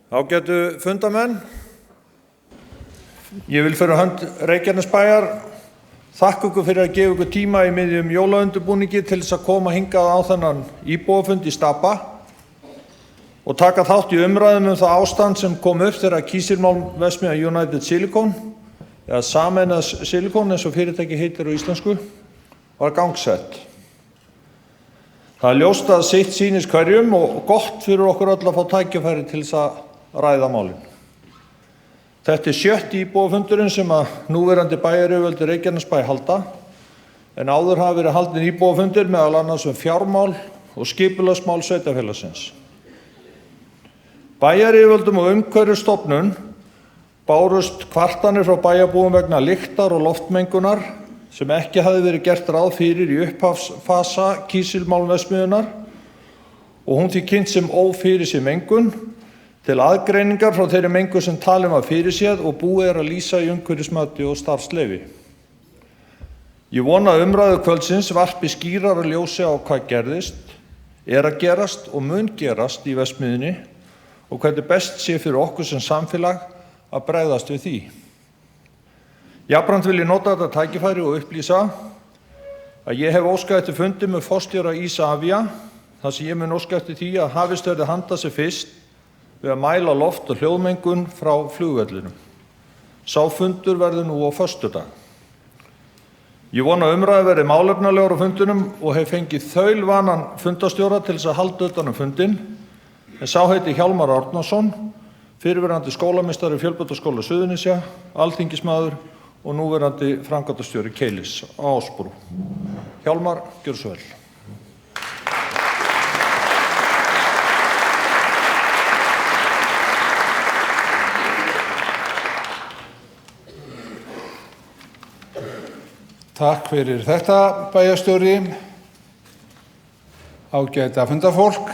Ágætu fundamenn, ég vil fyrir hönd Reykjanesbæjar þakka ykkur fyrir að gefa ykkur tíma í miðjum jólaundirbúningi til þess að koma hingað á þennan íbúafund í Stapa og taka þátt í umræðum það ástand sem kom upp þegar kísilmálmverksmiðja United Silicon, eða Sameinas Silicon eins og fyrirtæki heitir á íslensku, var gangsett. Það ljóst að sitt sýnist hverjum og gott fyrir okkur öll að fá tækifæri til þess að ræða málin. Þetta 7. íbúafundurinn sem að núverandi bæjaryfirvöld í Reykjanesbæ halda, en áður hafa verið haldin íbúafundir meðal annars fjármál og skipulagsmál sveitarfélagsins. Bæjaryfirvöldum og umhverfisstofnun bárust kvartanir frá bæjarbúum vegna lyktar og loftmengunar sem ekki hafði verið gert ráð fyrir í upphafsfasa kísilmálmverksmiðjunnar og hún því kynnt sem ófyrirséð mengun til aðgreiningar frá þeirri mengun sem talin var fyrirséð og búið að lýsa í umhverfismati og starfsleyfi. Ég vona að umræður kvöldsins varpi skýrara ljósi á hvað gerðist, að gerast og mun gerast í verksmiðjunni og hvernig best sé fyrir okkur sem samfélag að bregðast við því. Jafnframt vil ég nota þetta tækifæri og upplýsa að ég hef óskað eftir fundi með forstjóra Isavia þar sem ég mun óska eftir því að hafist verði handa sig fyrst við að mæla loft og hljóðmengun frá flugvellinum. Sá fundur verður nú á föstudag. Ég vona að umræða verði málefnalegur á fundinum og hef fengið þaulvanan fundastjóra til þess að halda utan fundinn, en sá heiti Hjálmar Árnason, fyrrverandi skólameistari Fjölbrautaskóla Suðurnesja, alþingismaður og núverandi framkvæmdastjóri Keilis á Ásbrú. Hjálmar, gjörðu svo vel. Takk fyrir þetta, bæjarstjóri, ágæta fundarfólk.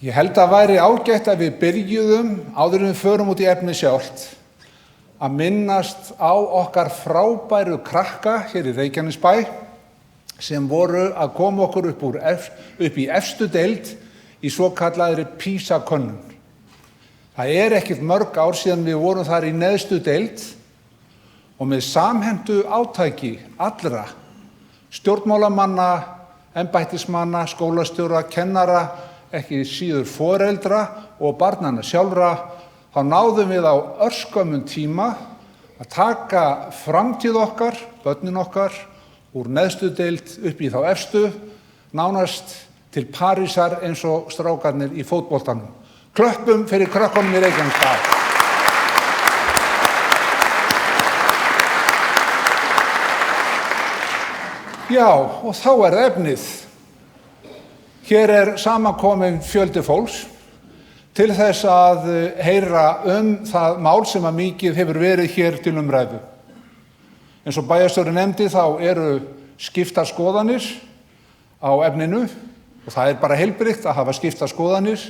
Ég held að væri ágætt að við byrjuðum áður en við förum út í efnið sjálft að minnast á okkar frábæru krakka hér í Reykjanesbæ sem voru að koma okkur upp í efstu deild í svokallaðri PISA-könnun. Það ekkert mörg ár síðan við vorum þar í neðstu deild og með samhentu átaki allra, stjórnmálamanna, embættismanna, skólastjóra, kennara, ekki síður foreldra og barnanna sjálfra, þá náðum við á örskömmum tíma að taka framtíð okkar, börnin okkar, úr neðstu deild upp í þá efstu, nánast til Parísar eins og strákarnir í fótboltanum. Klöppum fyrir krökkunum í Reykjanesbæ. Já, og þá það efnið. Hér samankominn fjöldi fólks til þess að heyra það mál sem að mikið hefur verið hér til umræðu. Eins og bæjarstjóri nefndi þá eru skiptar skoðanir á efninu og það bara heilbrigt að hafa skiptar skoðanir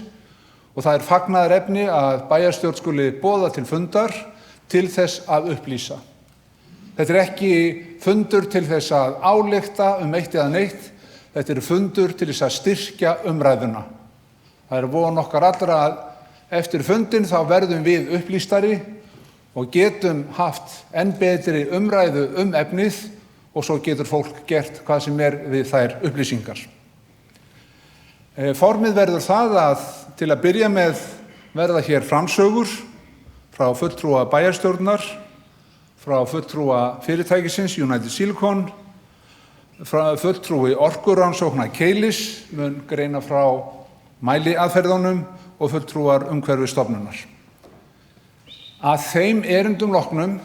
og það fagnaðarefni að bæjarstjórn skuli boða til fundar til þess að upplýsa. Þetta ekki fundur til þess að álykta eitt eða neitt, þetta fundur til þess að styrkja umræðuna. Það von okkar allra að eftir fundin þá verðum við upplýstari og getum haft enn betri umræðu efnið og svo getur fólk gert hvað sem við þær upplýsingar. Formið verður það að til að byrja með verða hér framsögur frá fulltrúa bæjarstjórnar, frá fulltrúa fyrirtækisins United Silicon, frá fulltrúi orkurannsókna Keilis mun greina frá mæliaðferðunum og fulltrúar umhverfisstofnunar. Að þeim erindum loknum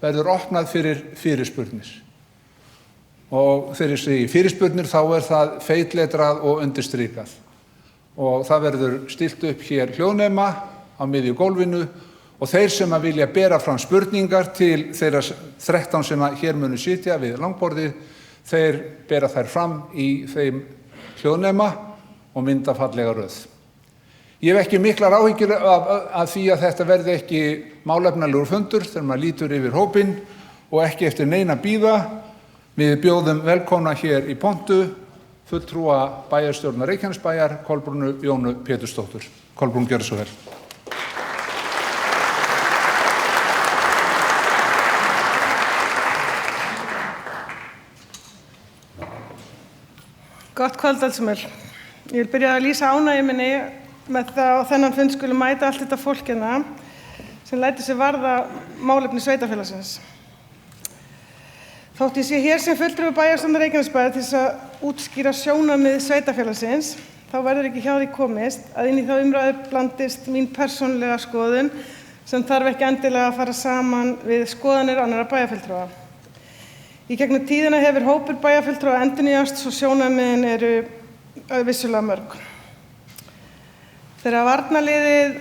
verður opnað fyrir fyrirspurnir. Og þegar ég segi fyrirspurnir þá það feitletrað og undirstrikað. Og það verður stillt upp hér hljóðnema á miðju gólfinu og þeir sem að vilja bera fram spurningar til þeirra 13 sem að hér munu sitja við langborðið, þeir bera þær fram í þeim hljóðnema og mynda fallega röð. Ég hef ekki miklar áhyggjur af því að þetta verði ekki málefnalegur fundur þegar maður lítur yfir hópinn og ekki eftir neina bíða. Við bjóðum velkomna hér í pontu fulltrúa bæjarstjórnar Reykjanesbæjar, Kolbrúnu Jónu Pétursdóttur. Kolbrún, gjörðu svo vel. Gott kvöld allsumul. Ég vil byrja að lýsa ánægju minni með það á þennan fund skuli mæta allt þetta fólk hérna sem lætur sig varða málefni sveitarfélagsins. Þótt ég sé hér sem fulltrúi bæjarstjórnar Reykjanesbæjar til þess að útskýra sjónarmið sveitarfélagsins, þá verður ekki hjá því komist að inn í þá umræðu blandist mín persónulega skoðun sem þarf ekki endilega að fara saman við skoðanir annarra bæjarfulltrúa. Í gegnum tíðina hefur hópur bæjarfulltrúa endurnýjast svo sjónarmiðin eru vissulega mörg. Þegar varnarliðið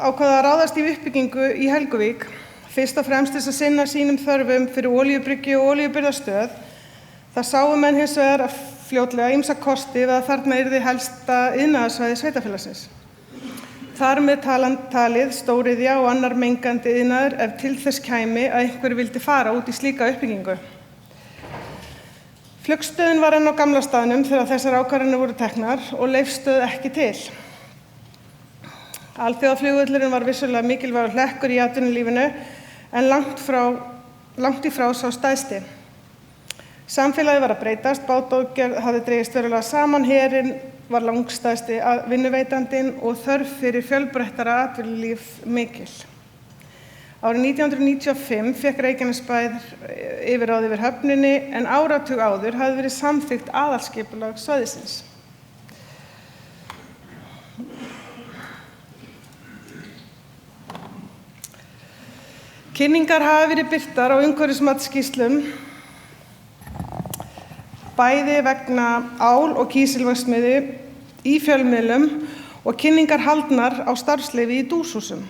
ákvað að ráðast í uppbyggingu í Helguvík, fyrst og fremst þess að sinna sínum þörfum fyrir olíubryggju og olíubirgðastöð, þar sáu menn hins vegar að fljótlega ýmsa kosti við að þarna yrði helsta iðnaðarsvæði sveitarfélagsins. Þar með talið stóriðja og annar mengandi iðnaður ef til þess kæmi að einhver vildi fara út í slíka uppbyggingu. Flugstöðin var enn á gamla staðnum þegar þessar ákvarðanir voru teknar og Leifsstöð ekki til. Alþjóðaflugvöllurinn var vissulega mikilvægur hlekkur í atvinnulífinu en langt í frá sá stærsti. Samfélagið var að breytast, bátaútgerð hafði dregist verulega saman, herinn var langstærsti vinnuveitandinn og þörf fyrir fjölbreyttara atvinnulíf mikil. Árið 1995 fékk Reykjanesbær yfirráð yfir höfninni en áratug áður hafði verið samþykkt aðalskipulag svæðisins. Kynningar hafa verið birtar á umhverfismatsskýrslum bæði vegna ál- og kísilverksmiðju í fjölmiðlum og kynningar haldnar á starfsleyfi í dúshúsum.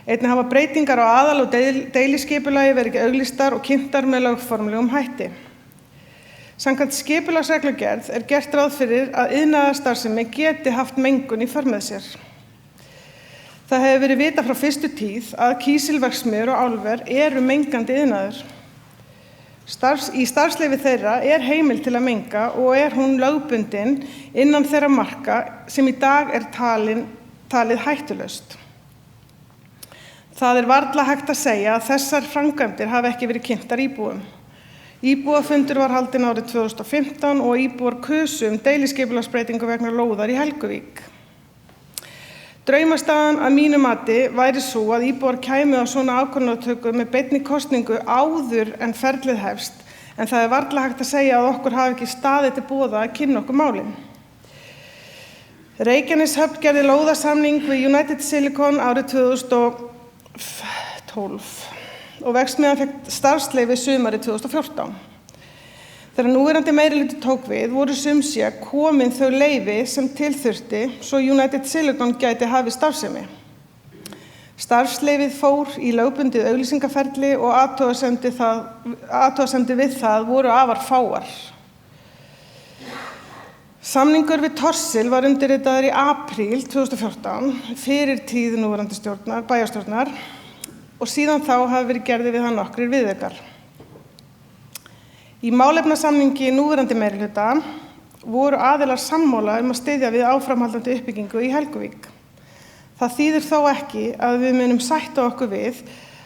Einnig hafa breytingar á aðal- og deiliskipulagi verið auglýstar og kynntar með lögformlegum hætti. Samkvæmt skipulagsreglugerð er gert ráð fyrir að iðnaðarstarfsemi geti haft mengun í för með sér. Það hefur verið vitað frá fyrstu tíð að kísilverksmiðjur og álver eru mengandi iðnaður. Í starfsleyfi þeirra er heimild til að menga og er hún lögbundin innan þeirra marka sem í dag er talið hættulaust. Það er varla hægt að segja að þessar framkvæmdir hafi ekki verið kynntar íbúum. Íbúafundur var haldinn árið 2015 og íbúar kusu deiliskipulagsbreytingu vegna lóðar í Helguvík. Draumastaðan að mínu mati væri svo að íbúar kæmu á svona ákvörðunartöku með beinni kosningu áður en ferlið hefst, en það er varla hægt að segja að okkur hafi ekki staðið til boða að kynna okkur málin. Reykjaneshöfn gerði lóðasamning við United Silicon árið 2012 og verksmiðjan fékk starfsleyfi sumarið 2014. Þegar núverandi meirihluti tók við voru sumsé komin þau leyfi sem til þurfti svo United Silicon gæti hafið starfsemi. Starfsleyfið fór í lögbundið auglýsingaferli og athugasemdir við það voru afar fáar. Samningur við Thorsil var undirritaður í apríl 2014 fyrir tíð núverandi bæjarstjórnar og síðan þá hafa verið gerðir við hann nokkrir viðaukar. Í málefnasamningi núverandi meirihluta voru aðilar sammála að styðja við áframhaldandi uppbyggingu í Helguvík. Það þýðir þó ekki að við munum sætta okkur við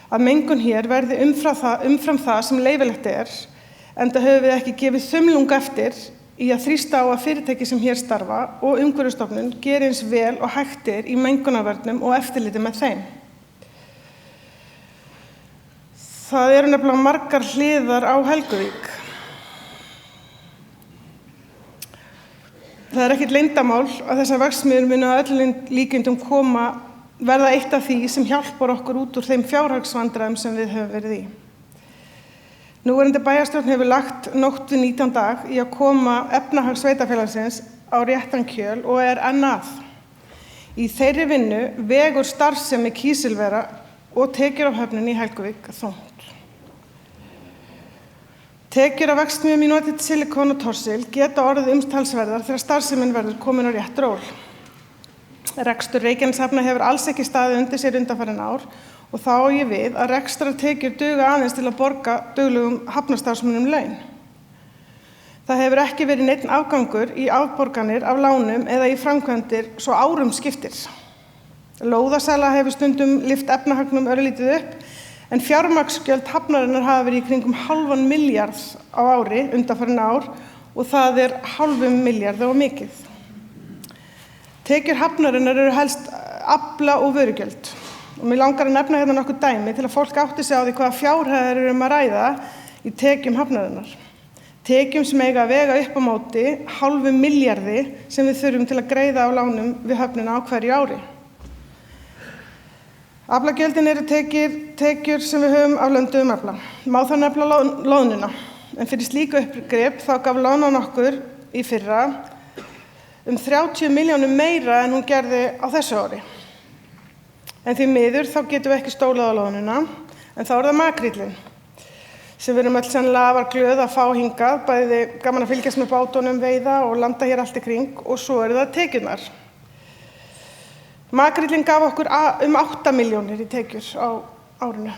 að mengun hér verði umfram það sem leyfilegt enda höfum við ekki gefið þumlung eftir í að þrýsta á að fyrirtæki sem hér starfa og Umhverfisstofnun geri eins vel og hægt í mengunarvörnum og eftirliti með þeim. Það eru nefnilega margar hliðar á Helguvík. Það er ekkert leyndamál að þessar verksmiðjur munu að öllum líkindum verða eitt af því sem hjálpar okkur út úr þeim fjárhagsvandræðum sem við höfum verið í. Núverandi bæjarstjórn hefur lagt nótt við 19 dag í að koma efnahag sveitarfélagsins á réttan kjöl og er enn að. Í þeirri vinnu vegur starfsemi kísilvera og tekjur af höfninni í Helguvík þungt. Tekjur af verksmiðjum United Silicon og Thorsil geta orðið umtalsverðar þegar starfsemin verður komin á rétt ról. Rekstur Reykjaneshafnar hefur alls ekki staðið undir sér undanfarin ár og þá á ég við að rekstrartekjur duga aðeins til að borga duglegum hafnarstarfsmönnum laun. Það hefur ekki verið neinn afgangur í afborganir af lánum eða í framkvæmdir svo árum skiptir. Lóðasala hefur stundum lyft efnahagnum örlítið upp en fjármagnsgjöld hafnarinnar hafa verið í kringum 0,5 milljarð á ári undanfarin ár og það hálfum milljarði og mikið. Tekjur hafnarinnar eru helst afla- og vörugjöld og mér langar að nefna hérna nokkuð dæmi til að fólk átti sig á því hvaða fjárhæðir að ræða í tekjum hafnarinnar. Tekjum sem eiga að vega upp á móti hálfum milljarði sem við þurfum til að greiða á lánum við höfnina á hverju ári. Aflagjöldin eru tekjur sem við höfum af lönduðum afla. Má það nefna loðnuna, en fyrir slíku uppgrip þá gaf Loðnan okkur í fyrra 30 milljónum meira en hún gerði á þessu ári. En því miður þá getum við ekki stólað á loðnuna, en þá það makríllinn sem við erum öll sennilega afar glöð að fá hingað, bæði gaman að fylgjast með bátunum, veiða og landa hér allt í kring, og svo eru það tekjurnar. Makríllinn gaf okkur 8 milljónir í tekjur á árinu.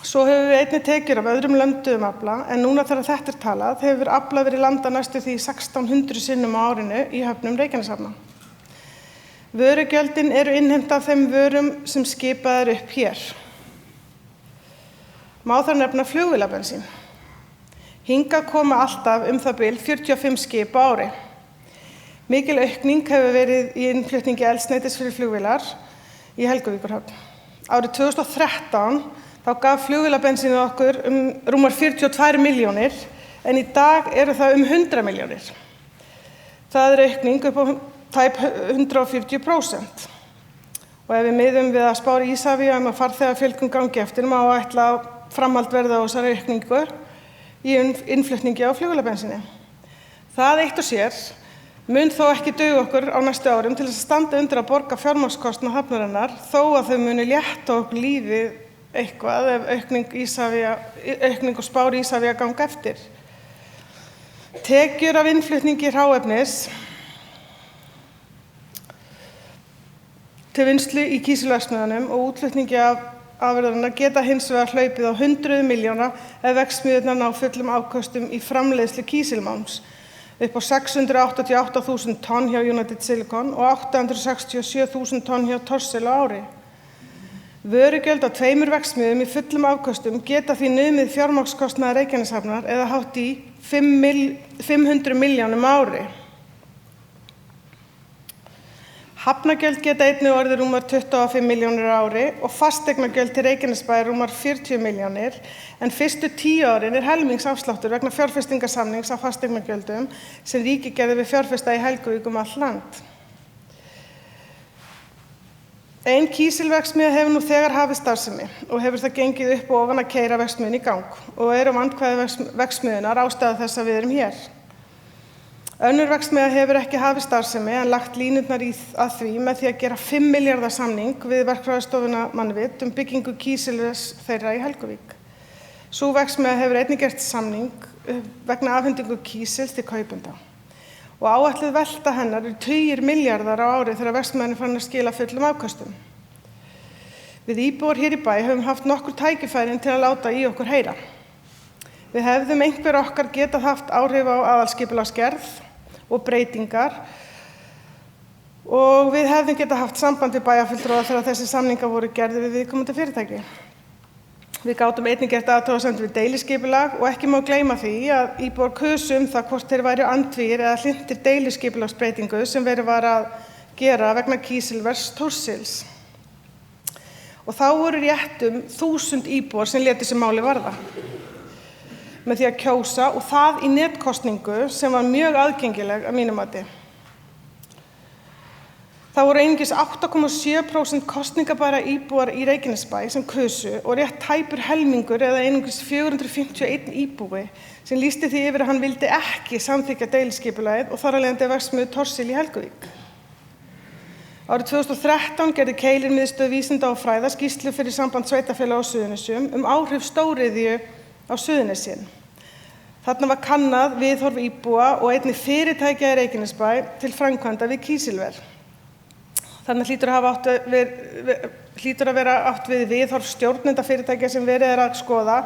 Svo hefur við einnig tekjur af öðrum lönduðum afla, en núna þegar þetta talað hefur afla verið landað næstu því 1600 sinnum á árinu í höfnum Reykjaneshafna. Vörugjöldin eru innheimt af þeim vörum sem skipað upp hér. Má þar nefna flugvélabensín. Hingað koma alltaf það bil 45 skip á ári. Mikil aukning hefur verið í innflutningi eldsneytis fyrir flugvélar í Helguvíkurhöfn. Árið 2013 þá gaf flugvélabensínið okkur rúmar 42 milljónir, en í dag eru það 100 milljónir. Það aukning upp á tæp 140%. Og ef við miðum við að spá Isavia að farþegafjölgun gangi eftir, má ætla að framhald verða á þessari aukningu í innflutningi á flugvélabensíni. Það eitt og sér mun þó ekki duga okkur á næstu árum til að standa undir að borga fjármagnskostnað hafnarinnar, þó að þau muni létta okkur lífið eitthvað ef aukning og spár Isavia ganga eftir. Tekjur af innflutningi hráefnis til vinnslu í kísilverksmiðjunum og útflutningi af afurðarinnar geta hins vegar hlaupið á 100 milljóna ef verksmiðjurnar ná fullum afköstum í framleiðslu kísilmáms upp á 688.000 tonn hjá United Silicon og 867.000 tonn hjá Thorsil á ári. Vörugjöld á 2 verksmiðjum í fullum afköstum geta því numið fjármagnskostnaðar Reykjaneshafnar eða hátt í 500 milljónum á ári. Hafnagjöld geta einnig orðið rúmar 25 milljónir á ári og fasteignagjöld til Reykjanesbæjar rúmar 40 milljónir, en fyrstu 10 árin helmingsafsláttur vegna fjárfestingarsamnings af fasteignagjöldum sem ríkið gerði við fjárfesta í Helguvík allt land. Ein kísilverksmiðja hefur nú þegar hafið starfsemi og hefur það gengið upp og ofan að keyra verksmiðjuna í gang og vandkvæði verksmiðjunnar ástæða þess að við erum hér. Önnur verksmiðja hefur ekki hafið starfsemi en lagt línurnar að því með því að gera 5 milljarða samning við verkfræðistofuna Mannvit byggingu kísilvers þeirra í Helguvík. Sú verksmiðja hefur einnig gert samning vegna afhendingu kísils til kaupenda. Og áætluð velta hennar tugir milljarðar á ári þegar verksmiðjan farin að skila fullum afköstum. Við íbúar hér í bæ höfum haft nokkur tækifærin til að láta í okkur heyra. Við hefðum einhver okkar getað haft áhrif á aðalskipulagsgerð og breytingar og við hefðum getað haft samband við bæjarfulltrúa þegar þessi samningar voru gerðir við viðkomandi fyrirtæki. Við gátum einnig gert athugasemdir við deiliskipulag og ekki má gleyma því að íbúar kusu það hvort þeir væru andvígir eða hlynntir deiliskipulagsbreytingu sem verið var að gera vegna kísilvers Thorsils. Og þá voru rétt 1000 íbúar sem létu sig máli varða með því að kjósa og það í netkosningu sem var mjög aðgengileg að mínu mati. Það voru einungis 8,7% kosningabæra íbúar í Reykjanesbæ sem kusu og rétt tæpur helmingur eða einungis 451 íbúi sem lýsti því yfir að hann vildi ekki samþykkja deiliskipulagið og þar af leiðandi verksmiðju Thorsil í Helguvík. Árið 2013 gerði Keilin miðstöð vísinda og fræða skýrslu fyrir samband sveitarfélaga á Suðurnesjum stóriðju á Suðurnesin. Þarna var kannað viðhorf íbúa og einnig fyrirtækja í Reykjanesbæ til framkvæmda við kísilver. Þannig hlýtur að vera átt við viðhorf stjórnenda fyrirtækja sem verið að skoða,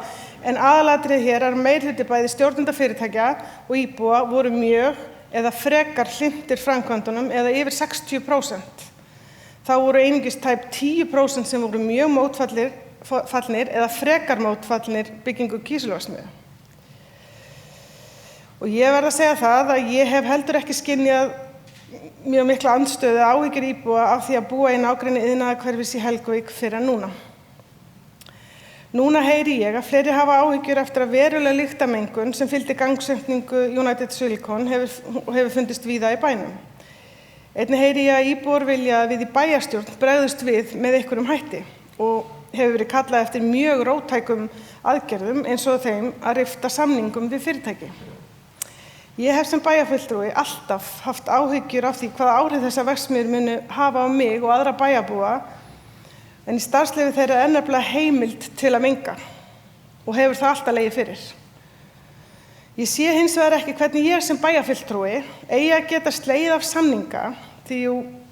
en aðalatriðið hér meirihluti bæði stjórnenda fyrirtækja og íbúa voru mjög eða frekar hlynntir framkvæmdunum eða yfir 60%. Þá voru einungis tæp 10% sem voru mjög mótfallnir eða frekar mótfallnir byggingu kísilverksmiðju. Og ég verð að segja það að ég hef heldur ekki skynjað mjög mikla andstöðu áhyggjur íbúa af því að búa í nágrenni iðnaðarhverfis í Helguvík fyrr en núna. Núna heyri ég að fleiri hafa áhyggjur eftir að veruleg lyktarmengun sem fylgdi gangsetningu United Silicon hefur fundist víða í bænum. Einnig heyri ég að íbúar vilja að við í bæjarstjórn bregðust við með einhverjum hætti og hefur verið kallað eftir mjög róttækum aðgerðum eins og þeim að rifta samningum við fyrirtæki. Ég hef sem bæjarfulltrúi alltaf haft áhyggjur af því hvaða áhrif þessar verksmiðjur munu hafa á mig og aðra bæjarbúa, en í starfsleyfi þeirra er nefnilega heimild til að menga og hefur það alltaf legið fyrir. Ég sé hins vegar ekki hvernig ég sem bæjarfulltrúi eigi að geta slegið af samninga, því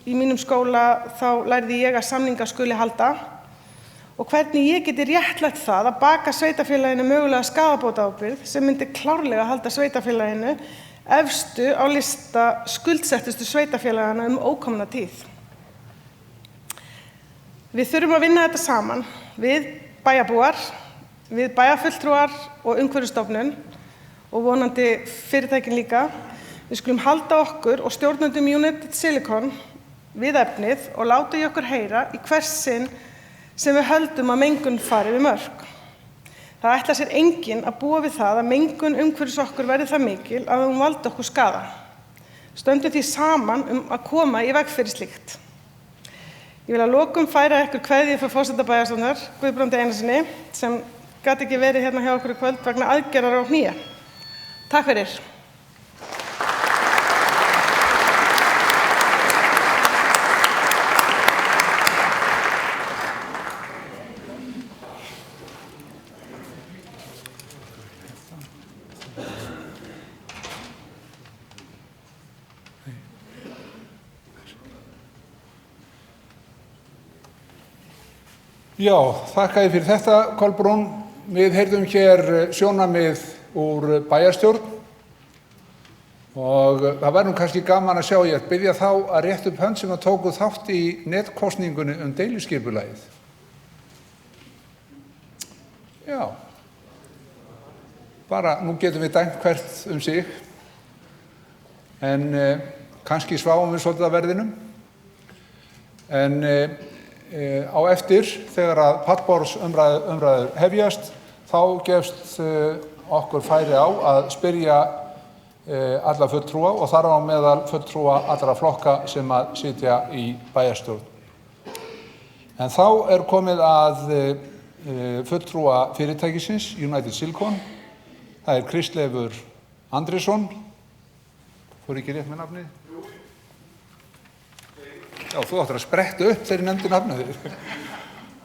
í mínum skóla þá lærði ég að samninga skuli halda, og hvernig ég geti réttlætt það að baka sveitarfélaginu mögulega skaðabótaábyrgð sem myndi klárlega halda sveitarfélaginu efstu á lista skuldsettustu sveitarfélagana ókomna tíð. Við þurfum að vinna þetta saman, við bæjarbúar, við bæjarfulltrúar og umhverfisstofnun og vonandi fyrirtækin líka. Við skulum halda okkur og stjórnendum United Silicon við efnið og láta í okkur heyra í hvers sinn sem við höldum að mengun fari við mörk. Það ætlar sér enginn að búa við það að mengun umhverfis okkur verði það mikil að hún valdi okkur skaða. Stöndum því saman að koma í veg fyrir slíkt. Ég vil að lokum færa ykkur kveðju frá forseta bæjarstjórnar, Guðbrandi Einarssyni, sem gat ekki verið hérna hjá okkur í kvöld vegna aðgerðar á hné. Takk fyrir. Já, þakka ég fyrir þetta, Kolbrún. Við heyrðum hér sjónarmið úr bæjarstjórn og það væri nú kannski gaman að sjá ég að byrja þá að rétta upp hönd sem að tóku þátt í netkosningunni deiliskipulagið. Já, bara nú getum við dæmt hvert sig, en kannski sváum við svolítið að verðinum. En á eftir, þegar að pallborðsumræður hefjast, þá gefst okkur færi á að spyrja alla fulltrúa og þar á meðal fulltrúa allra flokka sem að sitja í bæjarstjórn. En þá er komið að fulltrúa fyrirtækisins United Silicon. Það er Kristleifur Andrésson. Fór ekki rétt með nafnið? Já, þú áttir að spretta upp þegar ég nefndi nafnið.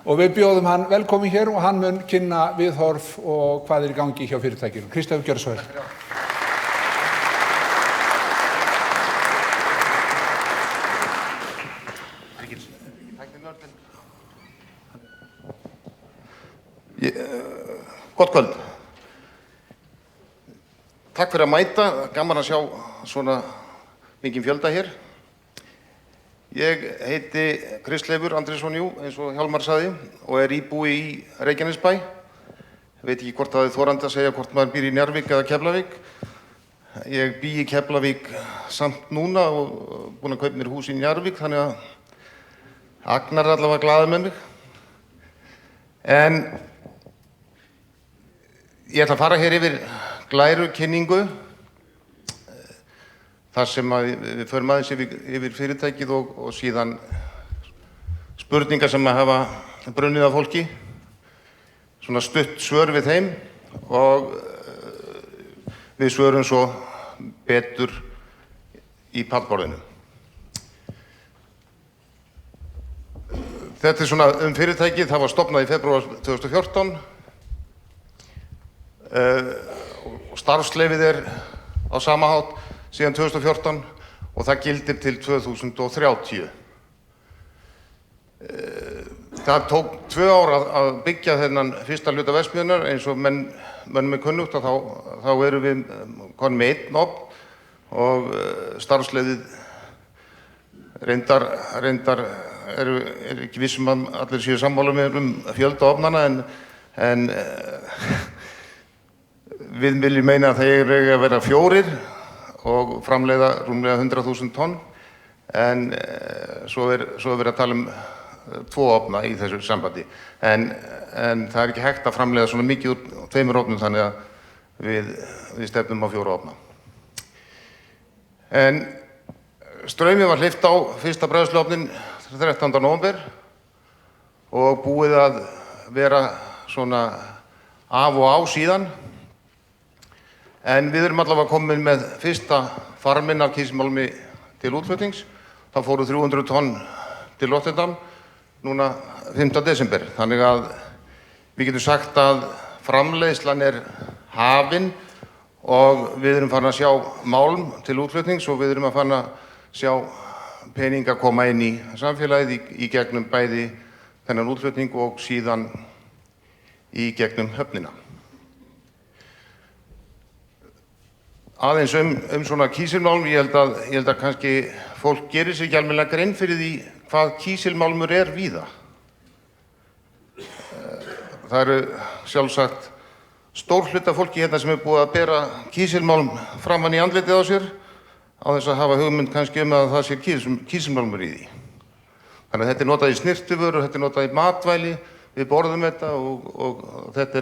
Og við bjóðum hann velkomin hér og hann mun kynna viðhorf og hvað er í gangi hjá fyrirtækinu. Kristleifur, gjörðu svo vel. Gott kvöld. Takk fyrir að mæta, gaman að sjá svona mikinn fjölda hér. Ég heiti Kristleifur Andrésson, eins og Hjálmar sagði, og er íbúi í Reykjanesbæ. Ég veit ekki hvort það er þorandi að segja hvort maður býr í Njarðvík eða Keflavík. Ég bý í Keflavík samt núna og búinn að kaupa mér hús í Njarðvík, þannig að Agnar er allavega glaður með mig. En ég ætla að fara hér yfir glærukynningu, þar sem við förum aðeins yfir fyrirtækið og síðan spurningar sem hafa brunnið af fólki, svona stutt svör við þeim og við svörum svo betur í pallborðinu. Þetta er svona fyrirtækið, það var stofnað í febrúar 2014 og starfsleyfið er á sama hátt síðan 2014 og það gildir til 2030. Það tók 2 ár að byggja þennan fyrsta hluta verksmiðjunnar, eins og mönnum er kunnugt að þá erum við konum með 1 ofn og starfsleyfið reyndar er ekki vissum að allir séu sammála með fjölda ofnana en við viljum meina að þeir eiga að vera 4 og framleiða rúmlega 100.000 tonn, en svo er verið að tala um 2 ofna í þessu sambandi. En það er ekki hægt að framleiða svona mikið úr 2 ofnum, þannig að við stefnum á 4 ofna. En straumi var hleypt á fyrsta bræðsluofnin 13. nóvember og búið að vera svona af og á síðan. En við erum allavega komin með fyrsta farminn af kísilmálmi til útflutnings. Það fóru 300 tonn til Rotterdam núna 5. desember. Þannig að við getum sagt að framleiðslan er hafin og við erum farin að sjá málm til útflutnings og við erum að farin að sjá peninga koma inn í samfélagið í gegnum bæði þennan útflutning og síðan í gegnum höfnina. Aðeins svona kísilmálm, ég held að kannski fólk gerir sér ekki almennilega grein fyrir því hvað kísilmálmur er víða. Það eru sjálfsagt stór hluta fólki hérna sem er búið að bera kísilmálm framan í andlitið á sér á þess að hafa hugmynd kannski að það sé kísilmálmur í því. Þannig að þetta er notað í snyrtivörur, þetta er notað í matvæli, við borðum þetta og þetta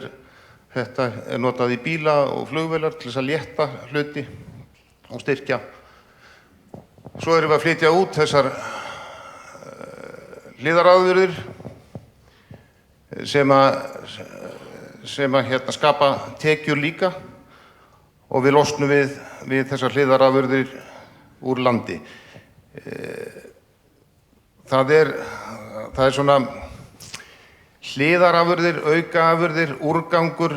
er notað í bíla og flugvélar til þess að létta hluti og styrkja. Svo erum við að flytja út þessar hliðarafurðir sem að skapa tekjur líka og við losnum við þessar hliðarafurðir úr landi. Það er svona hliðarafurðir, aukaafurðir, úrgangur.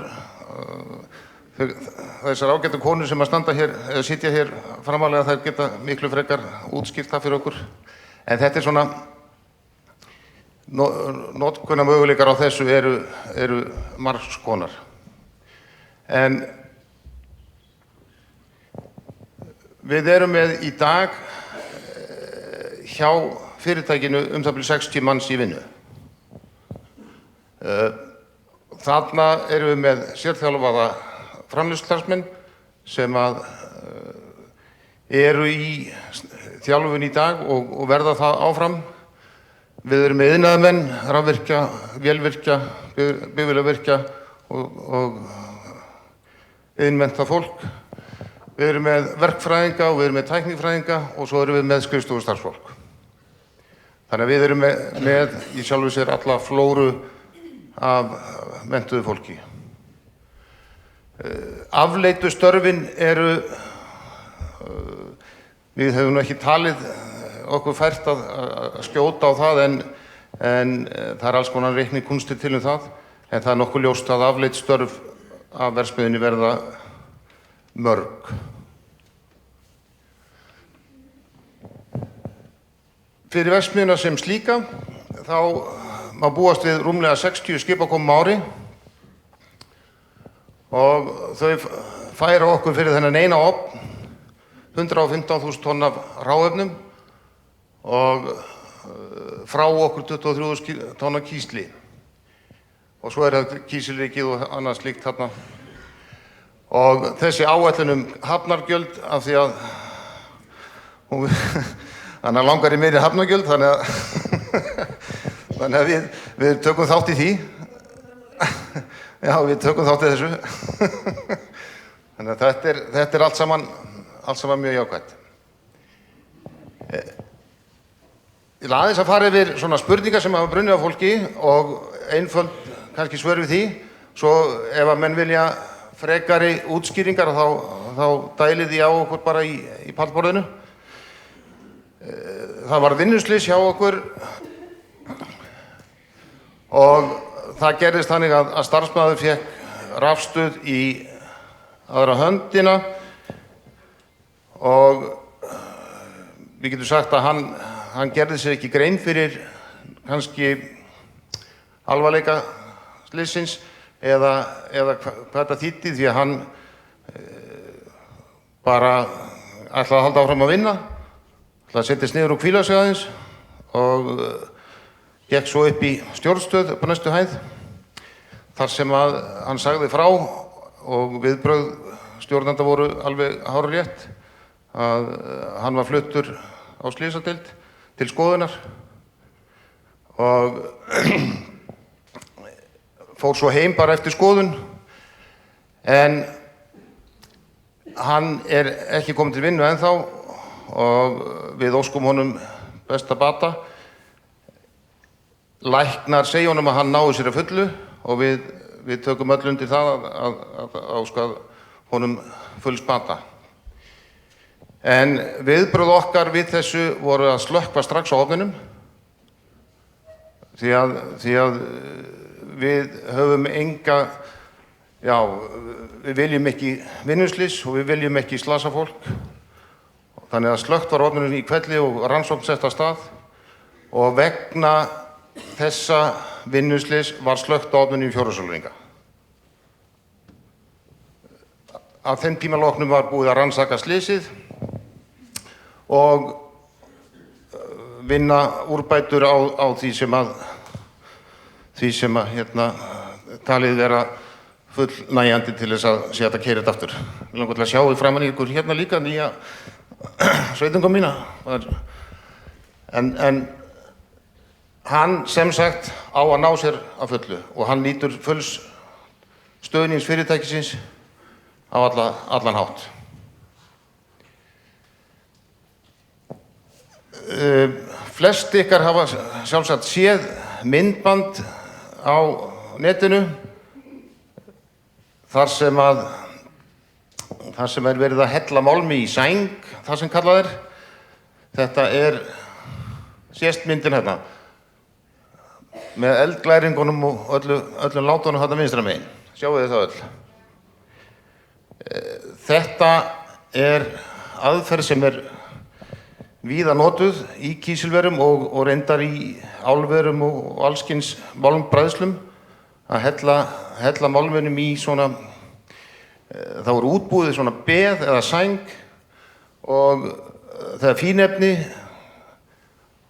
Þessar ágætu konur sem að standa hér eða sitja hér framalega, þær geta miklu frekar útskýrt það fyrir okkur. En þetta er svona notkunna möguleikar á þessu eru margs konar. En við erum með í dag hjá fyrirtækinu það bil 60 manns í vinnu. Þarna erum við með sérþjálfaða framleiðslustarfsmenn sem að eru í þjálfun í dag og verða það áfram. Við erum með iðnaðarmenn, rafvirkja, vélvirkja, bifvélavirkja og iðnmenntað fólk. Við erum með verkfræðinga og við erum með tæknifræðinga og svo erum við með skrifstofustarfsfólk. Þannig að við erum með í sjálfu sér alla flóru af menntuðu fólki. Afleitu störfin eru, við höfum ekki talið okkur fært að skjóta á það en það er alls konar reiknikúnstir til það, en það er nokkuð ljóst að afleitt störf af verksmiðjunni verða mörg. Fyrir verksmiðjuna sem slíka þá má búast við rúmlega 60 skipakomum á ári og þau færa okkur fyrir þennan eina ofn 115.000 tonn af hráefnum og frá okkur 23.000 tonn af kísli. Og svo er það kísilrykið og annað slíkt þarna. Og þessi áætlun hafnargjöld af því að hann langar í meiri hafnargjöld, þannig að við tökum þátt í því. Já, við tökum þátt í þessu. Þannig að þetta er allt saman mjög jákvætt. Ég vil aðeins að fara yfir svona spurningar sem hafa brunnið á fólki og einföld kannski svör við því. Svo ef að menn vilja frekari útskýringar þá dælið því á okkur bara í pallborðinu. Það var vinnuslys hjá okkur og það gerðist þannig að starfsmaður fékk rafstuð í aðra höndina og við getum sagt að hann gerði sér ekki grein fyrir kannski alvarleika slysins eða hvað þetta þýddi, því að hann bara ætlaði að halda áfram að vinna, ætlaði að setjast niður og hvíla sig aðeins og gekk svo upp í stjórnstöð upp á næstu hæð þar sem að hann sagði frá og viðbrögð stjórnenda voru alveg hárrétt, að hann var fluttur á slysadeild til skoðunar og fór svo heim bara eftir skoðun, en hann er ekki kominn til vinnu ennþá og við óskum honum besta bata. Læknar segja honum að hann nái sér að fullu og við tökum öll undir það að óska honum fulls bata. En viðbrögð okkar við þessu voru að slökkva strax á ofninum því að við höfum enga, við viljum ekki vinnuslys og við viljum ekki slasa fólk. Þannig að slökkt var ofninum í hvelli og rannsókn sett af stað og vegna þessa vinnuslys var slökkt á ofninum í 4 sólarhringa. Að þeim tíma loknum var búið að rannsaka slysið og vinna úrbætur á því sem talið vera fullnægjandi til þess að sé hægt að keyra þetta aftur. Mig langar til að sjá í framan í ykkur hérna líka nýja sveitunga mína. En hann sem sagt á að ná sér að fullu og hann nýtur fulls stuðnings fyrirtækisins á allan hátt. Flest ykkar hafa sjálfsagt séð myndband á netinu þar sem verið að hella málmi í sæng, það sem kallað er. Þetta sést myndin hérna með eldglæringunum og öllum látunum hérna vinstra megin. Sjáu þið það öll. Þetta er aðferð sem víða notuð í kísilverum og reyndar í álverum og allskyns málmbræðslum að hella málmunum í svona, þá útbúið svona beð eða sæng og það er fínefni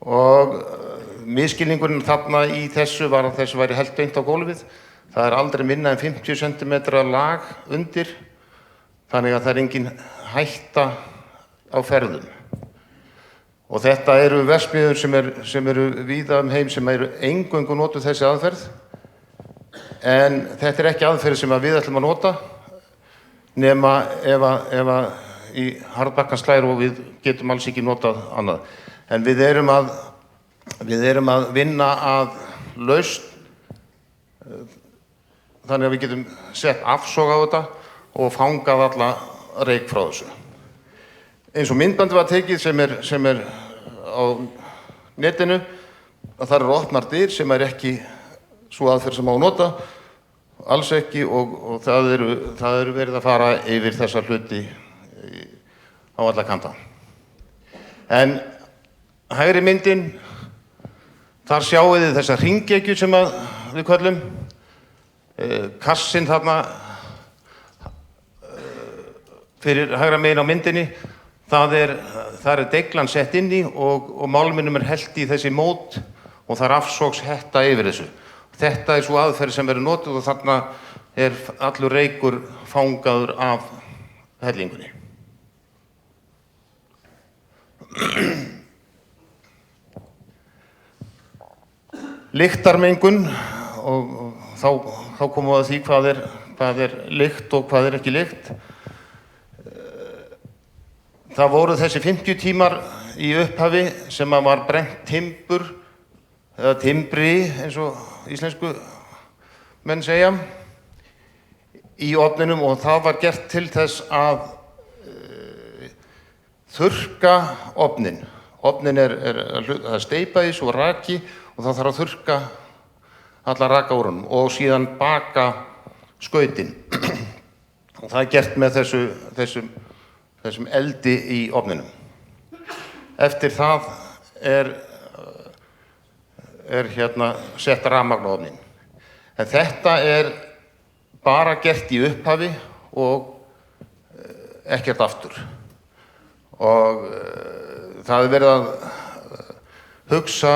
og misskilningurinn þarna í þessu var að þessu væri hellt beint á gólfið. Það er aldrei minna en 50 cm lag undir, þannig að það er engin hætta á ferðum. Og þetta eru verksmiðjur sem eru víða heim sem eru eingöngu notuð þessi aðferð, en þetta er ekki aðferð sem við ætlum að nota nema ef í harðbakkan slær og við getum alls ekki notað annað. En við erum að vinna að lausn þannig að við getum sett afsog á þetta og fangað alla reyk frá þessu. Eins og myndbandi var tekið sem er á netinu, að það eru opnar dyr sem ekki svo aðferð sem á að nota, alls ekki, og það eru verið að fara yfir þessa hluti á alla kanta. En hægri myndin, þar sjáið þið þessa hringekju sem við köllum. Kassinn þarna fyrir hægra megin á myndinni, þar er deiglan sett inn í og málminum hellt í þessi mót og það er afsogshetta yfir þessu. Þetta er svo aðferð sem verður notuð og þarna er allur reykur fangaður af hellingunni. Lyktarmengun, og þá komum við að því hvað er lykt og hvað er ekki lykt. Það voru þessi 50 tímar í upphafi sem var brennt timbur, eða timbri eins og íslensku menn segja, í ofninum, og það var gert til þess að þurrka ofnin. Ofnin það er steypaðis og raki og það þarf að þurrka alla raka úr honum og síðan baka skautin. Og það er gert með þessum eldi í ofninum. Eftir það er sett rafmagn á ofnin. En þetta er bara gert í upphafi og ekkert aftur. Og það er verið að hugsa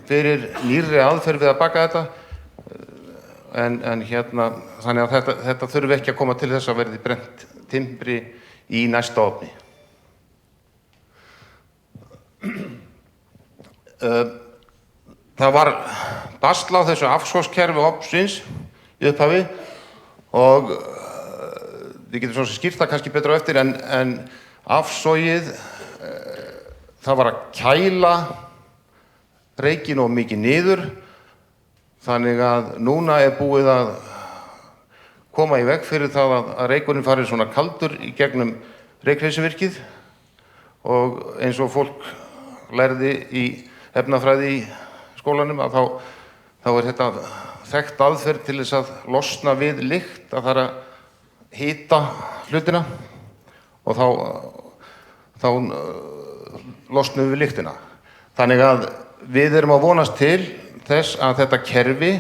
fyrir nýrri aðferð við að baka þetta. þannig að þetta þurfi ekki að koma til þess að verði brennt timbri í næsta ofni. Það var basl á þessu afskoskerfi ofnsins í upphafi og við getum svona skýrt það kannski betur á eftir en afsogið, það var að kæla reykinn of mikið niður, þannig að núna er búið að koma í veg fyrir það að reykurinn farið svona kaldur í gegnum reykhreysivirkið og eins og fólk lærði í efnafræði í skólanum að þá er þetta þekkt aðferð til þess að losna við lykt, að það er að hita hlutina og þá losnum við lyktina. Þannig að við erum að vonast til þess að þetta kerfi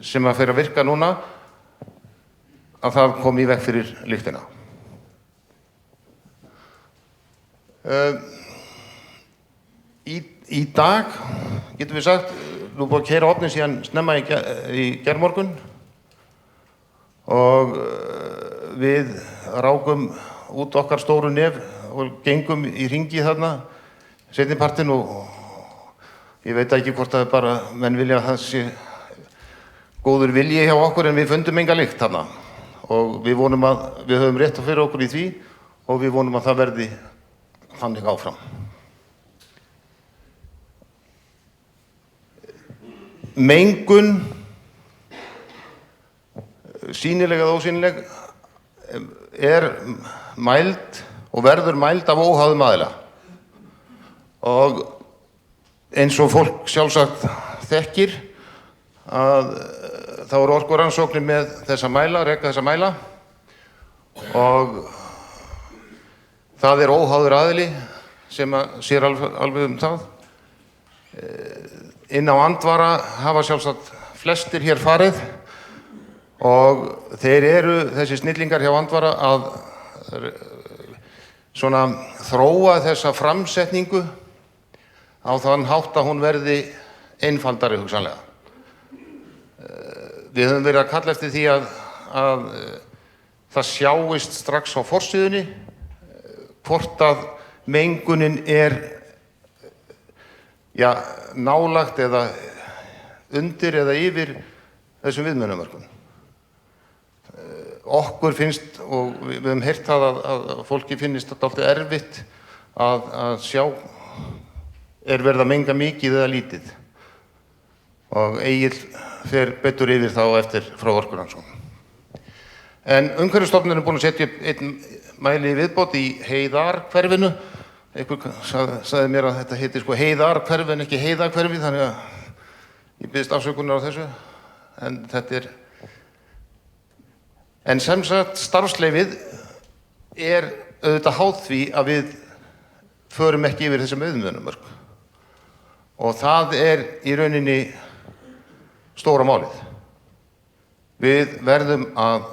sem að fer að virka núna, að það komi í veg fyrir lyktina. Í dag getum við sagt, nú búið að keyra ofninn síðan snemma í gærmorgun og við rákum út okkar stóru nef og gengum í hringi þarna seinnipartinn og ég veit ekki hvort að bara menn vilja að það sé góður vilji hjá okkur en við fundum enga lykt þarna og við vonum að við höfum rétt að fyrir okkur í því og við vonum að það verði þannig áfram. Mengun, sýnileg eða ósýnileg, er mæld og verður mæld af óháðum aðila og eins og fólk sjálfsagt þekkir að þá eru orkurannsóknir með þessa mæla, reka þessa mæla og það er óháður aðili sem sér alveg það. Inn á Andvara hafa sjálfsagt flestir hér farið og þeir eru, þessi snillingar hjá Andvara, að svona þróa þessa framsetningu á þann hátt að hún verði einfaldari hugsanlega. Við höfum verið að kalla eftir því að það sjáist strax á forsíðunni hvort að mengunin er nálagt eða undir eða yfir þessum viðmiðunarmörkum. Okkur finnst, og við höfum heyrt það að fólki finnist þetta dálítið erfitt að sjá er verið að menga mikið eða lítið og Egill fer betur yfir þá eftir frá orkurannsóknum. En Umhverfisstofnun er búin að setja upp einn mæli viðbót í Heiðarhverfinu. Einhver sagði mér að þetta heitir sko Heiðarhverfi en ekki Heiðarhverfi, þannig að ég biðst afsökunar á þessu. En þetta er... En sem sagt starfsleyfið er auðvitað háð því að við förum ekki yfir þessum viðmiðunarmörk. Og það er í rauninni stóra málið. Við verðum að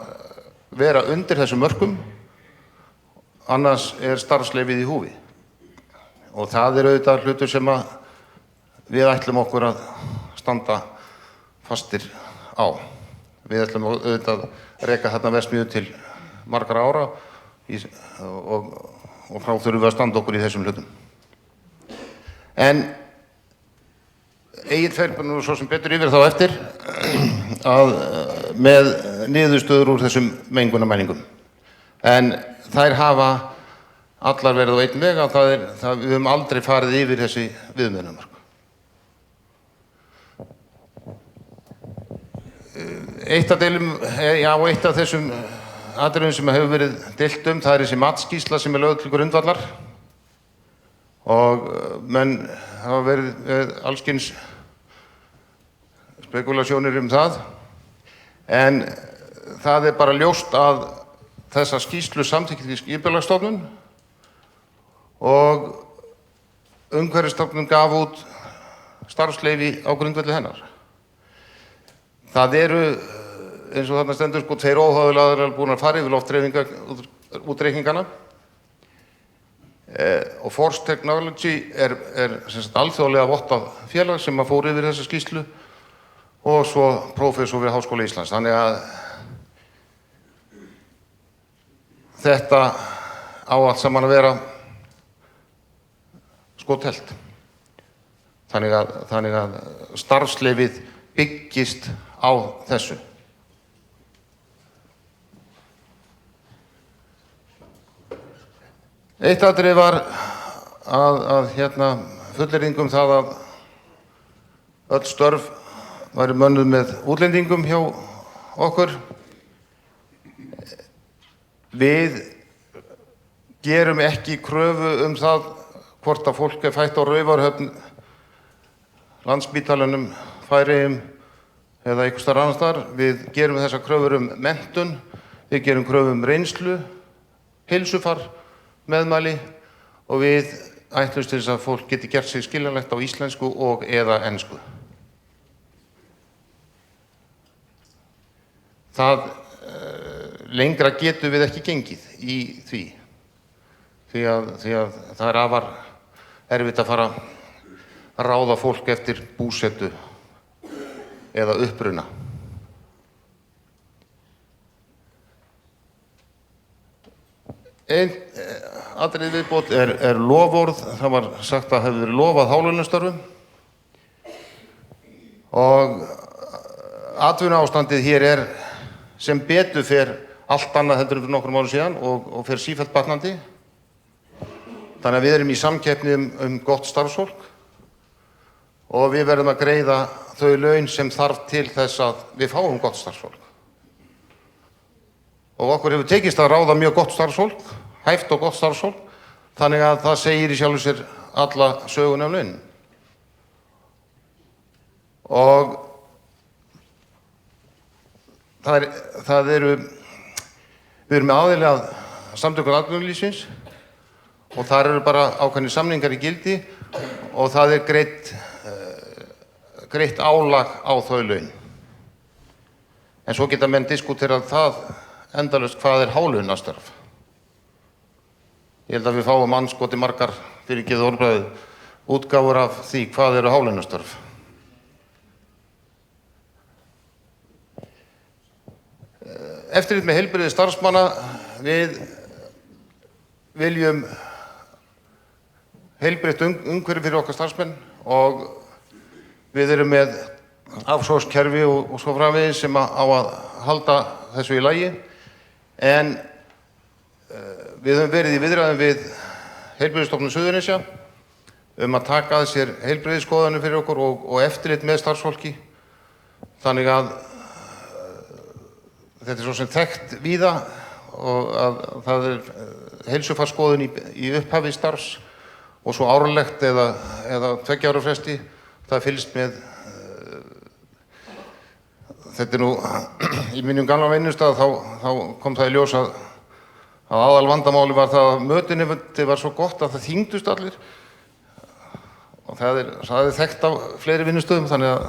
vera undir þessum mörkum, annars er starfsleyfið í húfi. Og það er auðvitað hlutur sem við ætlum okkur að standa fastir á. Við ætlum auðvitað að reka þarna verksmiðju til margra ára og frá þurfum við að standa okkur í þessum hlutum. En Egill fer nú svo sem betur yfir þá eftir að með niðurstöður úr þessum mengunarmælingum. En þær hafa allar verið á einn veg að við höfum aldrei farið yfir þessi viðmiðunarmörk. Eitt af þessum atriðum sem hefur verið deilt það er þessi matsskýrsla sem er lögð til grundvallar og menn hafa verið allskyns spekulasjónir það. En það er bara ljóst að þessa skýrslu samþykkti Skipulagsstofnun og Umhverfisstofnun gaf út starfsleyfi á grundvelli hennar. Það eru, eins og þarna stendur, tveir óháðir aðilar búin að fara yfir loftdreifingarútreikningana og Force Technology er sem sagt alþjóðlega vottað félag sem fór yfir þessa skýrslu og svo prófessor við Háskóla Íslands. Þannig að þetta á allt saman að vera skotelt. Þannig að starfsleyfið byggist á þessu. Eitt atriði var að fullyrðing það að öll störf væru mönnuð með útlendingum hjá okkur. Við gerum ekki kröfu það hvort að fólk fætt á Raufarhöfn, Landspítalanum, Færeyjum eða einhvers staðar annars staðar. Við gerum þessar kröfur menntun, við gerum kröfu reynslu, heilsufar, meðmæli og við ætlumst til þess að fólk geti gert sig skiljanlegt á íslensku og eða ensku. Það lengra getum við ekki gengið í því að það er afar erfitt að fara að ráða fólk eftir búsetu eða uppruna. Einn atriði viðbót er loforð. Það var sagt að hefði verið lofað hálaunastörfum og atvinnuástandið hér er sem betur fer allt annað heldur en fyrir nokkrum árum síðan og fer sífellt batnandi. Þannig að við erum í samkeppni gott starfsfólk og við verðum að greiða þau laun sem þarf til þess að við fáum gott starfsfólk. Og okkur hefur tekist að ráða mjög gott starfsfólk, hæft og gott starfsfólk, þannig að það segir í sjálfu sér alla söguna launin. Og við erum með aðili að Samtökum atvinnulífsins og þar eru bara ákveðnir samningar í gildi og það er greitt álag á þau laun. En svo geta menn diskuterað það endalaust hvað er hálaunastörf. Ég held að við fáum andskoti margar fyrirgefið orðbragðið útgáfur af því hvað eru hálaunastörf. Eftirlit með heilbrigði starfsmanna. Við viljum heilbrigt umhverfi fyrir okkar starfsmenn og við erum með afsókskerfi og svo framvegis sem á að halda þessu í lagi. En við höfum verið í viðræðum við Heilbrigðisstofnun Suðurnesja að taka að sér heilbrigðisskoðanir fyrir okkur og eftirlit með starfsfólki. Þannig að þetta er svo sem þekkt víða og að það er heilsufarsskoðun í upphafi starfs og svo árlegt eða 2 ára fresti. Það fylgst með, þetta er nú í mínum gamla vinnustað, þá kom það í ljós að aðal vandamáli var það að mötuneytið var svo gott að það þyngdust allir og það er þekkt af fleiri vinnustöðum, þannig að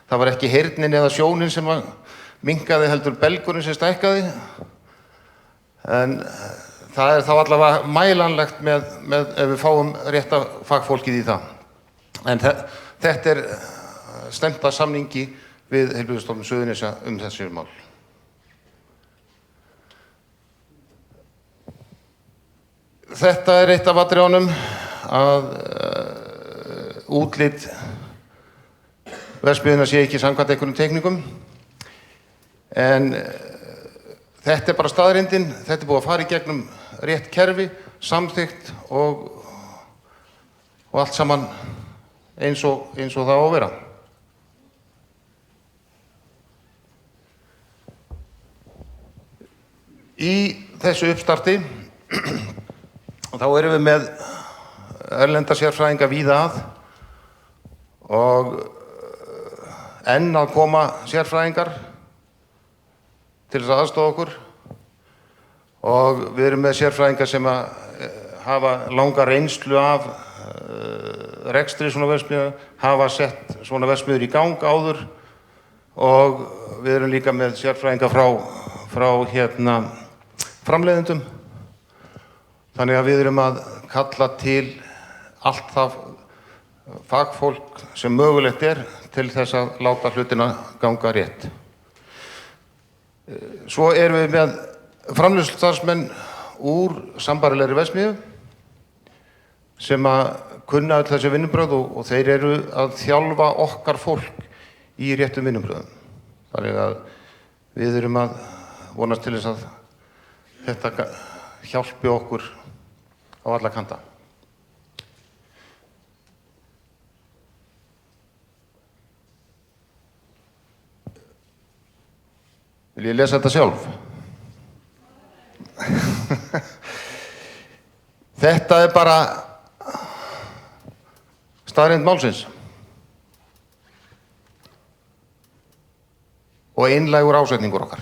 það var ekki heyrnin eða sjónin sem minnkaði heldur belgurinn sem stækkaði. En það er þá allavega mælanlegt með ef við fáum rétta fagfólkið í það. En þetta er stefnt að samningi við Heilbrigðisstofnun Suðurnesja þessi mál. Þetta er eitt af atriðunum að útlit verksmiðjunnar sé ekki samkvæmt einhverjum teikningum. En þetta er bara staðreyndin. Þetta er búið að fara í gegnum rétt kerfi, samþykkt og allt saman eins og það á að vera. Í þessu uppstarti þá erum við með erlenda sérfræðinga víða að og enn að koma sérfræðingar til þess að aðstoða okkur og við erum með sérfræðingar sem hafa langa reynslu af rekstri svona verksmiðju, hafa sett svona verksmiðjur í gang áður og við erum líka með sérfræðinga frá framleiðendum. Þannig að við erum að kalla til allt það fagfólk sem mögulegt til þess að láta hlutina ganga rétt. Svo erum við með framleiðslustarfsmenn úr sambærilegri verksmiðju sem að kunna öll þessi vinnubrögð og þeir eru að þjálfa okkar fólk í réttum vinnubrögðum. Þannig að við erum að vonast til þess að þetta hjálpi okkur á alla kanta. Vil ég lesa þetta sjálf? Þetta er bara staðreynd málsins og einlægur ásetningur okkar.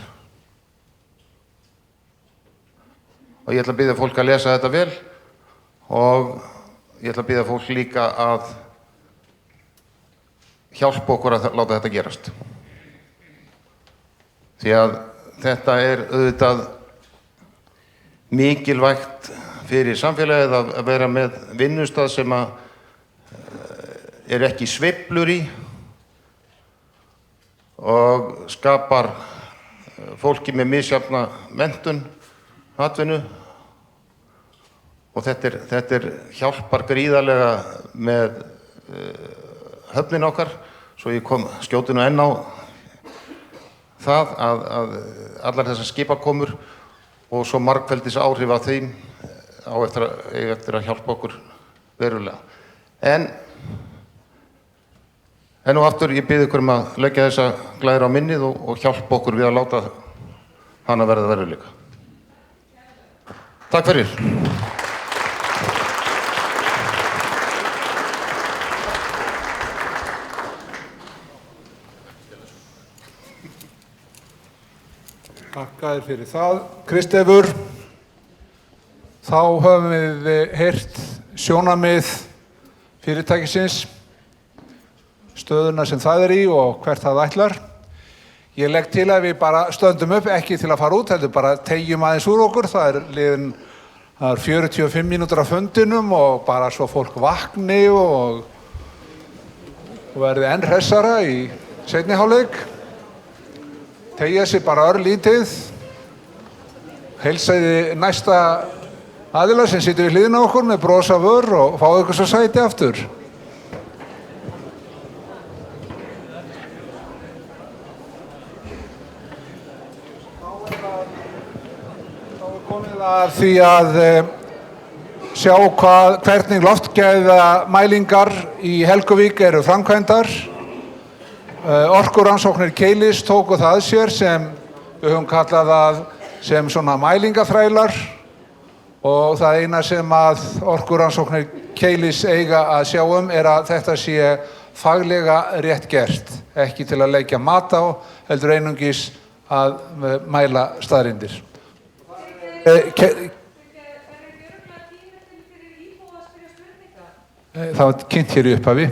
Og ég ætla að biðja fólk að lesa þetta vel og ég ætla að biðja fólk líka að hjálpa okkur að láta þetta gerast. Því að þetta er auðvitað mikilvægt fyrir samfélagið að vera með vinnustað sem er ekki sveiflur í og skapar fólki með misjafna menntun, atvinnu og þetta hjálpar gríðarlega með höfnin okkar, svo ég skjóti nú enn á það að allar þessar skipakomur og svo margfeldis áhrif af þeim á eftir að hjálpa okkur verulega. En enn og aftur ég bið ykkur að leggja þessa glæðir á minnið og hjálpa okkur við að láta hana verða veruleika. Takk fyrir. Þakka þér fyrir það, Kristleifur. Þá höfum við heyrt sjónarmið fyrirtækisins, stöðuna sem það í og hvert það ætlar. Ég legg til að við bara stöndum upp, ekki til að fara út, heldur bara teygjum aðeins úr okkur. Það er liðin 45 mínútur af fundinum og bara svo fólk vakni og verði enn hressara í seinni hálfleik. Teygja sig bara örlítið, heilsaði næsta aðila sem situr við hliðina á okkur með bros á vör og fáið ykkur svo sæti aftur. Þá er komið að því að sjá hvernig loftgæðamælingar í Helguvík eru framkvæmdar. Orkurannsóknir Keilis tóku það að sér sem við höfum kallað það sem svona mælingaþrælar og það eina sem að Orkurannsóknir Keilis eiga að sjá er að þetta sé faglega rétt gert, ekki til að leggja mat á, heldur einungis að mæla staðreyndir. Það var kynnt hér í upphafi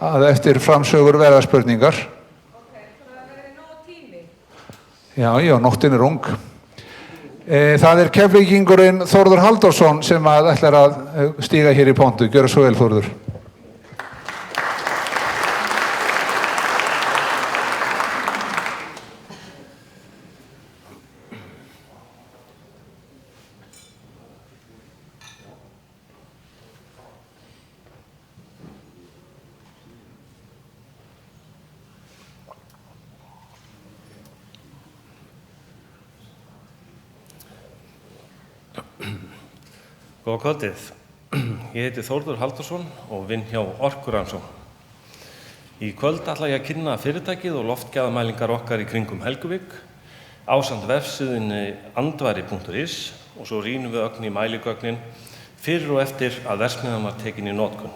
að eftir framsögur verða spurningar. Ok, þannig að verði nóg tími? Já, nóttin er ung. Það er Keflvíkingurinn Þórður Halldórsson sem ætlar að stíga hér í pontu. Gjörðu svo vel, Þórður. Góða kvöldið. Ég heiti Þórður Halldórsson og vinn hjá Orkurannsókn. Í kvöld ætla ég að kynna fyrirtækið og loftgæðamælingar okkar í kringum Helguvík ásamt vefsíðunni andvari.is og svo rýnum við ögn í mæligögnin fyrir og eftir að verksmiðjan var tekin í notkun.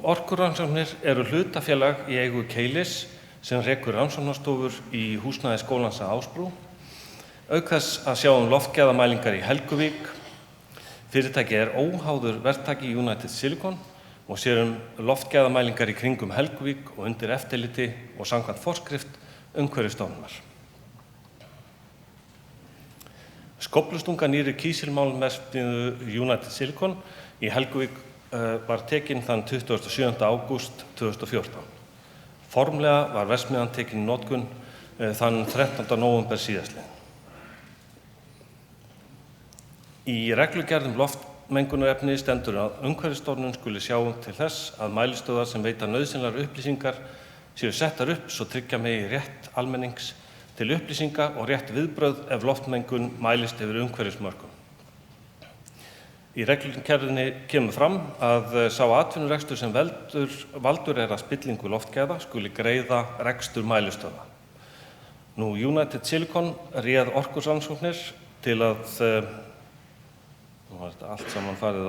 Orkurannsóknir eru hlutafélag í eigu Keilis sem rekur rannsóknarstofur í húsnæði skólans að Ásbrú, auk þess að sjá loftgæðamælingar í Helguvík. Fyrirtækið er óháður verktaki United Silicon og sér loftgæðamælingar í kringum Helguvík og undir eftirliti og samkvæmt forskrift Umhverfisstofnunar. Skóflustunga nýrri kísilmálmverksmiðju United Silicon í Helguvík var tekin þann 27. ágúst 2014. Formlega var verksmiðjan tekin í notkun þann 13. nóvember síðastliðinn. Í reglugerð loftmengunarefni stendur að Umhverfisstofnun skuli sjá til þess að mælistöðvar sem veita nauðsynlegar upplýsingar séu settar upp svo tryggja megi rétt almennings til upplýsinga og rétt viðbrögð ef loftmengun mælist yfir umhverfismörkum. Í reglugerðinni kemur fram að sá atvinnurekstur sem valdur að spillingu loftgæða skuli greiða rekstur mælistöðva. United Silicon réð orkurannsóknir til að nú var þetta allt saman farið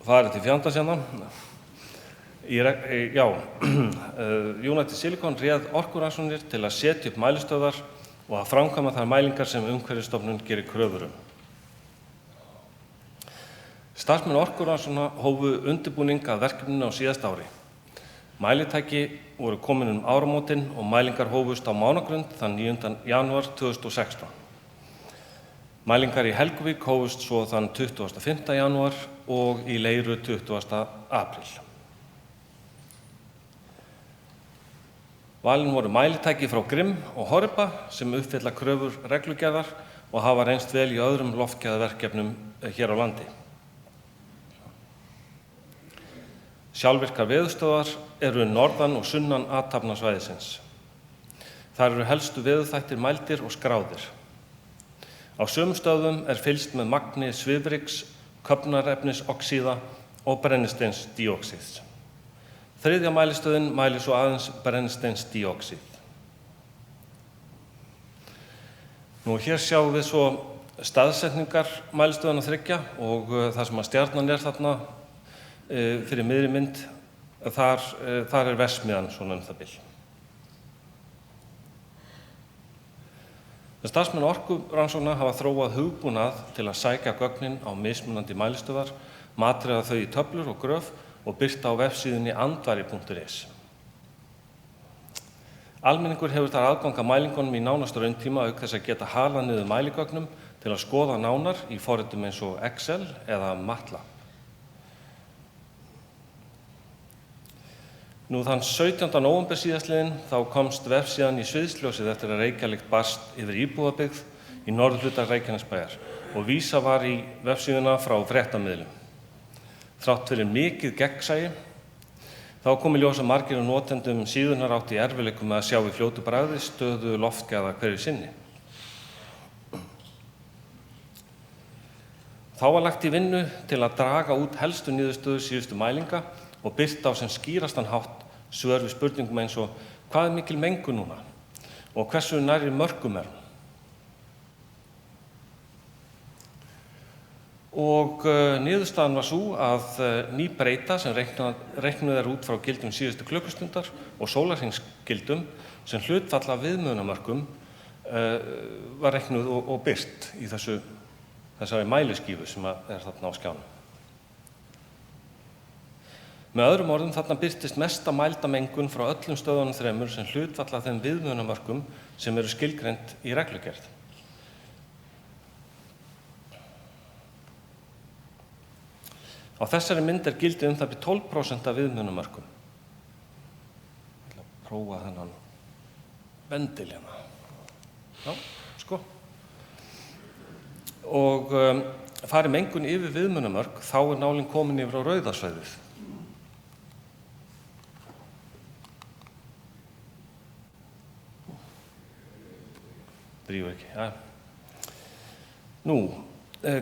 á til fjandans hérna. United Silicon réð orkurannsóknir til að setja upp mælistöðvar og að framkvæma þær mælingar sem Umhverfisstofnun gerir kröfur Starfsmenn orkurannsókna hófu undirbúning að verkefninu á síðasta ári. Mælitæki voru komin áramótin og mælingar hófust á mánagrund þann 9. janúar 2016. Mælingar í Helguvík hófust svo þann 25. janúar og í Leiru 20. apríl. Valin voru mælitæki frá Grimm og Horriba sem uppfylla kröfur reglugerðar og hafa reynst vel í öðrum loftgæðaverkefnum hér á landi. Sjálfvirkar veðurstöðvar eru norðan og sunnan athafnasvæðisins. Þar eru helstu veðurþættir mældir og skráðir. Á sömu stöðum fylgst með magni svifryks, köfnunarefnisoxíða og brennisteinsdíoxíðs. Þriðja mælistöðin mælir svo aðeins brennisteinsdíoxíð. Hér sjáum við svo staðsetningar mælistöðanna þriggja og það sem að stjarnan þarna fyrir miðri mynd, þar verksmiðjan svona það bil. Starfsmenn orkurannsókna hafa þróað hugbúnað til að sækja gögnin á mismunandi mælistöðvar, matreiða þau í töflur og gröf og birta á vefsíðunni andvari.is. Almenningur hefur þar aðgang að mælingunum í nánast rauntíma auk þess að geta halað niður mæligögnum til að skoða nánar í forritum eins og Excel eða MATLAB. Þann 17. nóvember síðastliðinn þá komst vefsíðan í sviðsljósið eftir að reykjarlykt barst yfir íbúðabyggð í norðurhluta Reykjanesbæjar og vísa var í vefsíðuna frá fréttamiðlum. Þrátt fyrir mikið gegnsæi þá kom í ljós að margir af notendum síðunnar átti í erfiðleikum með að sjá í fljótu bragði stöðu loftgæða hverju sinni. Þá var lagt í vinnu til að draga út helstu niðurstöður síðustu mælinga og birta á sem skýrastan hátt svör við spurningum eins og hvað mikil mengun núna og hversu nærri mörkum hún. Og niðurstaðan var svo að ný breyta sem reiknuð út frá gildum síðustu klukkustundar og sólarhringsgildum sem hlutfall af viðmiðunarmörkum var reiknuð og birt í þessari mæliskífu sem þarna á skjánum. Með öðrum orðum þarna birtist mesta mælda mengun frá öllum stöðunum þremur sem hlutfall af þeim viðmiðunarmörkum sem eru skilgreind í reglugerð. Á þessari mynd gildi það við 12% af viðmiðunarmörkum. Ég ætla að prófa þennan vendil hérna. Já, sko. Og fari mengun yfir viðmiðunarmörk, þá nálin komin yfir á rauðasvæðið. Drífur ekki, ja.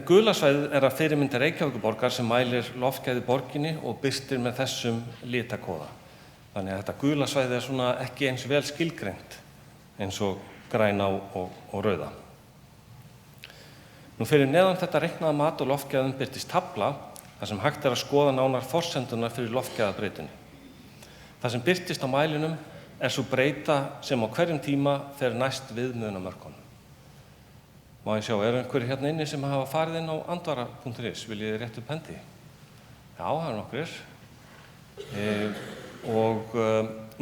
Gula svæðið að fyrirmynd Reykjavíkurborgar sem mælir loftgæði borginni og birtir með þessum litakóða. Þannig að þetta gula svæðið svona ekki eins vel skilgreint eins og græna og rauða. Fyrir neðan þetta reiknaða mat og loftgæðum birtist tafla þar sem hægt að skoða nánar forsendunar fyrir loftgæðabreytunni. Það sem birtist á mælinum svo breyta sem á hverjum tíma fer næst viðmiðunarmörkunum. Má ég sjá, einhverjir hérna inni sem hafa farið inn á andvara.is? Viljið þið rétt upp hendi? Já, það eru nokkrir.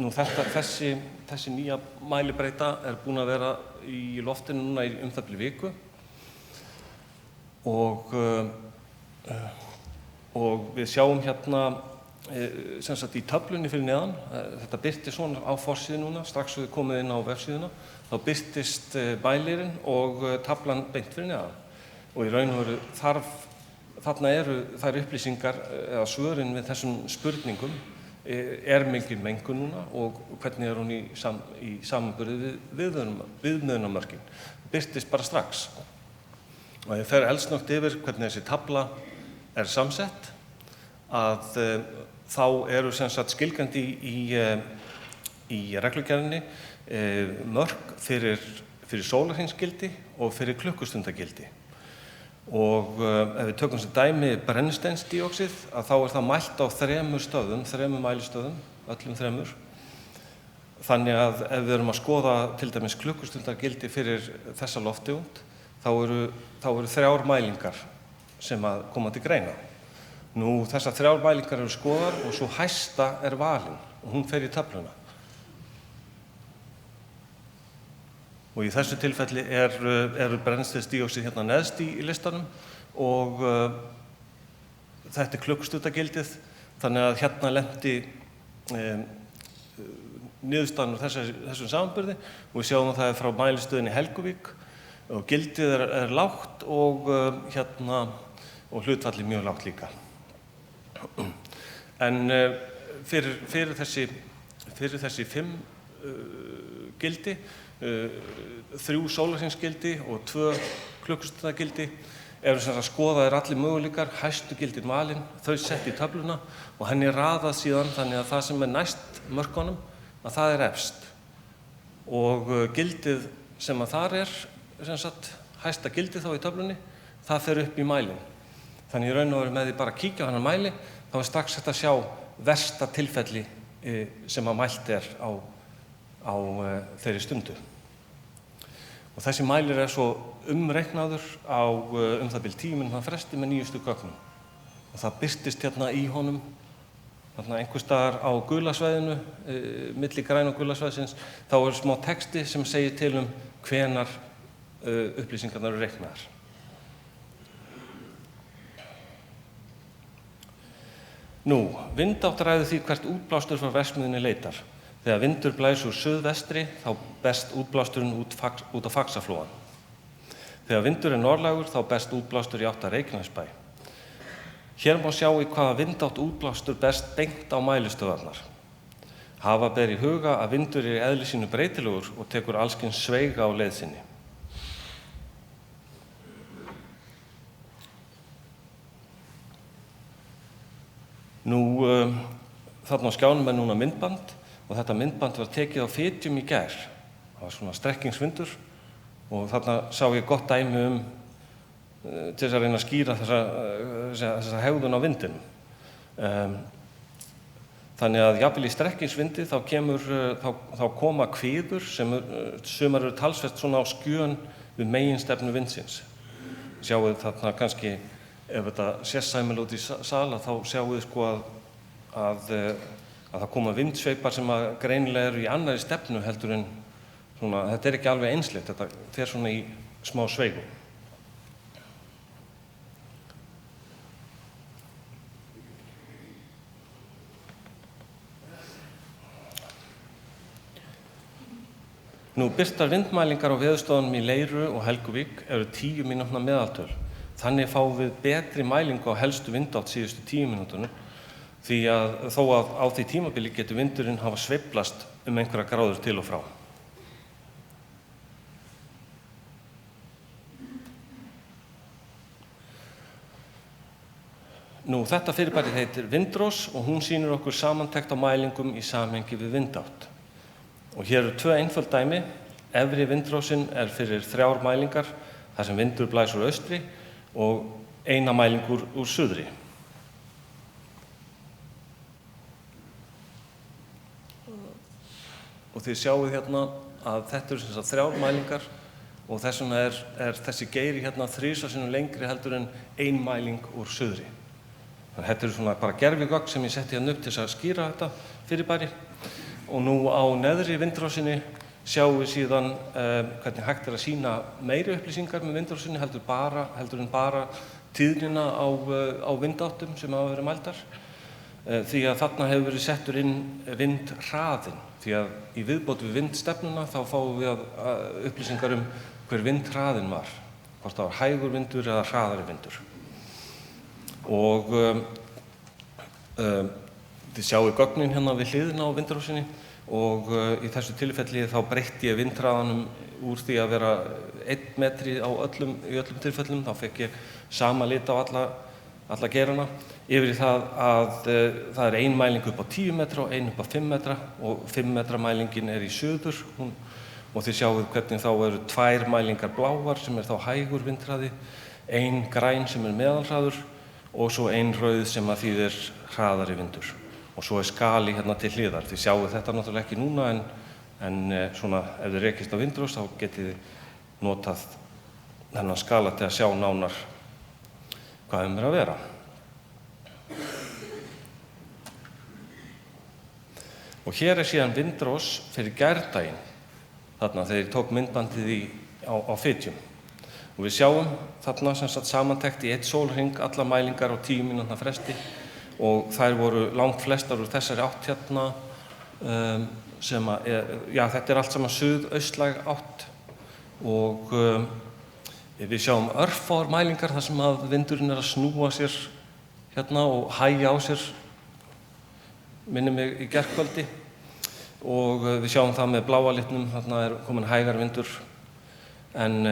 Nú þessi nýja mælibreyta búin að vera í loftinu núna í það bil viku og við sjáum hérna sem sagt í töflunni fyrir neðan, þetta birtist svona á forsíðu núna, strax svo þið komið inn á vefsíðuna, þá birtist mælirinn og taflan beint fyrir neðan. Og í raun og veru þarna eru þær upplýsingar eða svörin við þessum spurningum, mikil mengun núna og hvernig hún í samanburði við viðmiðunarmörkin. Birtist bara strax. Og ég fer eldsnöggt yfir hvernig þessi tafla samsett, að þá eru sem sagt skilgreindir í reglugerðinni mörk fyrir sólarhringsgildi og fyrir klukkustundagildi. Og ef við tökum sem dæmi brennisteinsdíoxíð, að þá það mælt á 3 mælistöðum, öllum 3. Þannig að ef við erum að skoða til dæmis klukkustundagildi fyrir þessa lofttegund, þá eru 3 mælingar sem að koma til greina. Nú, þessar 3 mælingar eru skoðar og svo hæsta valin og hún fer í töfluna. Og í þessu tilfelli brennisteinsdíoxíð hérna neðst í listanum og þetta klukkustundagildið, þannig að hérna lenti niðurstaðan úr þessum samanburði og við sjáum að það frá mælistöðinni Helguvík og gildið lágt og hlutfallið mjög lágt líka. En fyrir þessi 5 gildi, 3 sólarhringsgildi og 2 klukkustundagildi eru sem sagt skoðaðir allir möguleikar, hæstu gildin valin, þau sett í töfluna og henni raðað síðan þannig að það sem næst mörkunum, að það efst. Og gildið sem að þar sem sagt hæsta gildið þá í töflunni, það fer upp í mælinn. Þannig í raun og veru með því bara að kíkja á hennar mæli, þá strax hægt að sjá versta tilfelli sem að mælt á þeirri stundu. Og þessi mælir svo umreiknaður á það bil 10 mínútna fresti með nýjustu gögnum. Og það birtist hérna í honum, þarna einhvers staðar á gula svæðinu, milli græna og gula svæðsins, þá smá texti sem segir til hvenær upplýsingarnar eru reiknaðar. Nú, vindátt ræður því hvert útblástur frá verksmiðjunni leitar. Þegar vindur blæs úr suðvestri, þá berst útblásturinn út á Faxaflóann. Þegar vindur norðlægur, þá berst útblástur í átt að Reykjanesbæ. Hér má sjá í hvaða vindátt útblástur berst beint á mælistöðvarnar. Hafa ber í huga að vindur í eðli sínu breytilegur og tekur alls kyns sveig á leið sinni. Nú, þarna á skjánum núna myndband og þetta myndband var tekið á Fitjum í gær. Það var svona strekkingsvindur og þarna sá ég gott dæmi til þess að reyna að skýra þessa hegðun á vindinum. Þannig að jafnvel í strekkingsvindi þá koma kviður sem sumar eru talsvert svona á skjön við meginstefnu vindsins. Sjáum við þarna kannski, ef þetta sést sæmilega út í sala, þá sjáum við sko að það koma vindsveipar sem að greinilega eru í annarri stefnu heldur en svona, þetta ekki alveg einsleitt, þetta fer svona í smá sveigum. Nú, birtar vindmælingar á veðurstofunum í Leiru og Helguvík eru 10 mínútna meðaltöl. Þannig fáum við betri mælingu á helstu vindátt síðustu 10 mínútunum því að þó að á því tímabili getur vindurinn hafa sveiflast einhverja gráður til og frá. Nú, þetta fyrirbæri heitir vindrós og hún sýnir okkur samantekt á mælingum í samhengi við vindátt. Og hér eru 2 einföld dæmi. Efri vindrósin fyrir 3 mælingar, þar sem vindur blæs úr austri og 1 mæling úr suðri. Og þið sjáuð hérna að þetta eru sem sagt 3 mælingar og þess vegna er þessi geiri hérna 3 sinnum lengri heldur en ein mæling úr suðri. Þannig þetta eru svona bara gervigögn sem ég setti hérna upp til þess að skýra þetta fyrirbæri. Og nú á neðri vindrásinni sjáum við síðan hvernig hægt er að sýna meiri upplýsingar með vindrásinni heldur en bara tíðnina á vindáttum sem hafa verið mældar. Því að þarna hefur verið settur inn vindhraðinn. Því að í viðbót við vindstefnuna þá fáum við upplýsingar hver vindhraðinn var. Hvort það var hægur vindur eða hraðari vindur. Og þið sjáu gögnin hérna við hliðina á vindrásinni og í þessu tilfelli þá breytti ég vindhraðanum úr því að vera 1 metri í öllum tilfellum. Þá fekk ég sama lit á alla geirana yfir í það að það er ein mæling upp á 10 metra og ein upp á 5 metra og 5 metra mælingin er í suður og þið sjáu hvernig þá eru 2 mælingar bláar sem er þá hægur vindhraði, ein græn sem er meðalhraður og svo ein rauð sem að þýðir hraðari vindur. Og svo er skali hérna til hliðar. Þið sjáu þetta náttúrulega ekki núna en svona ef þið rekist á vindrás þá getið þið notað þennan skala til að sjá nánar hvað er að vera. Og hér er síðan vindrás fyrir gærdaginn, þarna þegar ég tók myndbandið á Fitjum. Og við sjáum þarna sem sagt samantekt í 1 sólarhring alla mælingar á 10 mínútna fresti og þær voru langt flestar úr þessari átt hérna sem að, þetta er allt saman suðaustlæg átt og við sjáum örfáar mælingar þar sem að vindurinn er að snúa sér hérna og hægja á sér, minnir mig í gærkvöldi og við sjáum það með bláa litnum, þarna er komin hægar vindur en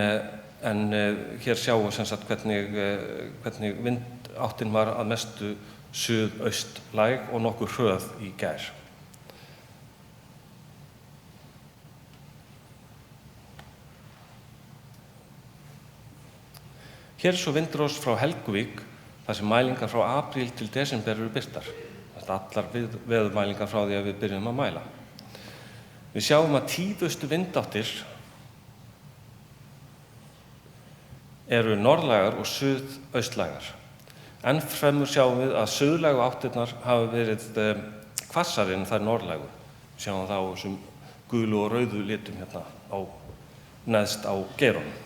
hér sjáum við sem sagt hvernig vindáttin var að mestu suðaustlæg og nokkuð hröð í gær. Hér er svo vindrás frá Helguvík, þar sem mælingar frá apríl til desember eru birtar. Þetta allar veðurmælingar frá því að við byrjum að mæla. Við sjáum að tíðustu vindáttir eru norðlægar og suðaustlægar. Enn fremur sjáum við að suðlægu áttirnar hafa verið hvassari en þær norðlægu. Við sjáum það á þessum gulu og rauðu litum hérna neðst á geirunum.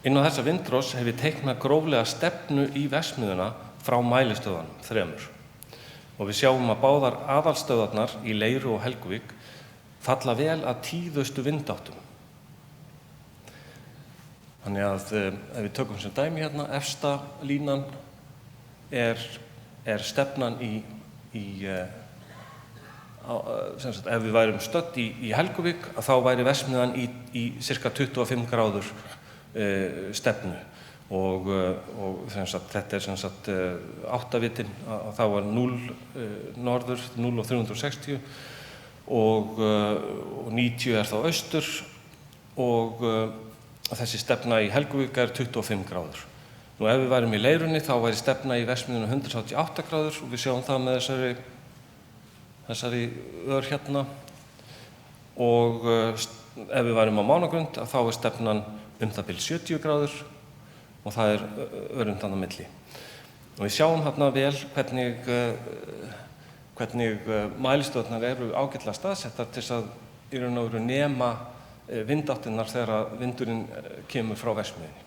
Inn á þessa vindrás hef ég teiknað gróflega stefnu í verksmiðjuna frá mælistöðunum 3. Og við sjáum að báðar aðalstöðarnar í Leiru og Helguvík falla vel að tíðustu vindáttum. Þannig að ef við tökum sem dæmi hérna, efsta línan er stefnan sem sagt, ef við værum stödd í Helguvík, þá væri verksmiðjan í cirka 25 gráður stefnu og þetta er sem sagt áttavitin, þá var 0 norður, 0 og 360 og 90 er þá austur og þessi stefna í Helguvík er 25 gráður. Nú ef við værum í Leirunni þá væri stefna í verksmiðjunni 188 gráður og við sjáum það með þessari ör hérna og ef við værum á Mánagrund þá er stefnan það bil 70 gráður og það er örund þarna á milli. Og við sjáum hérna vel hvernig mælistöðvarnar eru ágætlega staðsettar til þess að í raun og veru nema vindáttirnar þegar vindurinn kemur frá verksmiðjunni.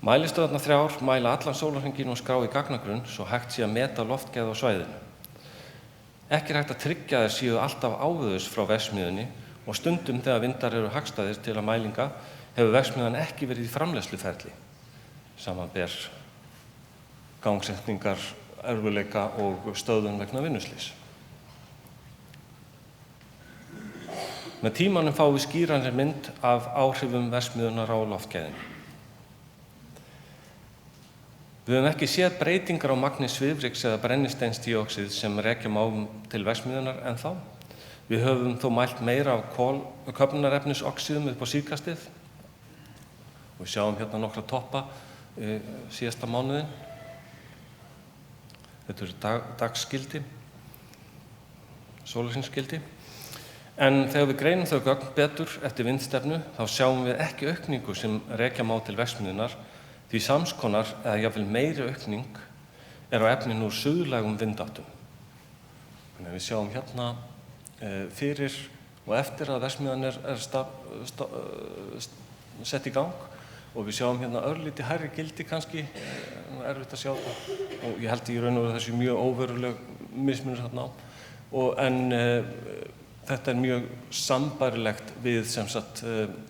Mælistöðvarnar 3 mæla allan sólarhringinn og skrá í gagnagrunn svo hægt sé að meta loftgæði á svæðinu. Ekki er hægt að tryggja að þeir séu alltaf áviðus frá verksmiðjunni og stundum þegar vindar eru hagstæðir til að mælinga hefur verksmiðjan ekki verið í framleiðsluferli, samanber gangsetningar, erfiðleika og stöðvun vegna vinnuslys. Með tímanum fáum við skýrari mynd af áhrifum verksmiðjunnar á loftgæðinu. Við höfum ekki séð breytingar á magni svifryks eða brennisteinsdíoxíðs sem rekja má til verksmiðjunnar ennþá. Við höfum þó mælt meira af köfnunarefnisoxíðum upp á síðkastið. Við sjáum hérna nokkra toppa síðasta mánuðin. Þetta eru dagsskildi, sólarhringsskildi. En þegar við greinum þau gögn betur eftir vindstefnu þá sjáum við ekki aukningu sem rekja má til verksmiðjunnar því samskonar eða jafnvel meiri aukning á efninu úr suðlægum vindáttum. Þannig að við sjáum hérna fyrir og eftir að verksmiðjan er sett í gang og við sjáum hérna örlítið hærri gildi kannski, erfitt að sjá það og ég held í raun og veru þessi mjög óveruleg mismunur þarna á. En þetta er mjög sambærilegt við sem sagt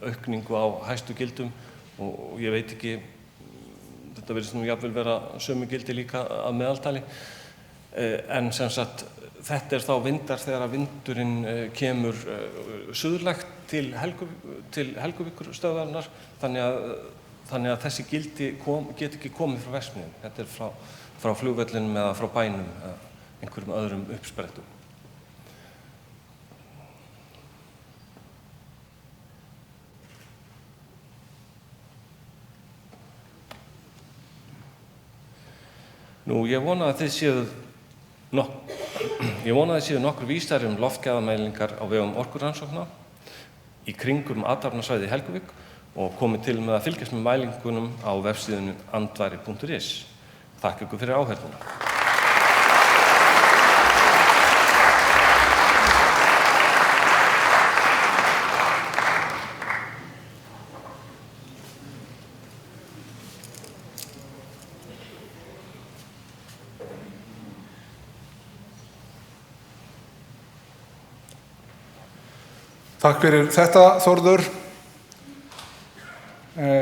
aukningu á hæstu gildum og ég veit ekki, þetta virðist nú jafnvel vera sömu gildi líka að meðaltali. En sem sagt þetta er þá vindar þegar vindurinn kemur suðlægt til Helguvíkurstöðvarinnar þannig að þessi gildi get ekki komið frá verksmiðjunni. Þetta er frá flugvellinum eða frá bænum eða einhverjum öðrum uppsprettum. Nú, ég vona að þið séu nokkur vísari loftgæðamælingar á vegum orkurannsókna í kringum athafnasvæði Helguvík og komið til með að fylgjast með mælingunum á vefsíðunni andvari.is. Þakka ykkur fyrir áheyrnina. Takk fyrir þetta, Þórður.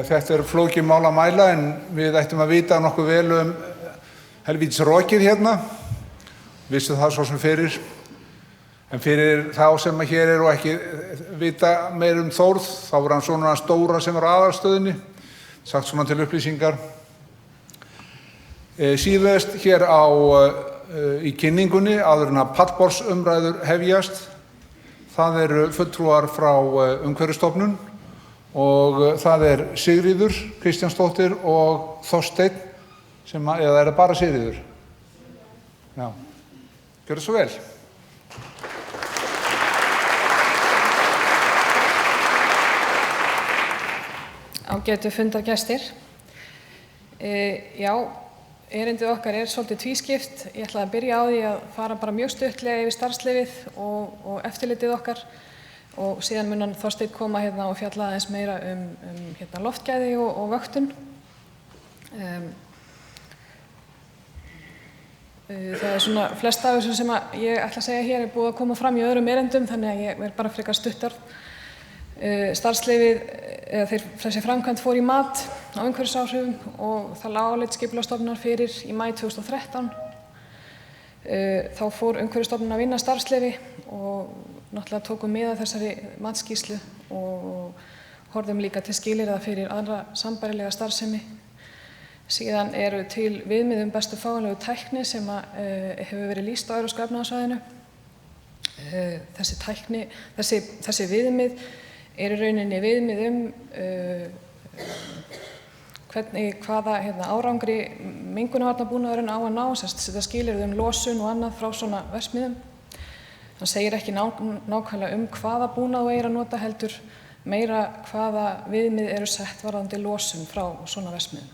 Þetta er flókið mál að mæla en við ættum að vita nokkuð vel helvítis rokið hérna. Vissu það svo sem fyrir. En fyrir þá sem hér eru og ekki vita meir Þórð, þá var hann svona stóra sem var á aðalstöðinni, sagt svona til upplýsingar. Síðast hér í kynningunni áður en að pallborðsumræður hefjast. Það eru fulltrúar frá Umhverfisstofnun og það er Sigríður Kristjánsdóttir og Þorsteinn eða er það bara Sigríður? Já. Gjörðu svo vel. Ágætu fundargestir. Já, erindið okkar er svolítið tvískipt. Ég ætlaði að byrja á því að fara bara mjög stuttlega yfir starfsleyfið og eftirlitið okkar og síðan mun Þorsteinn koma hérna og fjalla aðeins meira um loftgæði og vöktun. Það er svona flest af þessu sem ég ætla að segja hér er búið að koma fram í öðrum erindum þannig að ég verð bara frekar stuttar. Starfsleyfið, þessi framkvæmd fór í mat á umhverfisáhrifum og það lá álit Skipulagsstofnunar fyrir í maí 2013. Þá fór Umhverfisstofnun að vinna starfsleyfi og náttúrulega tókum mið af þessari matsskýrslu og horfðum líka til skilyrða fyrir aðra sambærilega starfsemi. Síðan eru til viðmið bestu fáanlegu tækni sem hefur verið lýst á Evrópska efnahagssvæðinu. Þessi tækni, þessi viðmið er í rauninni viðmið hvaða árangri mengunarvarnabúnaðurinn á að ná, þetta skilyrði losun og annað frá svona verksmiðjum. Hann segir ekki nákvæmlega hvaða búnað þú að nota heldur meira hvaða viðmið eru sett varðandi losun frá svona verksmiðjum.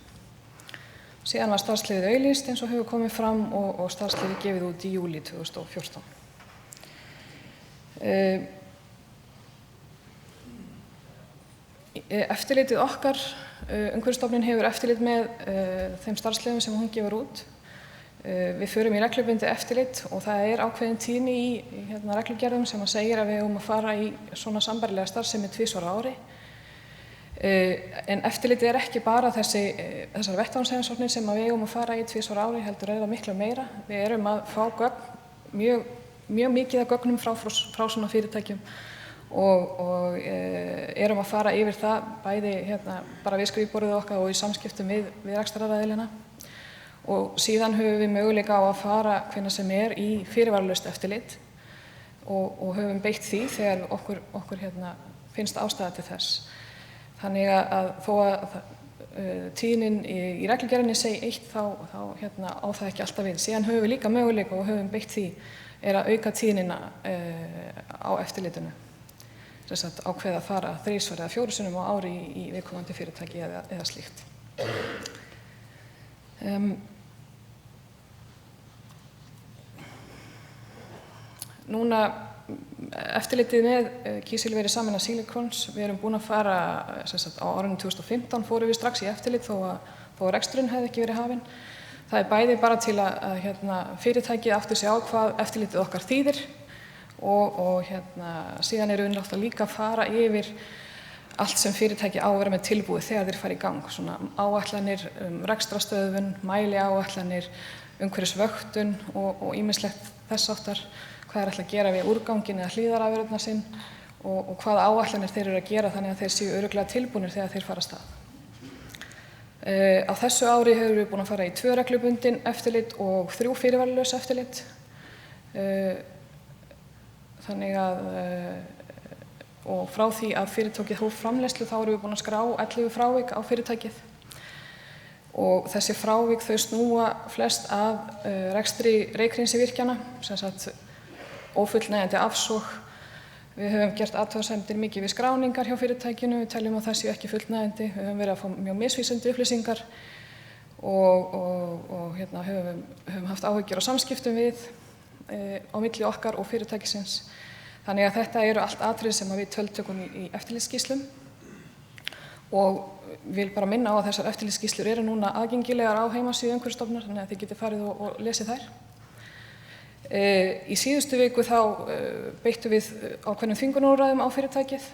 Síðan var starfsleyfið auglýst eins og hefur komið fram og starfsleyfið gefið út í júlí 2014. Eftirlitið okkar, Umhverfisstofnun hefur eftirlit með þeim starfsleyfum sem hún gefur út. Við förum í reglubundið eftirlit og það er ákveðin tíðni í reglugerðum sem segir að við eigum að fara í svona sambærilega starfsemi 2 sinnum á ári. En eftirlitið er ekki bara þessar vettvangsheimsóknir sem við eigum að fara í 2 sinnum á ári, heldur er það miklu meira. Við erum að fá gögn, mjög mikið af gögnum frá svona fyrirtækjum og erum að fara yfir það bæði bara við skrifborðið okkar og í samskiptum við rekstraraðilana. Og síðan höfum við möguleika á að fara hvenær sem er í fyrirvaralaust eftirlit og höfum beitt því þegar okkur finnst ástæða til þess. Þannig að þó að tíðnin í reglugerðinni segi eitt þá á það ekki alltaf við. Síðan höfum við líka möguleika og höfum beitt því að auka tíðnina á eftirlitinu. Þess að ákveða að fara 3 eða 4 sinnum á ári í viðkomandi fyrirtæki eða slíkt. Núna eftirlitið með kísilveri sameinaðs sílikons, við erum búin að fara, á árinu 2015 fórum við strax í eftirlit þó að reksturinn hefði ekki verið hafinn. Það er bæði bara til að fyrirtækið átti sig á hvað eftirlitið okkar þýðir og síðan erum við náttúrulega líka að fara yfir allt sem fyrirtæki á að vera með tilbúið þegar þeir fara í gang. Svona áætlanir, rekstrarstöðvun, mæli áætlanir, umhverfisvöktun og ýmislegt þess áttar. Hvað er alltaf að gera við úrganginn eða hlíðarafurðirnar sinn og hvaða áætlanir þeir eru að gera þannig að þeir séu örugglega tilbúnir þegar þeir fara af stað. Á þessu ári hefur við búin að fara í 2 reglubundin eftirlit og 3 fyrirvaralaus eftirlit. Þannig að og frá því að fyrirtækið hóf framleiðslu þá erum við búin að skrá 11 frávik á fyrirtækið. Og þessi frávik þau snúa flest að rekstri reykhreinsivirkjana, sem sagt ófullnægjandi afsog. Við höfum gert athugasemdir mikið við skráningar hjá fyrirtækinu, við teljum að það séu ekki fullnægjandi. Við höfum verið að fá mjög misvísandi upplýsingar og höfum haft áhyggjur á samskiptum við á milli okkar og fyrirtækisins. Þannig að þetta eru allt atriði sem við tökum í eftirlitsskýrslum og vil bara minna á að þessar eftirlitsskýrslur eru núna aðgengilegar á heimasíðu Umhverfisstofnunar, þannig að þið getið farið og lesið þær. Í síðustu viku þá beittum við ákveðnum þvingunarúrræðum á fyrirtækið.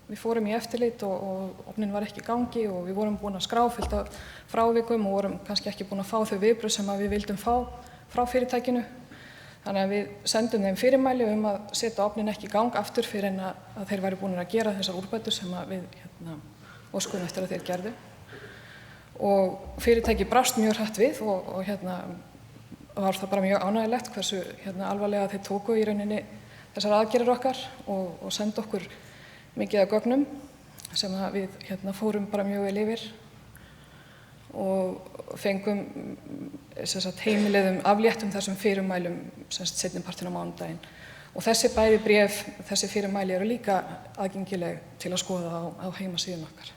Við fórum í eftirlit og ofninn var ekki í gangi og við vorum búin að skrá fullt af frávikum og vorum kannski ekki búin að fá þau viðbrögð sem við vildum fá frá fyrirtækinu. Þannig að við sendum þeim fyrirmæli að setja ofninn ekki í gang aftur fyrir en að þeir væru búin að gera þessar úrbætur sem við óskuðum eftir að þeir gerðu. Og fyrirtæki brást mjög hratt við og var það bara mjög ánægjulegt hversu alvarlega þeir tóku í rauninni þessar aðgerðir okkar og sendu okkur mikið af gögnum sem við fórum bara mjög vel yfir og fengum heimileiðum afléttum þessum fyrirmælum seinnipartinn á mánudaginn. Og þessi bæði bréf, þessi fyrirmæli eru líka aðgengileg til að skoða á heimasíðum okkar.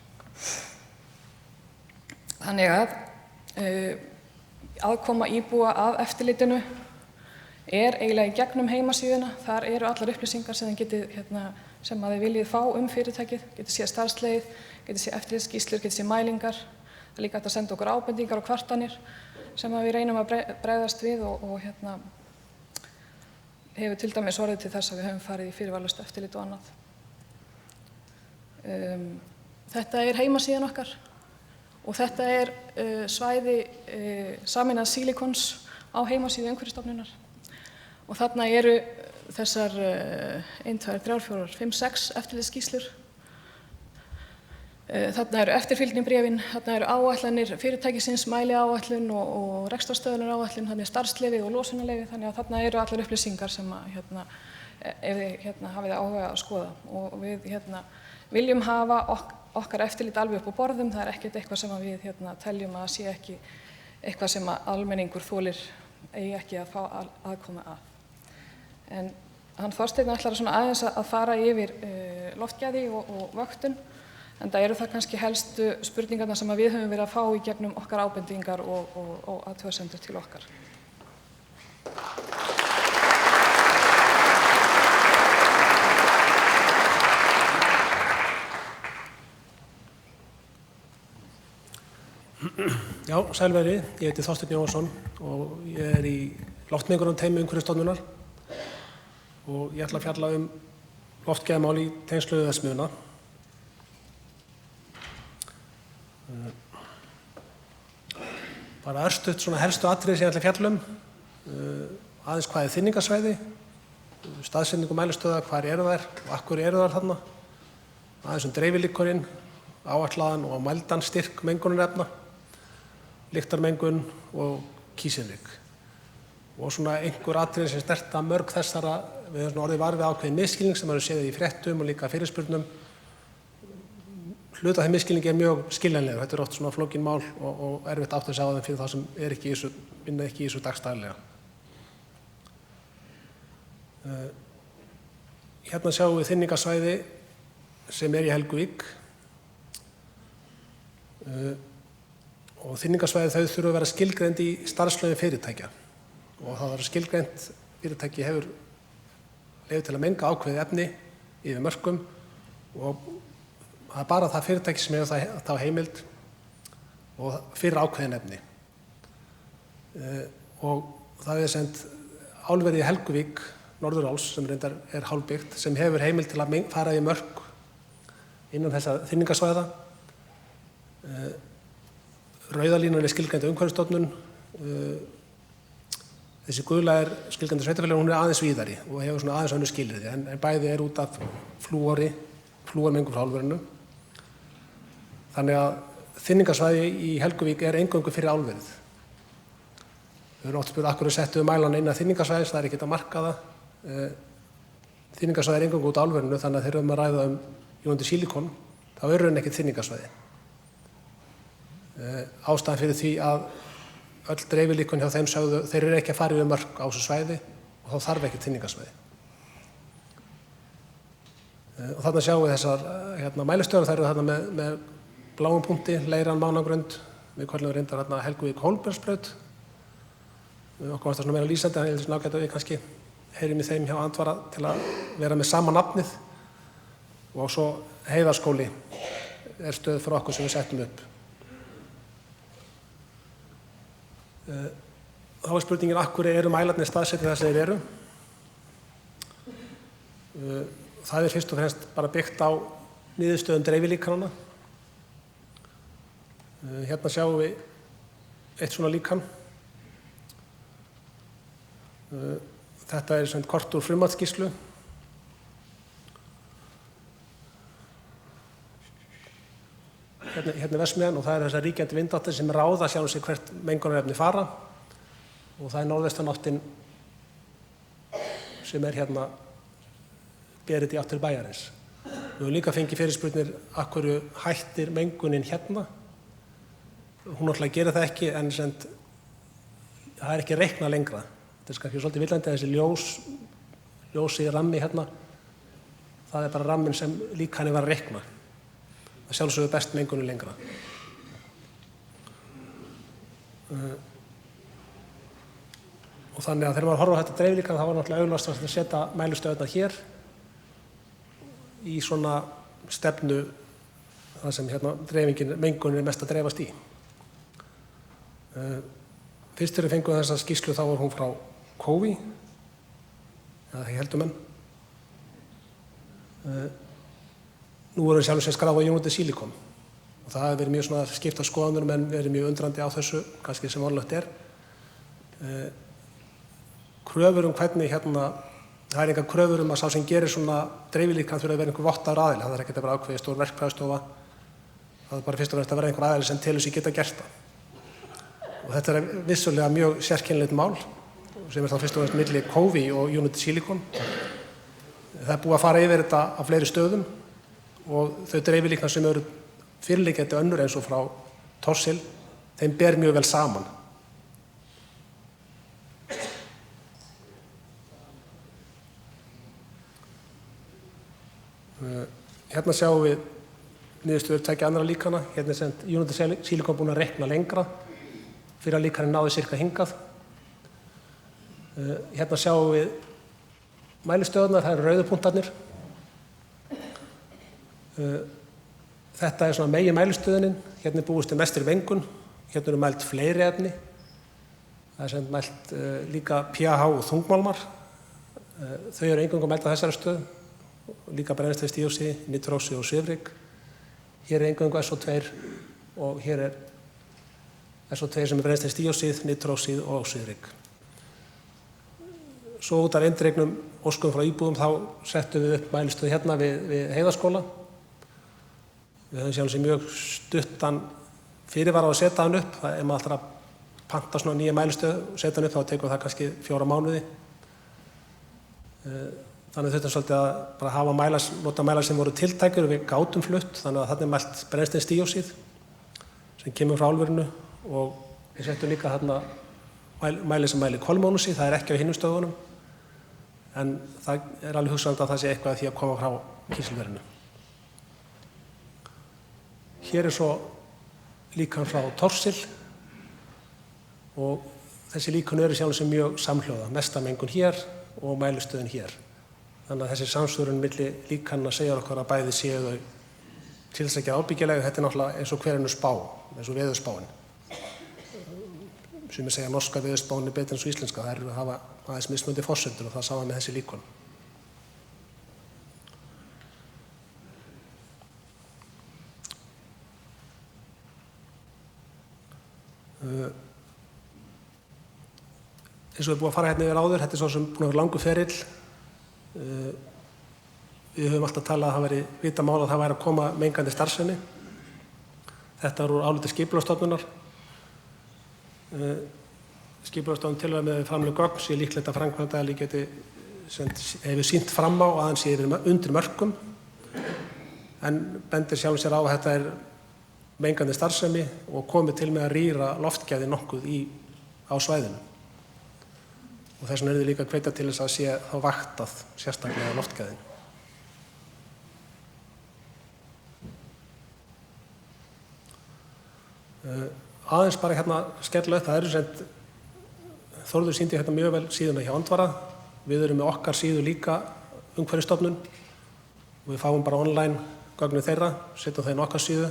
Þannig að aðkoma íbúa að eftirlitinu er eiginlega í gegnum heimasíðuna. Þar eru allar upplýsingar sem þið viljið fá fyrirtækið. Getið séð starfsleyfið, getið séð eftirlitsskýrslur, getið séð mælingar. Það er líka hægt að senda okkur ábendingar og kvartanir sem við reynum að bregðast við og hefur til dæmis orðið til þess að við höfum farið í fyrirvaralaust eftirlit og annað. Þetta er heimasíðan okkar. Og þetta er svæði sameinaðs sílikons á heimasíðu Umhverfisstofnunar. Og þarna eru þessar 1, 2, 3, 4, 5, 6 eftirlitsskýrslur. Þarna eru eftirfylgnibréfin, þarna eru áætlanir fyrirtækisins, mæliáætlun og rekstrarstöðvunaráætlun, þarna er starfsleyfið og losunarleyfið, þannig að þarna eru allar upplýsingar sem ef þið hafið áhuga að skoða. Og við viljum hafa okkar eftirlit alveg upp á borðum. Það er ekkert eitthvað sem við teljum að sé ekki eitthvað sem almenningur þolir eigi ekki að fá aðkomu að. En hann Þorsteinn ætlar aðeins að fara yfir loftgæði og vöktun, en það eru það kannski helstu spurningarna sem við höfum verið að fá í gegnum okkar ábendingar og athugasemdir til okkar. Já, sælveri, ég heiti Þorsteinn Jóhannsson og ég er í loftmengunarteymi Umhverfisstofnunar og ég ætla að fjalla loftgæðamál í tengslum við verksmiðjuna. Bara örstutt helstu atriði sem ég ætla að fjalla aðeins hvað er þynningarsvæði, staðsetningu mælistöðva, hvar eru þær og af hverju eru þær þarna, aðeins dreifilíkkurinn, áætlaðan og mældan styrk mengunarefna, lyktarmengun og kísilryk. Og einhver atriði sem snerta mörg þessara, við höfum orðið var við ákveðin misskilning sem eru séð í fréttum og líka fyrirspurnum, hluta þeim misskilningi mjög skiljanlegur. Þetta oft svona flókin mál og erfitt átt að sjá þeim fyrir þá sem vinna ekki í þessu dagstaglega. Hérna sjáum við þynningarsvæði sem í Helguvík og þynningarsvæði þau þurfa að vera skilgreind í starfsleyfum fyrirtækja og það er skilgreint fyrirtæki hefur leyfi til að menga ákveðið efni yfir mörkum og það er bara það fyrirtæki sem hefur þá heimild og fyrir ákveðin efni. Og það er sent álverið í Helguvík, Norðuráls, sem reyndar er hálfbyggt, sem hefur heimild til að fara í mörk innan þessa þynningarsvæða. Rauðalínan er skilgreind Umhverfisstofnun. Þessi gula er skilgreind sveitarfélög, hún er aðeins víðari og hefur svona aðeins önnur skilyrði, en bæði er út af flúormengun frá álverinu. Þannig að þynningarsvæði í Helguvík er eingöngu fyrir álverið. Þau eru oft spurt af hverju settu mælan innan þynningarsvæðis, það er ekkert að marka það. Þynningarsvæði er eingöngu út af álverinu, þannig að þegar við erum að ræða United Silicon, þá eru henni ekkert þynningarsvæði. Ástæðan fyrir því að öll dreifilíkun hjá þeim sögðu þeir eru ekki að fara yfir mörk á þessu svæði og þá þarf ekki þynningarsvæði. Og þarna sjáum við þessar mælistöðvar, þær eru þarna með bláum punkti, leiran, mánagrund, við köllum reyndar Helguvík Hólbergsbraut. Okkur varst það svona meira lýsandi, en ég held að við kannski heyrim í þeim hjá Andvara til að vera með sama nafnið og svo Heiðarskóli er stöð fyrir okkur sem við settum upp. Þá er spurningin af hverju eru mælarnir staðsettir þar sem þeir eru. Það er fyrst og fremst bara byggt á niðurstöðum dreifilíkananna. Hérna sjáum við eitt svona líkan. Þetta er sem kort úr frummatsskýrslu. Hérna er verksmiðjan og það er þessar ríkjandi vindáttir sem ráða sjálfum sig hvert mengunarefni fara og það er norðvestanáttin sem er hérna berið í átt til bæjarins. Við höfum líka fengið fyrirspurnir af hverju hættir mengunin hérna. Hún náttúrulega gerir það ekki en það er ekki reiknað lengra. Þetta er kannski svolítið villandi að þessi ljósi rammi hérna, það er bara rammin sem líkanið var að reikna. Það sjálfsögðu best mengunin lengra. Og þannig að þegar maður horfa á þetta dreifilíkan þá var náttúrulega augljóst að setja mælistöðvarnar hér í svona stefnu þar sem dreifingin, mengunin er mest að dreifast í. Fyrst þegar við fengum þessa skýrslu þá var hún frá Kófi, eða það heldur menn. Nú voru sjálfur sem skráð á United Silicon og það hefur verið mjög svona skipta skoðanir menn verið mjög undrandi á þessu, kannski sem vanlegt er. Kröfur hvernig það er engar kröfur að sá sem gerir svona dreifilíkan þurfa að vera einhver vottaður aðili, það er ekkert að vera ákveðið stór verkfræðistofa, það er bara fyrst og fremst að vera einhver aðili sem telur sig geta gert það. Og þetta er vissulega mjög sérkennilegt mál sem er þá fyrst og fremst milli Kófi og United Silicon. Það er búið að fara yfir þetta á fleiri stöðum og þau dreifilíknar sem eru fyrirliggjandi önnur eins og frá Thorsil, þeim ber mjög vel saman. Hérna sjáum við niðurstöður tveggja annarra líkana. Hérna er sem United Silicon búin að reikna lengra fyrir að líkanin náði cirka hingað. Hérna sjáum við mælistöðurnar, það eru rauðu punktarnir. Þetta er svona megin mælistöðunin, hérna er búist til mestri mengun, hérna eru mælt fleiri efni. Það er sem mælt líka pH og þungmálmar. Þau eru eingöngu mælt á þessari stöð, líka brennisteinsdíoxíð, nitróxíð og svifryk. Hér er eingöngu SO2 og hér er SO2 sem er brennisteinsdíoxíð, nitróxíð og svifryk. Svo út af eindregnum óskum frá íbúðum þá settum við upp mælistöð hérna við Heiðarskóla. Við höfum sjálf sem mjög stuttan fyrirvara á að setja hann upp. Ef maður ætlar að panta svona nýja mælistöð og setja hann upp þá tekur það kannski 4 mánuði. Þannig þurftum svolítið að bara hafa nota mæla sem voru tiltækir og við gátum flutt, þannig að þarna mælt brennisteinsdíóxíð sem kemur frá álverinu og við settum líka þarna mæli sem mæli kolmónusíð, það ekki á hinum stöðunum, en það alveg hugsandi að það sé eitthvað að því að koma frá kísilverinu. Hér svo líkan frá Thorsil og þessi líkun eru sjálf sem mjög samhljóða, mesta mengun hér og mælistöðin hér. Þannig að þessi samsvörun milli líkanna segja okkur að bæði séu þau til þess ekki ábyggilega. Þetta náttúrulega eins og hver önnur spá, eins og veðurspáin. Sumir segja norska veðurspáin betur en svo íslenska. Það hafa aðeins mismunandi forsendur og það sá með þessi líkun. Eins og við búum að fara hérna yfir áður, þetta svo sem búin að vera langur ferill. Við höfum alltaf talað að það væri vita mál að það væri að koma mengandi starfsemi. Þetta úr áliti Skipulagsstofnunar. Skipulagsstofnun telur með framlög gögn sé líklegt að framkvæmdaraðili geti hefur sýnt fram á að hann sé undir mörkum, en bendir sjálfum sér á að þetta mengandi starfsemi og komið til með að rýra loftgæði nokkuð á svæðinu. Og þess vegna líka hvetja til þess að sé þá vaktað sérstaklega loftgæðin. Aðeins bara hérna skella upp, það sem Þórður sýndi hérna mjög vel síðuna hjá Andvara. Við erum með okkar síðu líka Umhverfisstofnun og við fáum bara online gögnin þeirra, setjum það inn okkar síðu.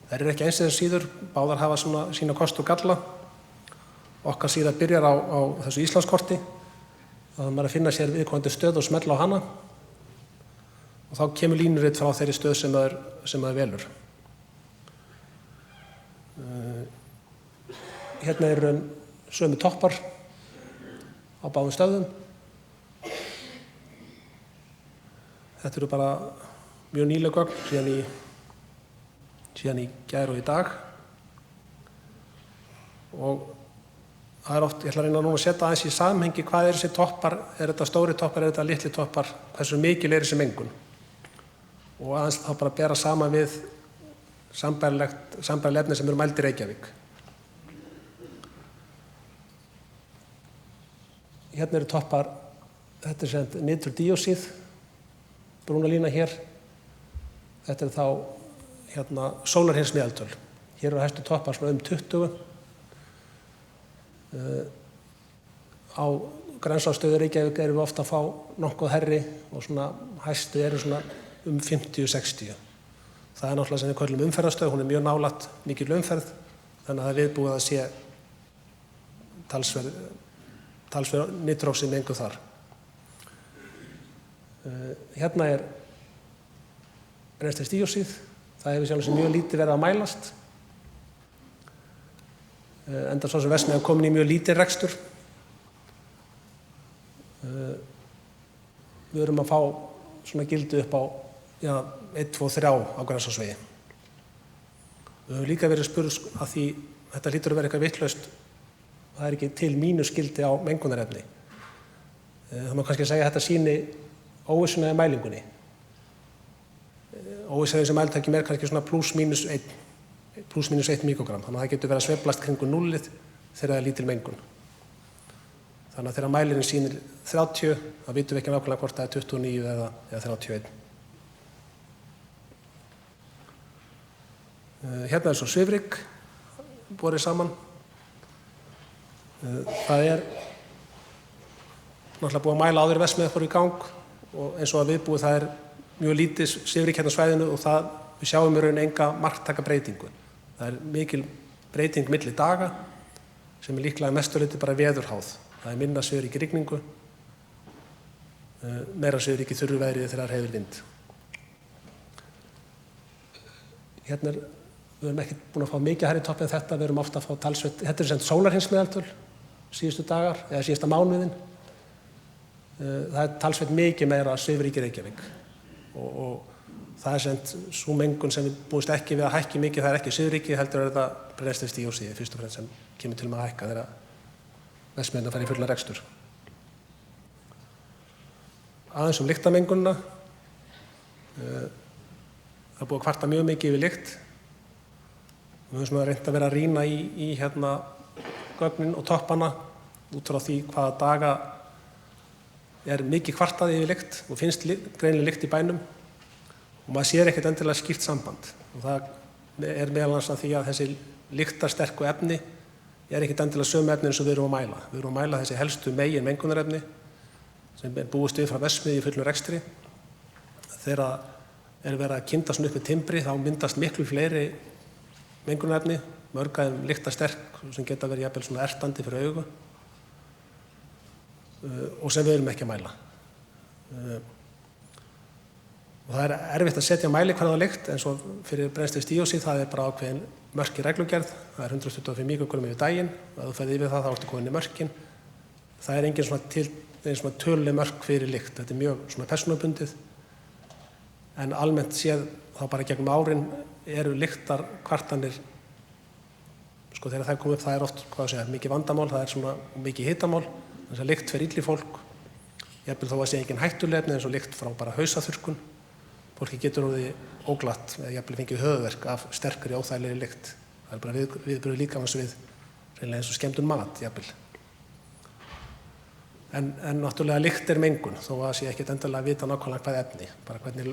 Það ekki eins þessar síður, báðar hafa sína kosti og galla. Okkar síða byrjar á þessu Íslandskorti. Þá þarf maður að finna sér viðkomandi stöð og smella á hana. Og þá kemur línurit frá þeirri stöð sem maður velur. Hérna eru sömu toppar á báðum stöðum. Þetta eru bara mjög nýleg gögn síðan í gær og í dag. Og það oft, ég ætla að reyna núna að setja aðeins í samhengi hvað þessi toppar, þetta stóri toppar, þetta litli toppar, hversu mikil þessi mengun. Og aðeins þá bara bera saman við sambærileg efni sem eru mæld í Reykjavík. Hérna eru toppar, þetta sem niturdíóxíð, brúna lína hér. Þetta þá sólarhringsmeðaltöl. Hér eru hæstu toppar svona 20. Á grensárstöðu Reykjavík erum við ofta að fá nokkuð herri og svona hæstu eru svona 50-60. Það náttúrulega sem við köllum umferðarstöð, hún mjög nálægt mikil umferð, þannig að það viðbúið að sé talsverð nitróxíð mengun þar. Hérna brennisteinsdíóxíð, það hefur sjálf sem mjög lítið verið að mælast. Enda svo sem verksmiðjan komin í mjög lítið rekstur. Við erum að fá svona gildi upp á 1, 2, 3 á Grensásvegi. Við höfum líka verið spurð að því þetta hlýtur að vera eitthvað vitlaust. Það ekki til mínusgildi á mengunarefni. Það má kannski segja að þetta sýni óvissuna í mælingunni. Óvissa sem mæltæki kannski svona pluss mínus 1 mikrogram. Þannig að það getur verið að sveiflast kringum 0 þegar það er lítil mengun. Þannig að þegar mælirinn sýnir 30, þá vitum við ekki nákvæmlega hvort það er 29 eða 31. Hérna svo svifryk borið saman. Það náttúrulega búið að mæla áður verksmiðja fór í gang og eins og að viðbúið það mjög lítið svifryk hérna á svæðinu og við sjáum í raun enga marktaka breytingu. Það mikil breyting milli daga sem líklega mesturleyti bara veðurháð. Það minna svifryk í rigningu, meira svifryk í þurru veðri þegar það hefur vind. Hérna við erum ekki búin að fá mikið hærri topp en þetta, við erum ofta að fá talsvert, þetta sem sólarhringsmeðaltöl síðustu dagar, eða síðasta mánuðin. Það talsvert mikið meira svifryk í Reykjavík og það sem sú mengun sem við búist ekki við að hækki mikið, það ekki svifryki, heldur þetta brennisteinsdíóxíð fyrst og fremst sem kemur til með að hækka þegar verksmiðjurnar fara í fullan rekstur. aðeins lyktarmengunina. Það er búið að kvarta mjög mikið yfir lykt. Við höfum reynt að vera að rýna í gögnin og toppana út frá því hvaða daga er mikið kvartað yfir lykt og finnst greinileg lykt í bænum og maður sér ekkert endilega skýrt samband. Og það er meðal annars að því að þessi lyktarsterku efni er ekkert endilega sömu efni eins og við erum að mæla. Við erum að mæla þessi helstu megin mengunarefni sem er búist við frá verksmiðju í fullum rekstri. Þegar er verið að kynda svona upp með timbri þá myndast miklu fleiri mengunarefni, mörg af þeim lyktarsterk sem geta verið jafnvel svona ertandi fyrir augu og sem við erum ekki að mæla. Og það er erfitt að setja mælikvarða á lykt eins og fyrir brennisteinsdíoxíð það er bara ákveðin mörk í reglugerð, það er 125 mikrogrumm yfir daginn og ef þú ferð yfir það þá ertu komin í mörkin. Það er engin svona töluleg mörk fyrir lykt, þetta er mjög svona persónubundið en almennt séð þá bara gegnum árin eru lyktarkvartanir sko þegar það kom upp það er oft mikið vandamál, það er svona mikið hitamál. Þess að lykt fer illa í fólk, jafnvel þó að sé engin hættuleg eins og lykt frá bara hausaþurrkun. Fólki getur orðið óglatt eða jafnvel fengið höfuðverk af sterkri óþægilegri lykt. Það er bara viðbrögð líkamans við reynilega eins og skemmdun mat jafnvel. En náttúrulega lykt er mengun þó að sé ekkert endilega að vita nákvæmlega hvað efni. Bara hvernig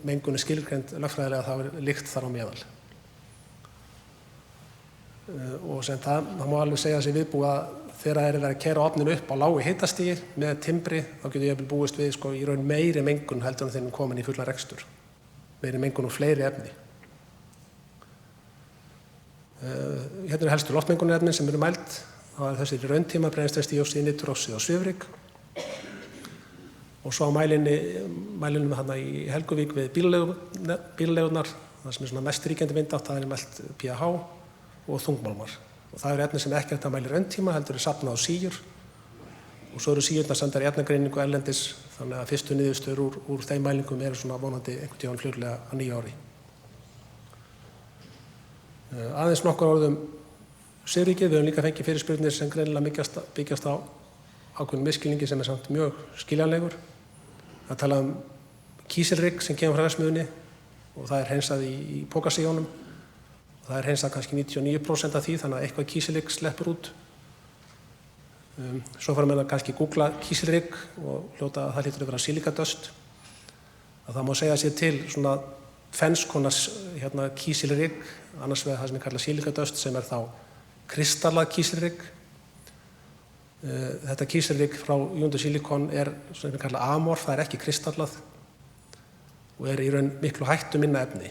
mengun er skilgreind lögfræðilega þá er lykt þar á meðal. Og sem það má alveg segja sig viðbúið að þegar það er verið að keyra ofninu upp á lágu hitastigi með timbri þá getur jafnvel búist við í raun meiri mengun heldur en þegar komin í fullan rekstur. Meiri mengun og fleiri efni. Hérna er helstu loftmengunarefnin sem eru mæld. Það er þessi rauntíma brennisteinsdíoxíð, nitróxíð og svifryk. Og svo á mælinum þarna í Helguvík við bílaleigurnar, það sem er svona mest ríkjandi vindátt, það er mælt pH og þungmálmar. Og það eru efni sem ekki hægt að mæla í rauntíma, heldur er safnað á síur. Og svo eru síurnar sendar í efnagreiningu erlendis, þannig að fyrstu niðurstöður úr þeim mælingum eru svona vonandi einhvern tímann fljótlega á nýju ári. Aðeins nokkur orðum svifrykið, við höfum líka fengið fyrirspurnir sem greinilega byggjast á ákveðnum misskilningi sem er samt mjög skiljanlegur. Það tala kísilryk sem kemur frá verksmiðjunni og það er hreinsað í pókasíjónum. Það er hreinsað kannski 99% af því, þannig að eitthvað kísilryk sleppur út. Svo fara menn að kannski googla kísilryk og hljóta að það hlýtur að vera silikadöst. Það má segja sér til svona tvenns konar kísilryk, annars vegar það sem er kallað silikadöst sem er þá kristallað kísilryk. Þetta kísilryk frá Hyundai Silicon er sem er kallað amorf, það er ekki kristallað og er í raun miklu hættuminna efni.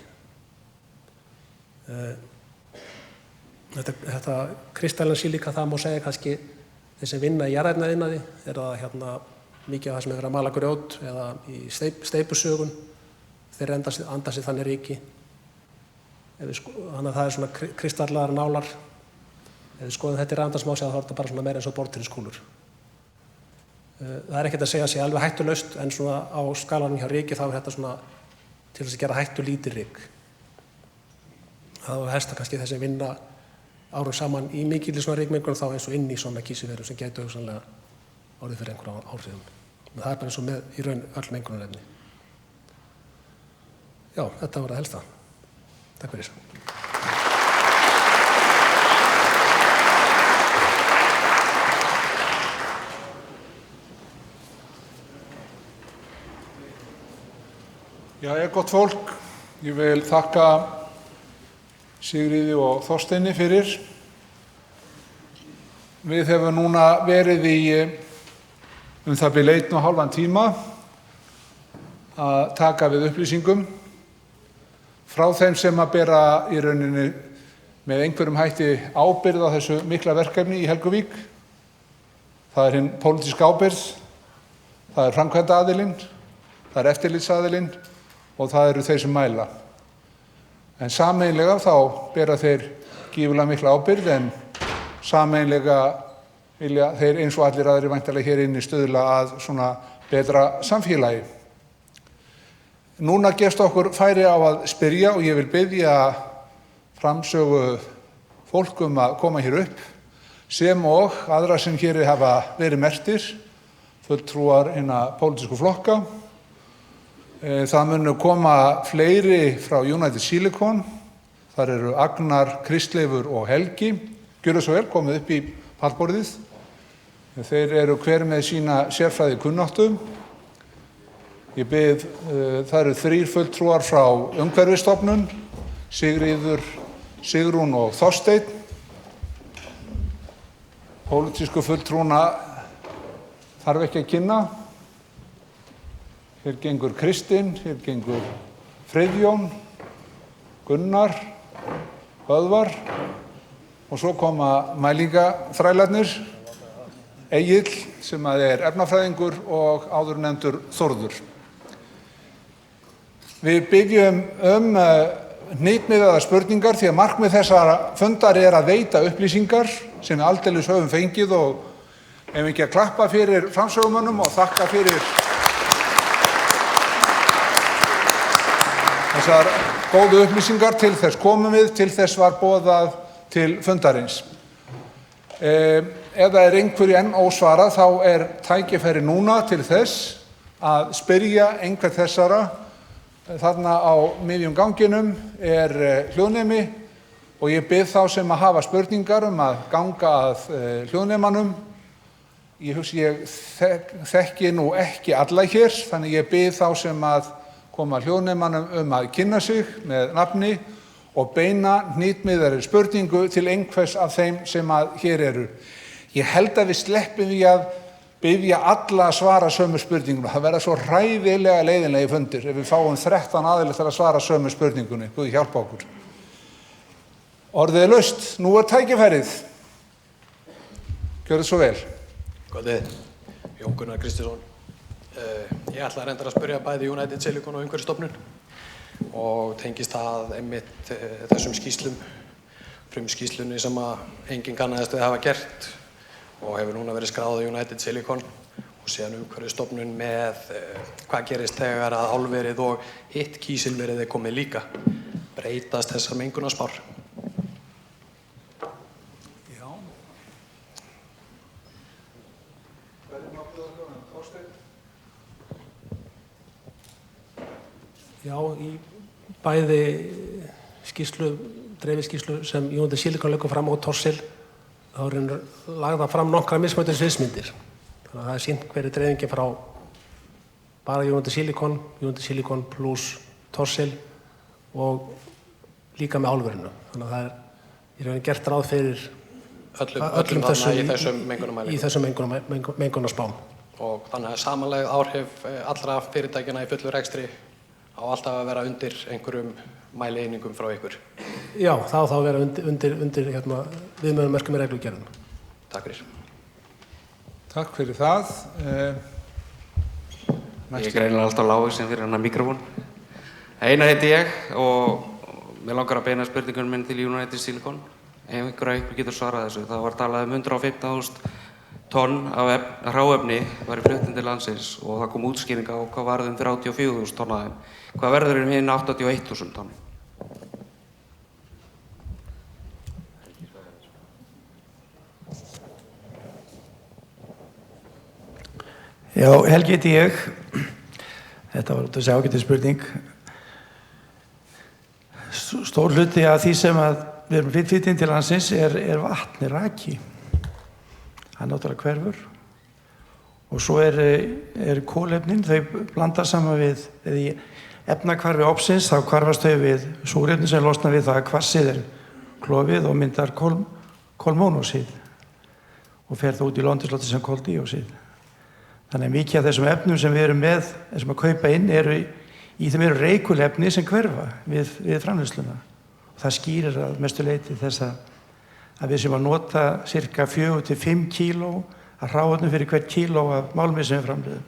Þetta kristallan silika, það má segja kannski þeir sem vinna í jarðefnaiðnaði er það mikið af það sem er verið að mala grjót eða í steypusögun, þeir anda sér þannig ryki. Þannig að það er svona kristallaðar nálar. Ef við skoðum þetta í rafmagnsmási þá er þetta bara svona meira eins og borðtenniskúlur. Það er ekkert að segja sig alveg hættulaust en svona á skalanum hjá ryki þá er þetta svona til þess að gera hættulítið ryk. Það var helst að kannski þessi vinna árum saman í mikilli svona rykmengun þá eins og inn í svona kísilverum sem gætu hugsanlega orðið fyrir einhverjum áhrifum. En það er bara eins og með í raun öll mengunarefni. Já, þetta var það helsta. Takk fyrir. Já, gott fólk. Ég vil þakka Sigríði og Þorsteini fyrir. Við hefum núna verið í það bil 1,5 tíma að taka við upplýsingum frá þeim sem að bera í rauninni með einhverjum hætti ábyrgð á þessu mikla verkefni í Helguvík. Það er hinn pólitíska ábyrgð, það er framkvæmdaaðilinn, það er eftirlitsaðilinn og það eru þeir sem mæla. En sameiginlega þá bera þeir gífurlega mikla ábyrgð en sameiginlega vilja þeir eins og allir aðrir væntanlega hér inni stuðla að svona betra samfélagi. Núna gefst okkur færi á að spyrja og ég vil biðja framsögu fólk að koma hér upp sem og aðra sem hér hafa verið merktir fulltrúar hinna pólitísku flokka. Það munu koma fleiri frá United Silicon. Þar eru Agnar, Kristleifur og Helgi. Gjörðu svo vel, komið upp í pallborðið. Þeir eru hver með sína sérfræði kunnáttu. Ég bið, það eru 3 fulltrúar frá Umhverfisstofnun, Sigríður, Sigrún og Þorsteinn. Pólitísku fulltrúna þarf ekki að kynna. Hér gengur Kristinn, hér gengur Friðjón, Gunnar, Böðvar og svo koma mælingaþrælarnir, Egill sem er efnafræðingur og áðurnefndur Þórður. Við byggjum hnitmiðaðar spurningar því að markmið þessara fundar að veita upplýsingar sem við aldeilis höfum fengið og ef ekki að klappa fyrir framsögumönnum og þakka fyrir þessar góðu upplýsingar. Til þess komum við, til þess var boðað til fundarins. Ef það einhverju enn ósvarað þá tækifæri núna til þess að spyrja einhver þessara. Þarna á miðjum ganginum hljóðnemi og ég bið þá sem að hafa spurningar að ganga að hljóðnemanum. Ég þekki nú ekki alla hér, þannig ég bið þá sem að koma hljóðnemanum að kynna sig með nafni og beina hnitmiðaðri spurningu til einhvers af þeim sem að hér eru. Ég held að við sleppum því að biðja alla að svara sömu spurningum. Það verða svo hræðilega leiðinlegi fundir ef við fáum 13 aðilar til að svara sömu spurningunni. Guð hjálpa okkur. Orðið laust. Nú tækifærið. Gjörðu svo vel. Góðið. Jón Gunnar Kristinsson. Ég ætla reyndar að spyrja bæði United Silicon og Umhverfisstofnun og tengist það einmitt þessum skýrslum, frumskýrslunni sem að enginn kannaðist við hafa gert og hefur núna verið skráð á United Silicon og síðan Umhverfisstofnun með hvað gerist þegar að álverið og hitt kísilverið komið líka. Breytast þessar mengunarspár? Já. Já, í bæði dreifiskýrslu sem United Silicon leggur fram og Thorsil þá lagða fram nokkra mismunandi sviðsmyndir. Þannig að það sýnt hver dreifingin frá bara United Silicon plus Thorsil og líka með álverinu. Þannig að það í rauninni gert ráð fyrir öllum þessum í þessum mengunarspám. Og þannig að samanleg áhrif allra fyrirtækjana í fullu rekstri á alltaf að vera undir einhverjum mælieiningum frá ykkur. Já, það á þá að vera undir viðmiðunarmörkum í reglugerðum. Takk fyrir. Takk fyrir það. Ég greinilega alltaf lágvaxinn fyrir hennar mikrofón. Einar heiti ég og mér langar að beina spurningunum minn til United Silicon. Ef einhver getur svarað þessu. Það var talað 115.000 tonn af hráefni var í flutning til landsins og það kom útskýring á hvað varð 34.000 tonn af þeim. Hvað verður hinn 81.000 tonn? Já, Helgi heiti ég. Þetta var þessi ágætis spurning. Stór hluti af því sem að við erum flytjum til landsins vatn, raki. Það náttúrulega hverfur og svo kólefnin, þau blanda saman við í efnahvarfi ofnsins, þá hvarfast þau við súrefni sem losna við það að kvassið klofið og myndar kolmónósíð og fer það út í lofandisloftið sem koldíósíð. Þannig að mikið af þessum efnum sem við erum með, sem að kaupa inn, í þeim eru reikulefni sem hverfa við framleiðsluna. Og það skýrir að mestu leyti þess að við sem að nota cirka 4-5 kíló að hráefnum fyrir hvert kíló af málmi sem við framleiðum.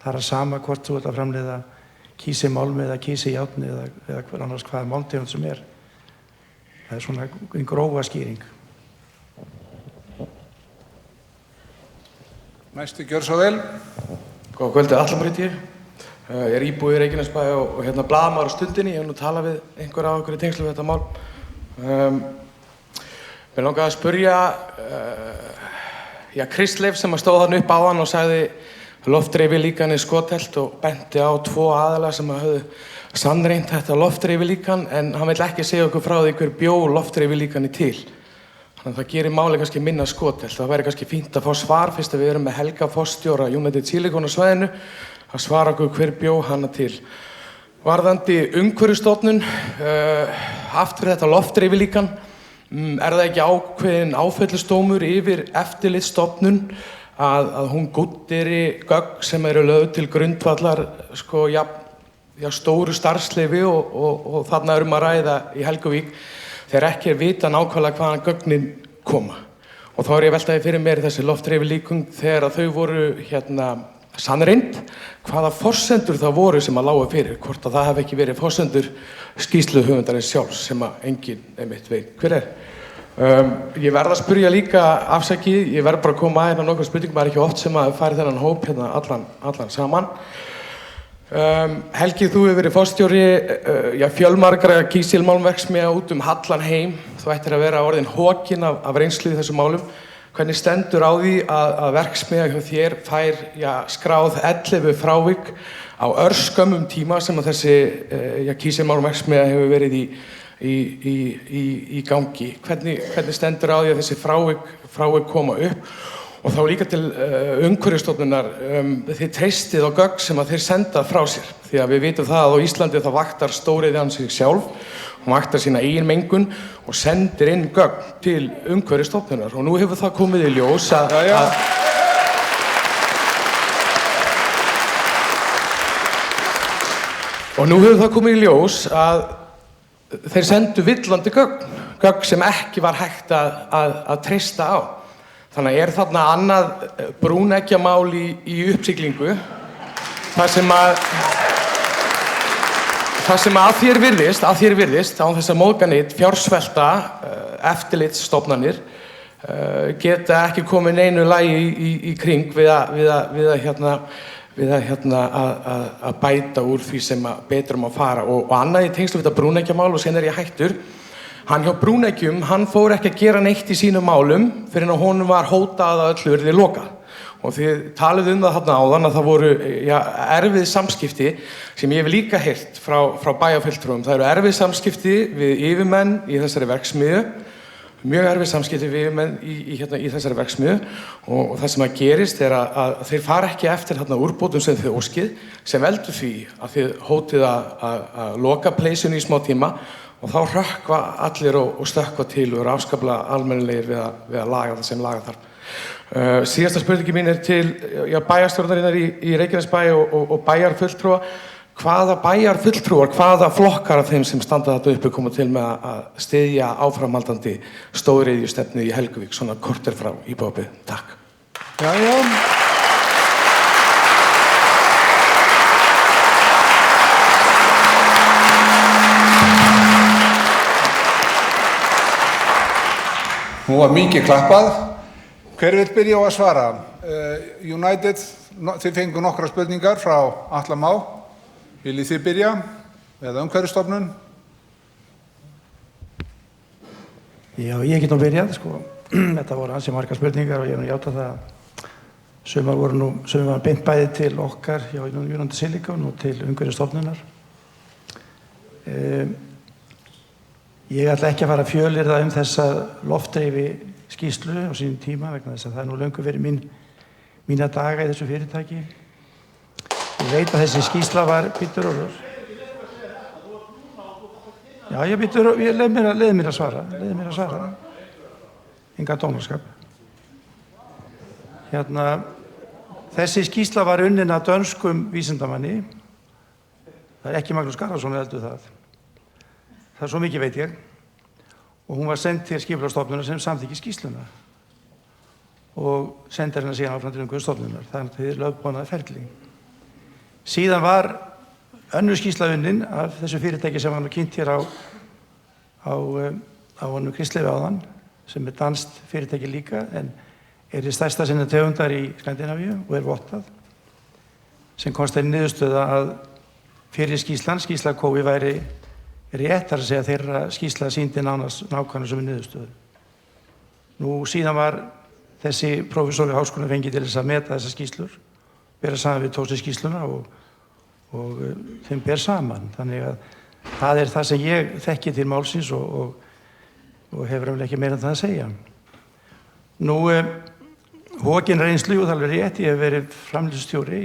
Það að sama hvort þú ert að framleiða kísimálmi eða kísijárni eða annars hvaða málmtegund sem Það er svona einn grófa skýring. Næstu, gjör svo vel. Góða kvöldið, Atli Már heiti ég. Ég íbúi í Reykjanesbæ og blaðamaður á Stundinni. Ég hef nú talað við einhverja af okkur í tengslum við þetta mál. Mér langaði að spyrja Kristleif sem stóð þarna upp áðan og sagði loftreifilíkan skothelt og benti á 2 aðila sem höfðu sannreynt þetta loftreifilíkan en hann vill ekki segja okkur frá því hver bjó loftreifilíkanið til. Þannig að það gerir málið kannski minna skothelt. Það væri kannski fínt að fá svar fyrst að við erum með Helga forstjóra United Silicon á svæðinu að svara okkur hver bjó hana til. Varðandi Umhverfisstofnun, aftur þetta loftreifilíkan, það ekki ákveðin áfellisdómur yfir eftirlitsstofnun að hún gúdderi gögn sem eru lögð til grundvallar stóru starfsleyfi og þarna erum að ræða í Helguvík þegar ekki vita nákvæmlega hvaðan gögnin koma. Og þá ég veltaði fyrir mér þessi loftreifilíkun þegar að þau voru sannreynd, hvaða forsendur það voru sem að lágu fyrir, hvort að það hafi ekki verið forsendur skýrsluhöfundarins sjálfs sem að enginn einmitt veit hver er. Ég verð að spyrja líka afsakið, ég verð bara að koma að nokkra spurningum, það ekki oft sem að færi þennan hóp allan saman. Helgi, þú hefur verið forstjóri fjölmargra kísilmálmverksmiðja út hallan heim. Þú ættir að vera orðinn hokinn af reynslu í þessum málum. Hvernig stendur á því að verksmiðja hjá þér fær skráð 11 frávik á örskömmum tíma sem að þessi kísilmálmverksmiðja hefur verið í gangi? Hvernig stendur á því að þessi frávik koma upp? Og þá líka til Umhverfisstofnunar, þið treystið á gögn sem að þeir senda frá sér. Því að við vitum það að á Íslandi það vaktar stóriðjan sig sjálf, hún vaktar sína eigin mengun og sendir inn gögn til Umhverfisstofnunar. Og nú hefur það komið í ljós að þeir sendu villandi gögn sem ekki var hægt að treysta á. Þannig er þarna annað brúneggjamál í uppsiglingu þar sem að þér virðist án þess að móðganit fjársvelta eftirlitsstofnanir geta ekki komið neinu lagi í kring við að bæta úr því sem betur má fara og annað í tengslu við þetta brúneggjamál og sen ég hættur. Hann hjá Brúneggjum, hann fór ekki að gera neitt í sínum málum fyrir að honum var hótað að öllu yrði lokað. Og þið talið það þarna áðan að það voru erfið samskipti sem ég hef líka heyrt frá bæjarfulltrúum. Það eru erfið samskipti við yfirmenn í þessari verksmiðju, mjög erfið samskipti við yfirmenn í þessari verksmiðju og það sem að gerist er að þeir fara ekki eftir úrbótum sem þið óskið sem veldur því að þið hótið að loka pleysinu í smá tíma og þá hrökkva allir og stökkva til og eru afskaplega almennilegir við að laga það sem laga þarf. Síðasta spurningi mín til bæjarstjórnarinnar í Reykjanesbæ og bæjarfulltrúa. Hvaða bæjarfulltrúar, hvaða flokkar af þeim sem standa þarna uppi koma til með að styðja áframhaldandi stóriðjustefnu í Helguvík, svona korter frá íbúabyggð? Takk. Nú var mikið klappað. Hver vill byrja á að svara? United, þið fengu nokkra spurningar frá Atla Má. Viljið þið byrja? Eða Umhverfisstofnun? Já, ég get nú byrjað, Þetta voru ansi margar spurningar og ég hef játa það að sumar var beint bæði til okkar hjá United Silicon og til Umhverfisstofnunar. Ég ætla ekki að fara að fjölyrða þessa loftdreifi skýrslu á sínum tíma vegna þess að það nú löngu verið mína daga í þessu fyrirtæki. Ég veit að þessi skýrsla var Orður. Já, ég leið mér að svara. Engan dónaskap. Þessi skýrsla var unnin af dönskum vísindamanni. Það er ekki Magnús Garðarsson heldur það. Það svo mikið veit ég. Og hún var send til Skipulagsstofnunar sem samþykki skýrsluna. Og sendir hennar síðan áfram til Umhverfisstofnunar. Þannig að þið lögboðnaði ferli. Síðan var önnur skýrsla unnin af þessu fyrirtæki sem var nú kynnt hér á honum Kristleifi áðan, sem er danskt fyrirtæki líka, en er í stærsta sinni tegundar í Skandinavíu og er vottað, sem komst þeirri niðurstöðu að fyrir skýrsla Kói væri rétt að segja þeirra skýrsla sýndi nánast nákvæmlega sömu niðurstöðu. Nú síðan var þessi prófessor við háskólann fengið til þess að meta þessar skýrslur bera saman við tókst skýrsluna og þeim ber saman. Þannig að það er það sem ég þekki til málsins og hefur ekki meira en það að segja. Nú, hokin reynslu, og það er alveg rétt, ég hef verið framleiðslustjóri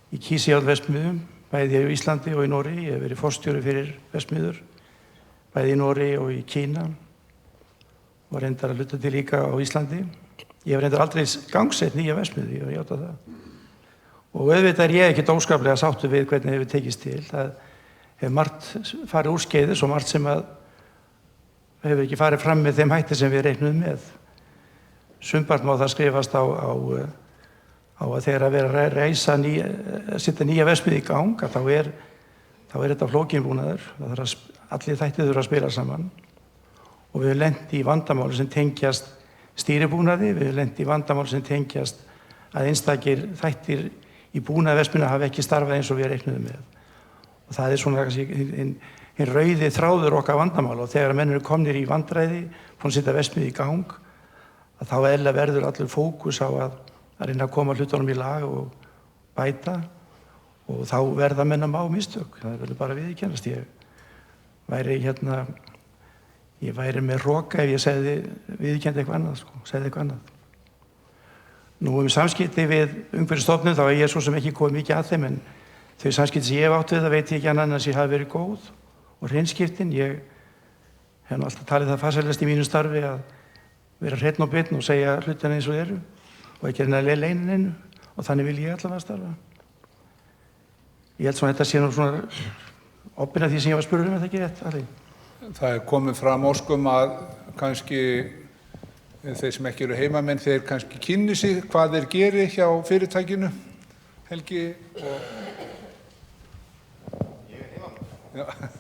í kísilverksmiðjum, bæði í Íslandi og í Noregi. Ég hef verið forstjóri fyrir verksmiðjur, bæði í Noregi og í Kína og reyndar að hluta til líka á Íslandi. Ég hef reyndar aldrei gangsett nýja verksmiðju, ég hef játað það. Og auðvitað er ég ekkert óskaplega sáttur við hvernig hefur tekist til. Það hefur margt farið úrskeiðis og margt sem að hefur ekki farið fram með þeim hætti sem við reiknuðum með. Sumpart má það skrifast á að þegar að vera að setja nýja verksmiðju í gang, að þá er þetta flókinn búnaður. Allir þættir þurfa að spila saman. Og við höfum lent í vandamáli sem tengjast stýribúnaði, við höfum lent í vandamáli sem tengjast að einstakir þættir í búnaðarverksmiðjunni hafa ekki starfað eins og við reiknuðum með. Og það er svona hinn rauði þráður okkar vandamála, og þegar menn eru komnir í vandræði, búin að setja verksmiðju í gang, að þá eðlilega verður allur fókus á að reyna að koma hlutunum í lag og bæta, og þá verða menn að má mistök. Það verður bara viðurkennast. Ég væri með hroka ef ég viðurkenndi eitthvað annað, segði eitthvað annað. Nú samskipti við Umhverfisstofnun, þá er ég svo sem ekki komið mikið að þeim, en þau samskipti sem ég hef átt við það veit ég ekki annað en að ég hafi verið góð og hreinskiptin. Ég hef nú alltaf talið það farsælast í mínu starfi að vera hreinn og beinn og segja hlutina eins og eru og ekki reyna að leyna neinu, og þannig vil ég allavega starfa. Ég held svona að þetta sé nú svona opinn af því sem ég var spurður er það ekki rétt, Ari? Það er komið fram óskum að kannski þeir sem ekki eru heimamenn, þeir kannski kynni sig hvað þeir geri hjá fyrirtækinu. Helgi og... Ég er heimamenn.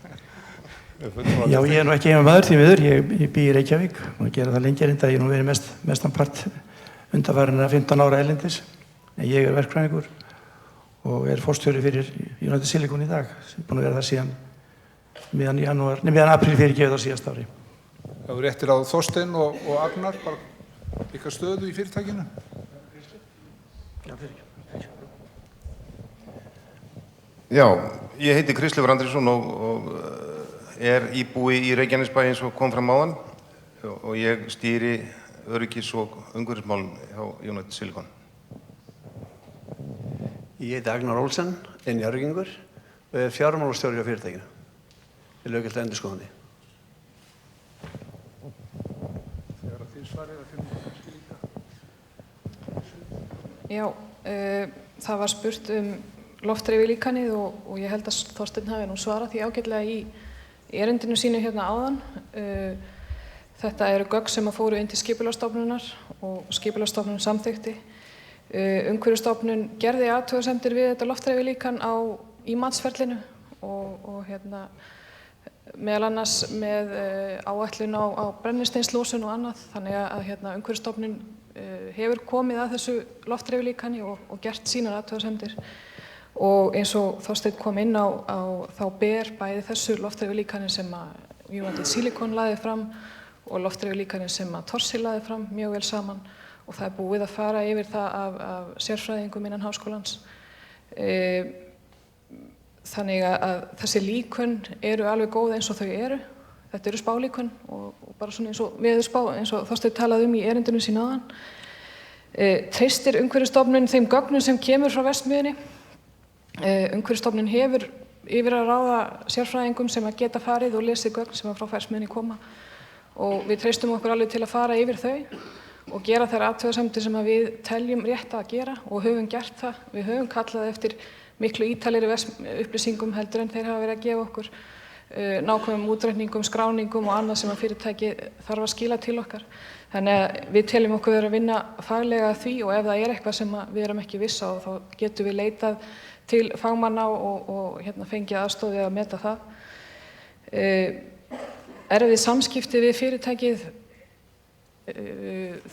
Já, ég er nú ekki heimamaður því miður. Ég bý í Reykjavík og gera það lengi reynda. Ég er nú verið mestanpart undanfarinna 15 ára erlendis. En ég er verkfræðingur og er forstjóri fyrir United Silicon í dag. Ég er búinn að vera það síðan miðan apríl fyrir á síðasta ári. Það voru réttir á Þorsteinn og Agnar, bara ykkar stöðu í fyrirtækinu. Já, ég heiti Kristleifur Andrésson og er íbúi í Reykjanesbæ eins og kom fram áðan, og ég stýri öryggis- og umhverfismálum hjá United Silicon. Ég heiti Agnar Olsen, jarðvíkingur og er fjármálastjóri hjá fyrirtækinu. Ég löggilt endurskoðandi. Þegar að þið svarið að finna kannski líka. Já, það var spurt loftdreifi-líkanið og ég held að Þorsteinn hafi nú svarað því ágætlega í erindinu sínu hérna áðan. Þetta eru gögn sem fóru inn til Skipulagsstofnunar og Skipulagsstofnun samþykkti. Umhverfisstofnun gerði athugasemdir við þetta loftdreifi-líkan í matsferlinu og meðal annars með áætlun á brennisteinslósun og annað, þannig að Umhverfisstofnun hefur komið að þessu loftdreifi-líkani og gert sínar athugasemdir, og eins og Þorsteinn kom inn á þá ber bæði þessu loftdreifi-líkani sem að United Silicon lagði fram og loftdreifi-líkani sem að Thorsil lagði fram mjög vel saman, og það er búið að fara yfir það af sérfræðingum innan háskólans. Þannig að þessi líkön eru alveg góð eins og þau eru. Þetta eru spálíkön og bara svona eins og veðurspá, eins og Þorsteinn talaði í erindinu sínu áðan. Treystir Umhverfisstofnun þeim gögnum sem kemur frá verksmiðjunni. Umhverfisstofnun hefur yfir að ráða sérfræðingum sem að geta farið og lesið gögn sem frá verksmiðjunni koma, og við treystum okkur alveg til að fara yfir þau og gera þær athugasemdir sem að við teljum rétt að gera og höfum gert það. Við höfum kallað eftir miklu ítalegri upplýsingum heldur en þeir hafa verið að gefa okkur, nákvæmum útreikningum, skráningum og annað sem að fyrirtæki þarf að skila til okkar. Þannig að við teljum okkur vera að vinna faglega að því, og ef það er eitthvað sem við erum ekki viss á þá getum við leitað til fagmanna og fengið aðstoð við að meta það. Erfið samskipti við fyrirtækið,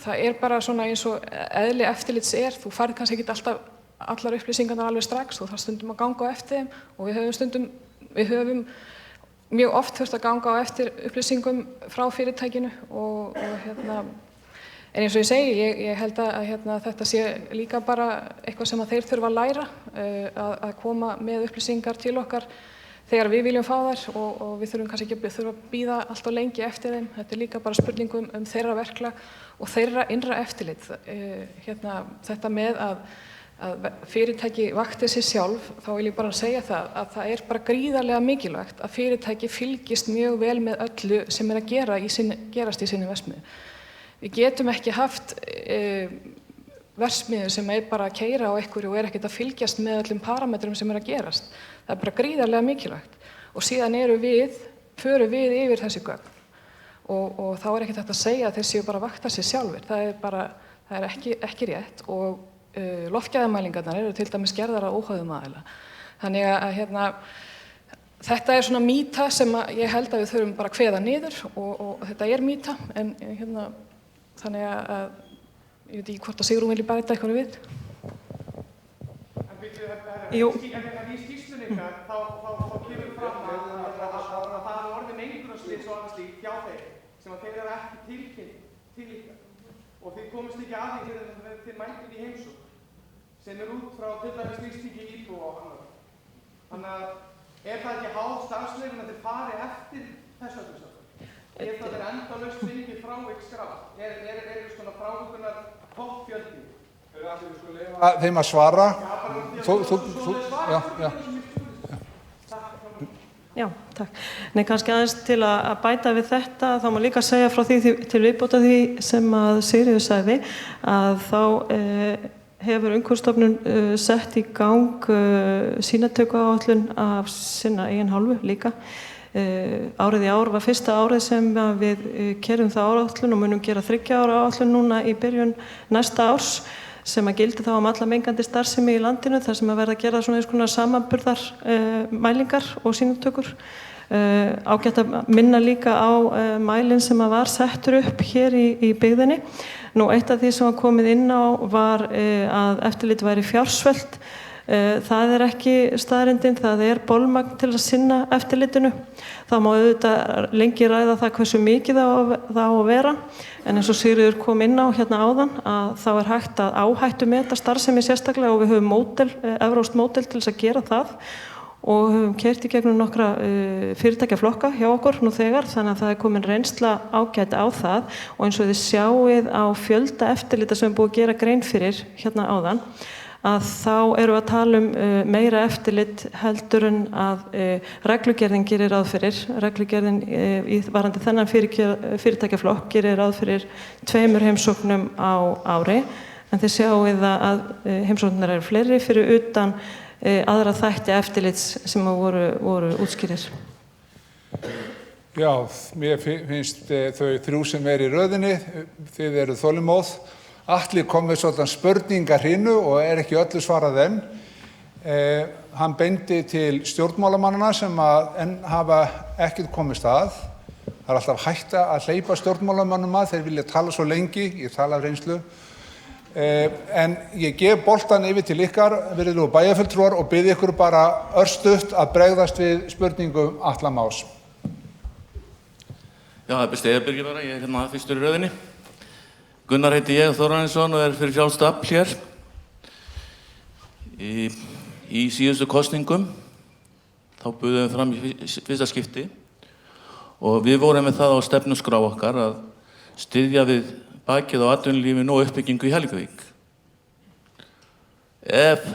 það er bara svona eins og eðli eftirlits er. Þú færð kannski ekki alltaf allar upplýsingarnar alveg strax, og það stundum að ganga á eftir þeim, og við höfum mjög oft þurft að ganga á eftir upplýsingum frá fyrirtækinu og En eins og ég segi, ég held að þetta sé líka bara eitthvað sem að þeir þurfa að læra, að koma með upplýsingar til okkar þegar við viljum fá þær og við þurfum kannski ekki að bíða allt of lengi eftir þeim. Þetta er líka bara spurning þeirra verklag og þeirra innra eftirlit. Þetta með að fyrirtæki vakti sig sjálf, þá vil ég bara segja að það er bara gríðarlega mikilvægt að fyrirtæki fylgist mjög vel með öllu sem er að gerast í sinni verksmiðju. Við getum ekki haft verksmiðju sem er bara að keyra á einhverju og er ekkert að fylgjast með öllum parametrum sem er að gerast. Það er bara gríðarlega mikilvægt og síðan förum við yfir þessi gögn og þá er ekkert hægt að segja að þeir séu bara að vakta sig sjálfir. Það er ekki rétt og loftgæðamælingarnar eru til dæmis gerðar af óháðum aðila. Þannig að þetta er svona mýta sem ég held að við þurfum bara að kveða niður og þetta er mýta en þannig að ég veit ekki hvort að Sigrún vilji bæta eitthvað við. Jú. En í skýrslunni ykkar þá kemur fram að það hafi orðið mengunarslys og annað slíkt hjá þeir sem að þeir hafa ekki tilkynnt til ykkar og þið komist ekki að því þegar þið mætið í heimsókn sem er út frá til dæmis þrýstingi íbúa og annað. Þannig að er það ekki háð starfsleyfin að þið fari eftir þessu öllu saman? Ef það er endalaust fengið frávik skráð, er svona frávíkunar toppfjöldi? Þeim að svara. Já, takk. Nei, kannski aðeins til að bæta við þetta, þá má líka segja frá því til viðbóta því sem að Sigríður sagði, að þá hefur Umhverfisstofnun sett í gang sýnatökuáætlun af sinna eigin hálfu líka. Árið í ár var fyrsta árið sem við kerum það áætlun og munum gera 3 ára áætlun núna í byrjun næsta árs sem að gildi þá alla mengandi starfsemi í landinu þar sem að verða að gera svona eins konar samanburðar mælingar og sýnatökur. Ágætt að minna líka á mælinn sem að var settur upp hér í byggðinni. Nú, eitt af því sem var komið inn á var að eftirlit væri fjársvelt. Það er ekki staðreyndin, það er bolmagn til að sinna eftirlitinu. Það má auðvitað lengi ræða það hversu mikið það á að vera, en eins og Sigríður kom inn á hérna áðan að þá er hægt að áhættumeta starfsemi sérstaklega og við höfum evrópskt módel til þess að gera það og höfum keyrt í gegnum nokkra fyrirtækjaflokka hjá okkur nú þegar, þannig að það er komin reynsla ágæt á það og eins og þið sjáið á fjölda eftirlita sem er búið að gera grein fyrir hérna áðan að þá eru að tala meira eftirlit heldur en að reglugerðin gerir ráð fyrir. Reglugerðin varðandi þennan fyrirtækjaflokk gerir ráð fyrir 2 heimsóknum á ári, en þið sjáið að heimsóknirnar eru fleiri fyrir utan aðra þætti eftirlits sem voru útskýrir. Já, mér finnst þau 3 sem í röðinni, þið eru þolinmóð. Atli kom með svolítið spurningar hinu og ekki öllu svarað enn. Hann beindi til stjórnmálamannana sem enn hafa ekkert komist að. Það er alltaf hætta að hleypa stjórnmálamannum að, þeir vilja tala svo lengi, ég tala af reynslu. En ég gef boltan yfir til ykkar, virðulegu bæjarfulltrúar, og bið ykkur bara örstutt að bregðast við spurningum Atla Más. Já, það er best eða Birgir vera, ég hérna fyrstur í röðinni. Gunnar heiti ég, Þórarinsson, og er fyrir frjálst afl hér. Í síðustu kosningum, þá buðum við fram í fyrsta skipti og við vorum með það á stefnuskrá okkar að styðja við bakið á atvinnulífinu og uppbyggingu í Helguvík. Ef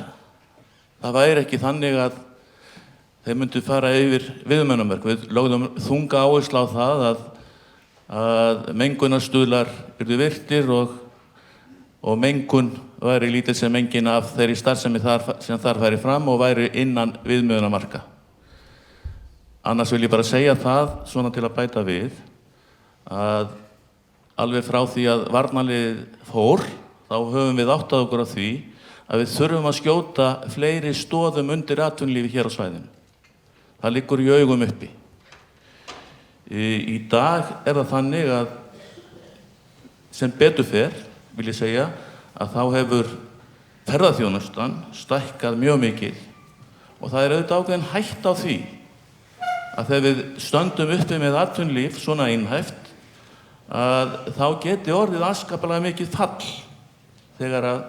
það væri ekki þannig að þeir myndu fara yfir viðmiðunarmörk, við lögðum þunga áherslu á það að mengunarstuðlar yrðu virtir og mengun væri lítil sem engin af þeirri starfsemi sem þar færi fram og væri innan viðmiðunarmarka. Annars vil ég bara segja það, svona til að bæta við, að alveg frá því að varnarliðið fór, þá höfum við áttað okkur á því að við þurfum að skjóta fleiri stoðum undir atvinnulífi hér á svæðinu. Það liggur í augum uppi. Í dag er það þannig að sem betur fer, vil ég segja, að þá hefur ferðaþjónustan stækkað mjög mikið og það er auðvitað ákveðin hætta á því að þegar við stöndum uppi með atvinnulíf svona einhæft að þá geti orðið afskaplega mikið fall þegar að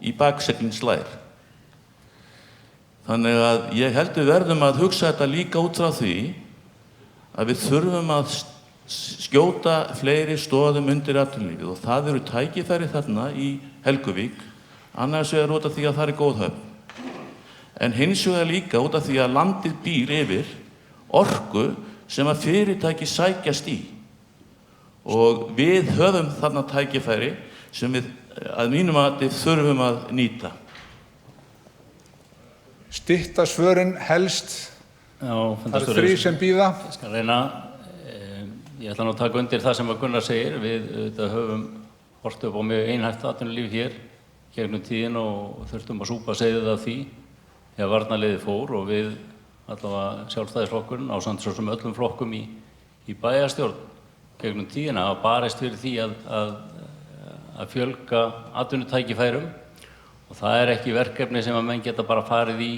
í bakseglin slær. Þannig að ég held við verðum að hugsa þetta líka út frá því að við þurfum að skjóta fleiri stoðum undir atvinnulífið og það eru tækifæri þarna í Helguvík, annars vegar út af því að það er góð höfn. En hins vegar líka út af því að landið býr yfir orku sem að fyrirtæki sækjast í. Og við höfum þarna tækifæri sem við að mínum mati þurfum að nýta. Stytta svörin helst. Já, það eru 3 sem bíða. Ég skal reyna. Ég ætla nú að taka undir það sem að Gunnar segir. Við höfum horft upp á mjög einhæft atvinnulíf hér gegnum tíðin og þurftum að súpa seyðið af því þegar varnarliðið fór og við allavega Sjálfstæðisflokkurinn ásamt svo sem öllum flokkum í bæjarstjórn gegnum tíðina hafa barist fyrir því að fjölga atvinnutækifærum og það er ekki verkefni sem að menn geta bara farið í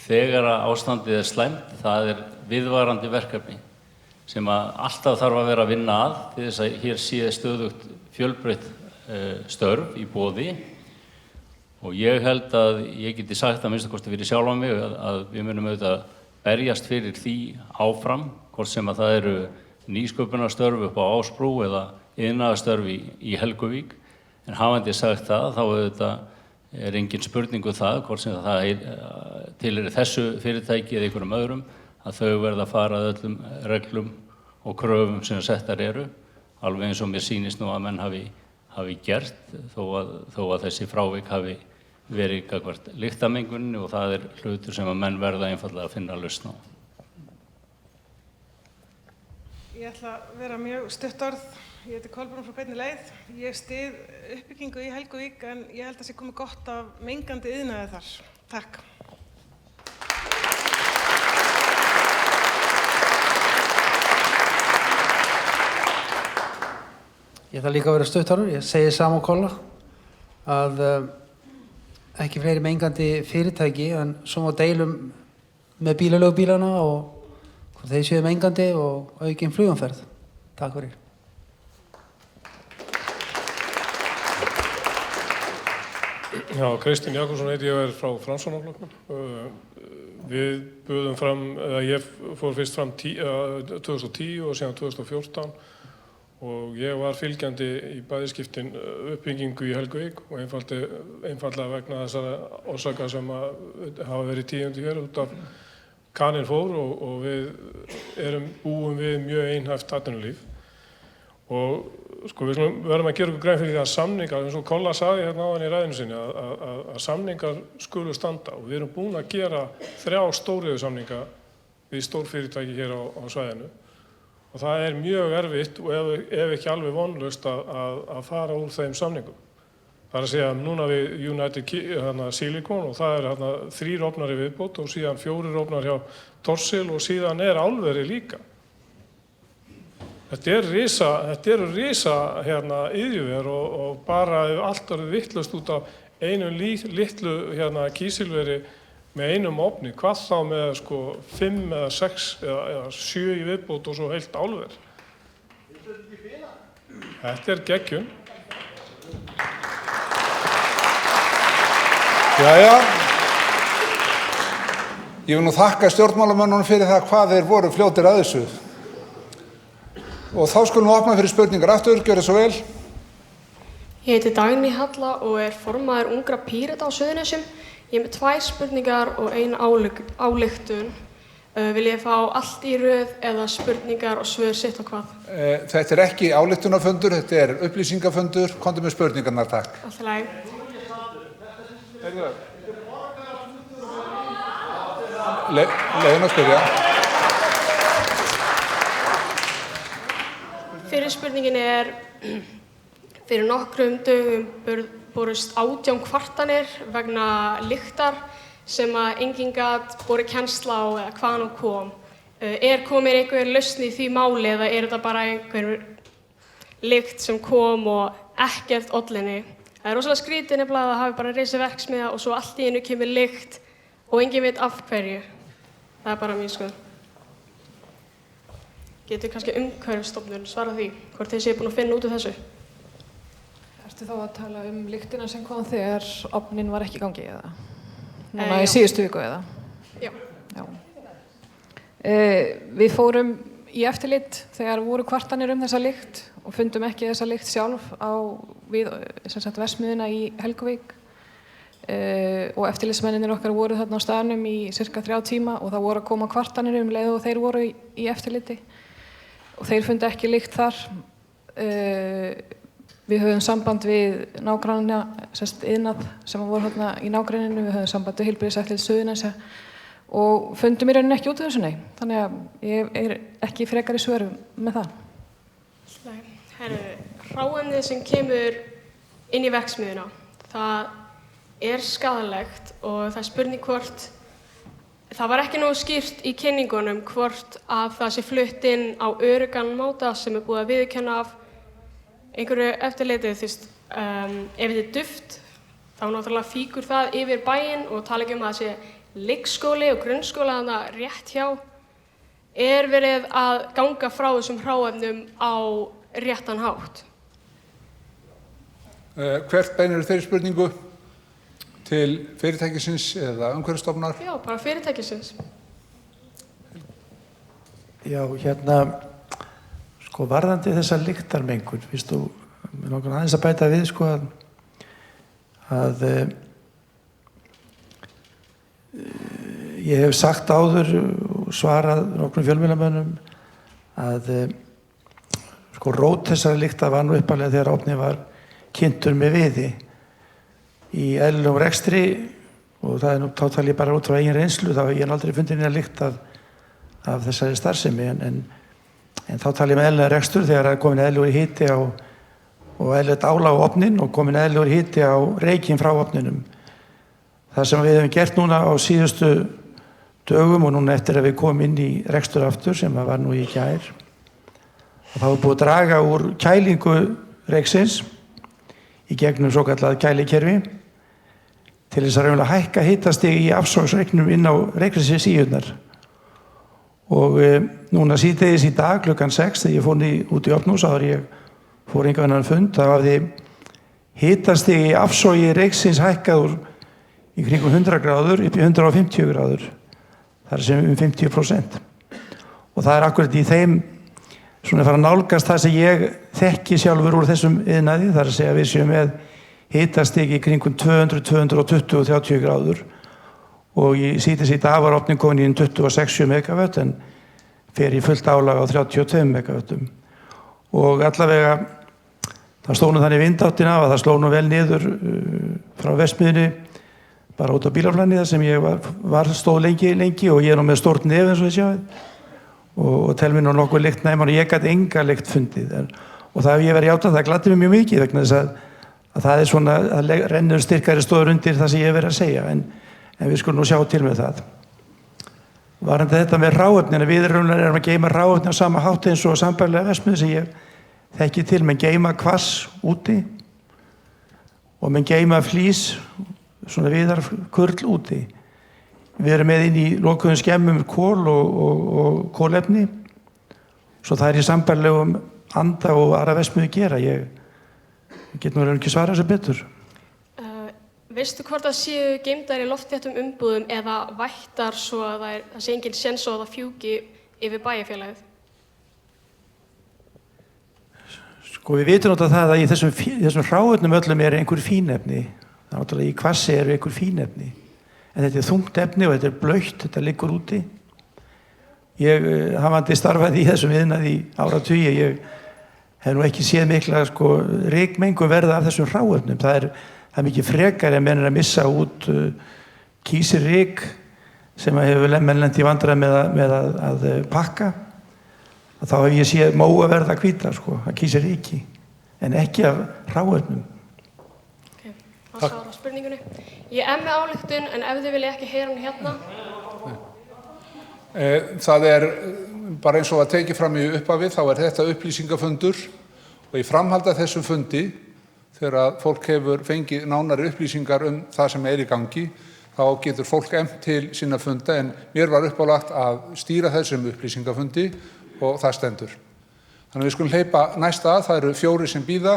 þegar að ástandið er slæmt, það er viðvarandi verkefni sem að alltaf þarf að vera að vinna að til þess að hér sé stöðugt fjölbreytt störf í boði og ég held að ég geti sagt að minnsta kosti fyrir sjálfan mig að við munum auðvitað berjast fyrir því áfram, hvort sem að það eru nýsköpunarstörf upp á Ásbrú eða iðnaðarstörf í Helguvík. En hafandi sagt það, þá auðvitað er engin spurning það, hvort sem það tilheyrir þessu fyrirtæki eða einhverjum öðrum, að þau verða að fara að öllum reglum og kröfum sem settar eru, alveg eins og mér sýnist nú að menn hafi gert, þó að þessi frávik hafi verið gagnvart lyktarmenguninni og það er hlutur sem að menn verða einfaldlega að finna lausn á. Ég ætla að vera mjög stutt orð. Ég heiti Kolbrún frá Beinni leið. Ég styð uppbyggingu í Helguvík en ég held að sé komið gott af mengandi iðnaði þar. Takk. Ég ætla líka að vera stutt orð. Ég segi sama og Kolla að ekki fleiri mengandi fyrirtæki en svo má deilum með bílaleigubílana og hvort þeir séu mengandi og aukin flugumferð. Takk fyrir. Já, Kristinn Jakobsson heiti ég og er frá Framsóknarflokknum. Við buðum fram, ég fór fyrst fram 2010 og síðan 2014 og ég var fylgjandi í bæðiskiptin uppbyggingu í Helguvík og einfaldlega vegna þessara orsaka sem hafa verið tíundi hér út af kaninn fór og við búum við mjög einhæft atvinnulíf. Og sko við verðum að gera okkur grein fyrir því að samningar, eins og Kolla sagði hérna áðan í ræðinu sinni, að samningar skulu standa og við erum búin að gera 3 stóriðjusamninga við stórfyrirtæki hér á svæðinu. Og það er mjög erfitt og ef ekki alveg vonlaust að fara úr þeim samningum. Það er að segja núna við United Silicon og það er 3 ofnar í viðbót og síðan 4 ofnar hjá Thorsil og síðan er álveri líka. Þetta eru risa iðjuver og bara allt eru vitlaust út af einu litlu kísilveri með einum ofni, hvað þá með 5 eða 6 eða 7 í viðbót og svo heilt álver. Þetta er geggjun. Jæja. Ég vil nú þakka stjórnmálamönnunum fyrir það hvað þeir voru fljótir að þessu. Og þá skulum við opna fyrir spurningar aftur, gjörðu svo vel. Ég heiti Dagný Halla og er formaður Ungra Pírata á Suðurnesjum. Ég er með 2 spurningar og 1 ályktun. Vil ég fá allt í röð eða spurningar og svör sitt og hvað? Þetta er ekki ályktunarfundur, þetta er upplýsingafundur. Komdu með spurningarnar, takk. Allt í lagi. Leiðin að spyrja. Fyrir spurningin er, fyrir nokkrum dögum borust 18 kvartanir vegna lyktar sem að enginn gat borið kennsl á eða hvaðan hún kom. Er komin einhver lausn í því máli eða er þetta bara einhver lykt sem kom og ekkert ollinni? Það er rosalega skrítið nefnilega að það hafi bara reisið verksmiðja og svo allt í einu kemur lykt og enginn veit af hverju. Það er bara mín skoðun. getur kannski Umhverfisstofnun svarað því hvort þeir séu búin að finna út úr þessu? Ertu þá að tala lyktina sem kom þegar ofninn var ekki í gangi eða? Núna í síðustu viku eða? Já. Við fórum í eftirlit þegar voru kvartanir þessa lykt og fundum ekki þessa lykt sjálf við verksmiðjuna í Helguvík og eftirlitsmennirnir okkar voru þarna á staðnum í sirka 3 tíma og það voru að koma kvartanir leið og þeir voru í eftirliti og þeir fundu ekki lykt þar. Við höfum samband við nágrannina, iðnað sem voru hérna í nágranninu, við höfum samband við Heilbrigðiseftirlit Suðurnesja og fundum í rauninni ekki út af þessu nei. Þannig að ég er ekki frekari svörum með það. Hráefnið sem kemur inn í verksmiðjuna, það er skaðlegt og það er spurning hvort það var ekki nógu skýrt í kynningunum hvort að það sé flutt inn á öruggan máta sem er búið að viðurkenna af einhverju eftirliti. Ef þetta er duft, þá náttúrulega fýkur það yfir bæinn og tala ekki um að það sé leikskóli og grunnskóla þarna rétt hjá. Er verið að ganga frá þessum hráefnum á réttan hátt? Hvert beinir þeirri spurningu? Til fyrirtækisins eða Umhverfisstofnunar? Já, bara fyrirtækisins. Já, varðandi þessa lyktarmengun, mér langar aðeins að bæta við að ég hef sagt áður og svarað nokkrum fjölmiðlamönnum að rót þessara lykta var nú upphaflega þegar ofninn var kynntur með viði í eðlilegum rekstri og það þá tala ég bara út frá eigin reynslu, þá hef ég aldrei fundið neina lykt af þessari starfsemi en þá tala ég með eðlilegan rekstur þegar það er komin eðlilegur hiti og eðlilegt álag á ofninn og komin eðlilegur hiti á reykinn frá ofninum. Það sem við hefum gert núna á síðustu dögum og núna eftir að við komum inn í rekstur aftur sem var nú í gær, þá er búið að draga úr kælingu reyksins í gegnum svokallað kælikerfi til þess að raunverulega hækka hitastig í afsóksreiknum inn á reykleysissíurnar. Og núna síðdegis í dag klukkan 6 þegar ég fór út í Opnús áður ég fór einhvern fund, þá hafði hitastig í afsógi reyksins hækkað úr í kringum 100 gráður upp í 150 gráður. Það er sem 50%. Og það er akkurat í þeim svona fara að nálgast það sem ég þekki sjálfur úr þessum iðnaði, það er að segja við séum með hitastig í kringum 200, 220 og 30 gráður og síðdegis í dag var ofninn komin í 26 megavött en fer í fullt álag á 32 megavöttum. Og allavega það sló nú þannig vindáttina að það sló nú vel niður frá verksmiðjunni bara út á bílaflannið sem ég stóð lengi og ég er nú með stórt nef eins og þið sjáið og tel mér nú nokkuð lykt næman og ég gat enga lykt fundið og það hef ég verið játað, það gladdi mér mjög mikið vegna þess að það er svona að rennur styrkari stóður undir það sem ég hef verið að segja en við skulum nú sjá til með það. Varðandi þetta með hráefni, við erum að geyma hráefni á sama hátt eins og sambærilega verksmiðju sem ég þekki til, menn geyma kvass úti og menn geyma flís svona viðarkurl úti. Við erum með inn í lokuðum skemmum kol og kólefni svo það er í sambærilegum anda og aðra verksmiðjur gera. Ég get nú ekki svarað þessu betur. Veistu hvort það séu geymdar í loftþéttum umbúðum eða vættar svo að það sé engin séns á að það fjúki yfir bæjarfélagið? Við vitum náttúrulega það að í þessum hráefnum öllum er einhver fínefni. Það er náttúrulega í kvassi eru einhver fínefni. En þetta er þungt efni og þetta er blautt, þetta liggur úti. Ég hafandi starfað í þessum iðnaði í áratugi, ég hef nú ekki séð mikla rykmengun verða af þessum hráefnum. Það er mikið frekar en menn er að missa út kísilryk sem hefur menn lent í vandræðum með að pakka. Þá hef ég séð móa verða hvíta, að kísilryki, en ekki af hráefnum. Það svarar spurningunni. Ég er með ályktun en ef þið vilja ekki heyra hann hérna. Það er bara eins og að tekið fram í upphafið, þá er þetta upplýsingafundur og í framhaldi af þessum fundi þegar fólk hefur fengið nánari upplýsingar það sem er í gangi, þá getur fólk efnt til sinna funda en mér var uppálagt að stýra þessum upplýsingafundi og það stendur. Þannig að við skulum hleypa næsta að, það eru 4 sem bíða.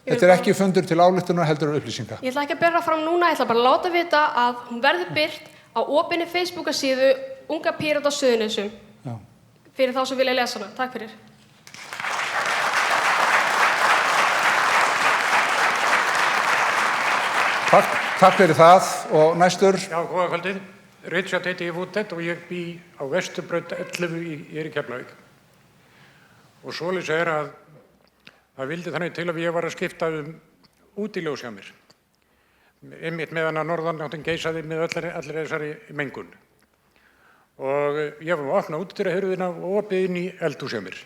Þetta er ekki fundur til ályktunar heldur upplýsinga. Ég ætla ekki að bera fram núna, ég ætla bara að láta vita að hún verður birt á opinni Facebook-síðu Unga Pírata á Suðurnesjum. Já. Fyrir þá sem vilja lesa hana. Takk fyrir. Takk fyrir það og næstur. Já, góða kvöldið. Richard heiti ég Vútett og ég bý á Vesturbraut 11 í Keflavík. Og svoleiðis að það vildi þannig til að ég var að skipta útiljós hjá mér. Einmitt meðan að norðanáttin geisaði með allir þessari mengun. Og ég var að opna útidyrahurðina og opið inn í eldhús hjá mér.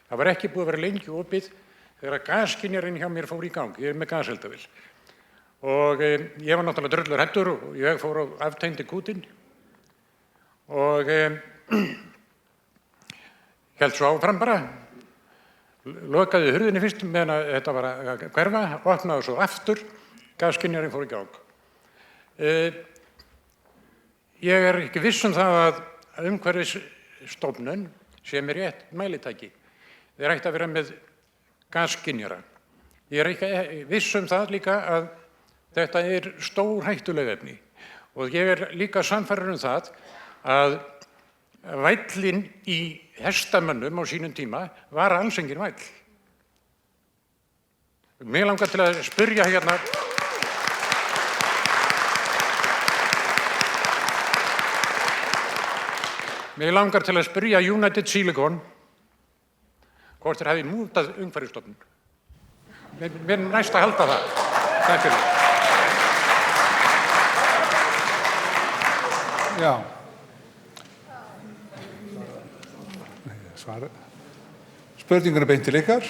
Það var ekki búið að vera lengi opið þegar gasskynjarinn hjá mér fór í gang. Ég með gaseldavél. Og ég var náttúrulega drullur hættur og ég fór og aftengdi kútinn og hélt svo áfram bara. Lokaði hurðinni fyrst meðan að þetta var að hverfa, opnaði svo aftur, gasskynjarinn fór í gang. Ég er ekki viss um það að Umhverfisstofnun sé með rétt mælitæki. Þeir ættu að vera með gasskynjara. Ég er ekki viss um það líka að þetta er stórhættuleg efni og ég er líka sannfærður um það að vællin í hestamönnum á sínum tíma var alls engin væll. Mig langar til að spyrja hérna United Silicon hvort þeir hafi mútað Umhverfisstofnun. Mér er næst að halda það. Takk fyrir. Já. Spurningun er beint til ykkar.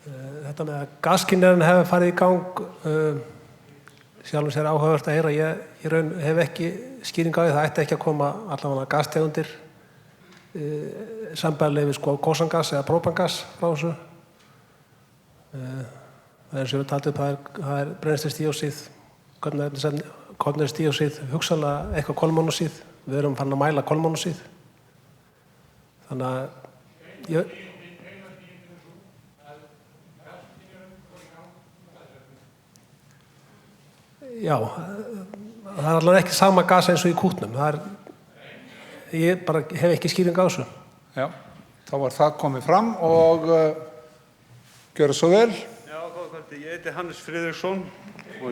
Þetta með að gasskynjarinn hefur farið í gang sjálfum sér áhugavert að heyra. Ég í raun hef ekki skýring á því, það ætti ekki að koma allavega gastegundir sambærileg við gósangas eða própangas frá þessu. Eins og við talum það er brennisteinsdíóxíð, kolefnisdíóxíð, hugsanlega eitthvað kolmónoxíð. Við erum farin að mæla kolmónoxíð. Þannig að já, það er allavega ekki sama gas eins og í kútnum. Ég bara hef ekki skýring á þessu. Já, þá var það komið fram og gjörðu svo vel. Já, góða kvöldi. Ég heiti Hannes Friðriksson og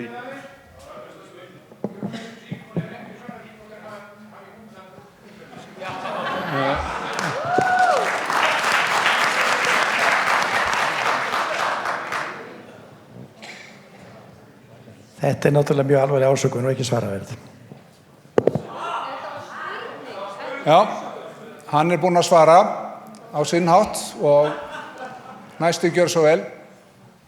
Þetta er náttúrulega mjög alvarleg ásökun og ekki svaraverð. Já, hann er búinn að svara á sinn hátt og næstu gjör svo vel.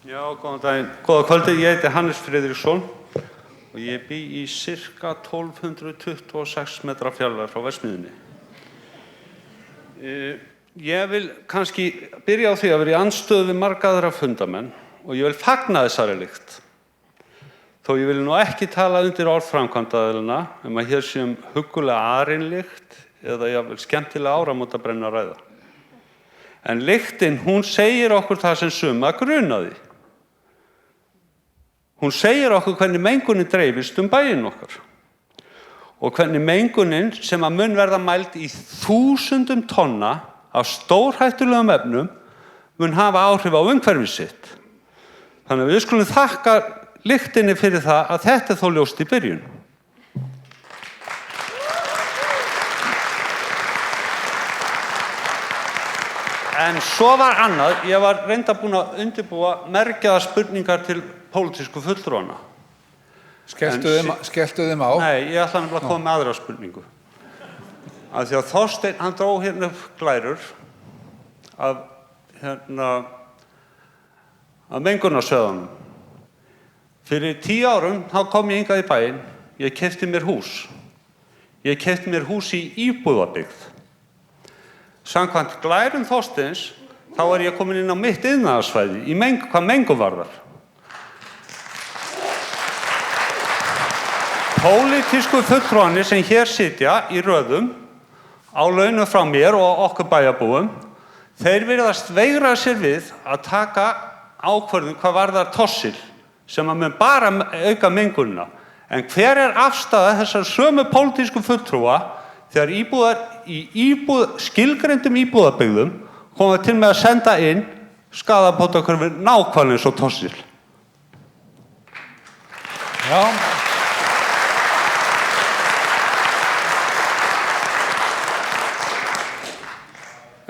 Já, góðan daginn. Góða kvöldi, ég heiti Hannes Friðriksson og ég bý í sirka 1226 metra fjarlægð frá verksmiðjunni. Ég vil kannski byrja á því að vera í andstöðu við marga aðra fundamenn og ég vil fagna þessari lykt. Þó ég vil nú ekki tala undir orð framkvæmdaraðilana að hér sé huggulega arinlykt eða jafnvel skemmtilega áramótabrennu að ræða. En lyktin, hún segir okkur það sem suma grunaði. Hún segir okkur hvernig mengunin dreifist bæinn okkar. Og hvernig mengunin sem að mun verða mæld í 1000 tonna af stórhættulegum efnum mun hafa áhrif á umhverfið sitt. Þannig að við skulum þakka lyktinni fyrir það að þetta er þó ljóst í byrjun. En svo var annað, ég var reynda búinn að undirbúa mergjaðar spurningar til pólitísku fulltrúana. Skelltu þeim á? Nei, ég ætla nefnilega að koma með aðra spurningu. Af því að Þorsteinn, hann dró hérna upp glærur af mengunarsvæðunum. Fyrir 10 árum þá kom ég hingað í bæinn, ég keypti mér hús. Ég keypti mér hús í íbúðabyggð. Samkvæmt glærum Þorsteins þá er ég komin inn á mitt iðnaðarsvæði hvað mengun varðar. pólitísku fulltrúarnir sem hér sitja í röðum á launum frá mér og okkur bæjarbúum, þeir virðast veigra sér við að taka ákvörðun hvað varðar tossil sem að mun bara auka mengunina. En hver afstaða þessar sömu pólitísku fulltrúa þegar íbúðar í skilgreindum íbúðarbyggðum koma til með að senda inn skaðabótakröfur nákvæmlega eins og tossil? Já.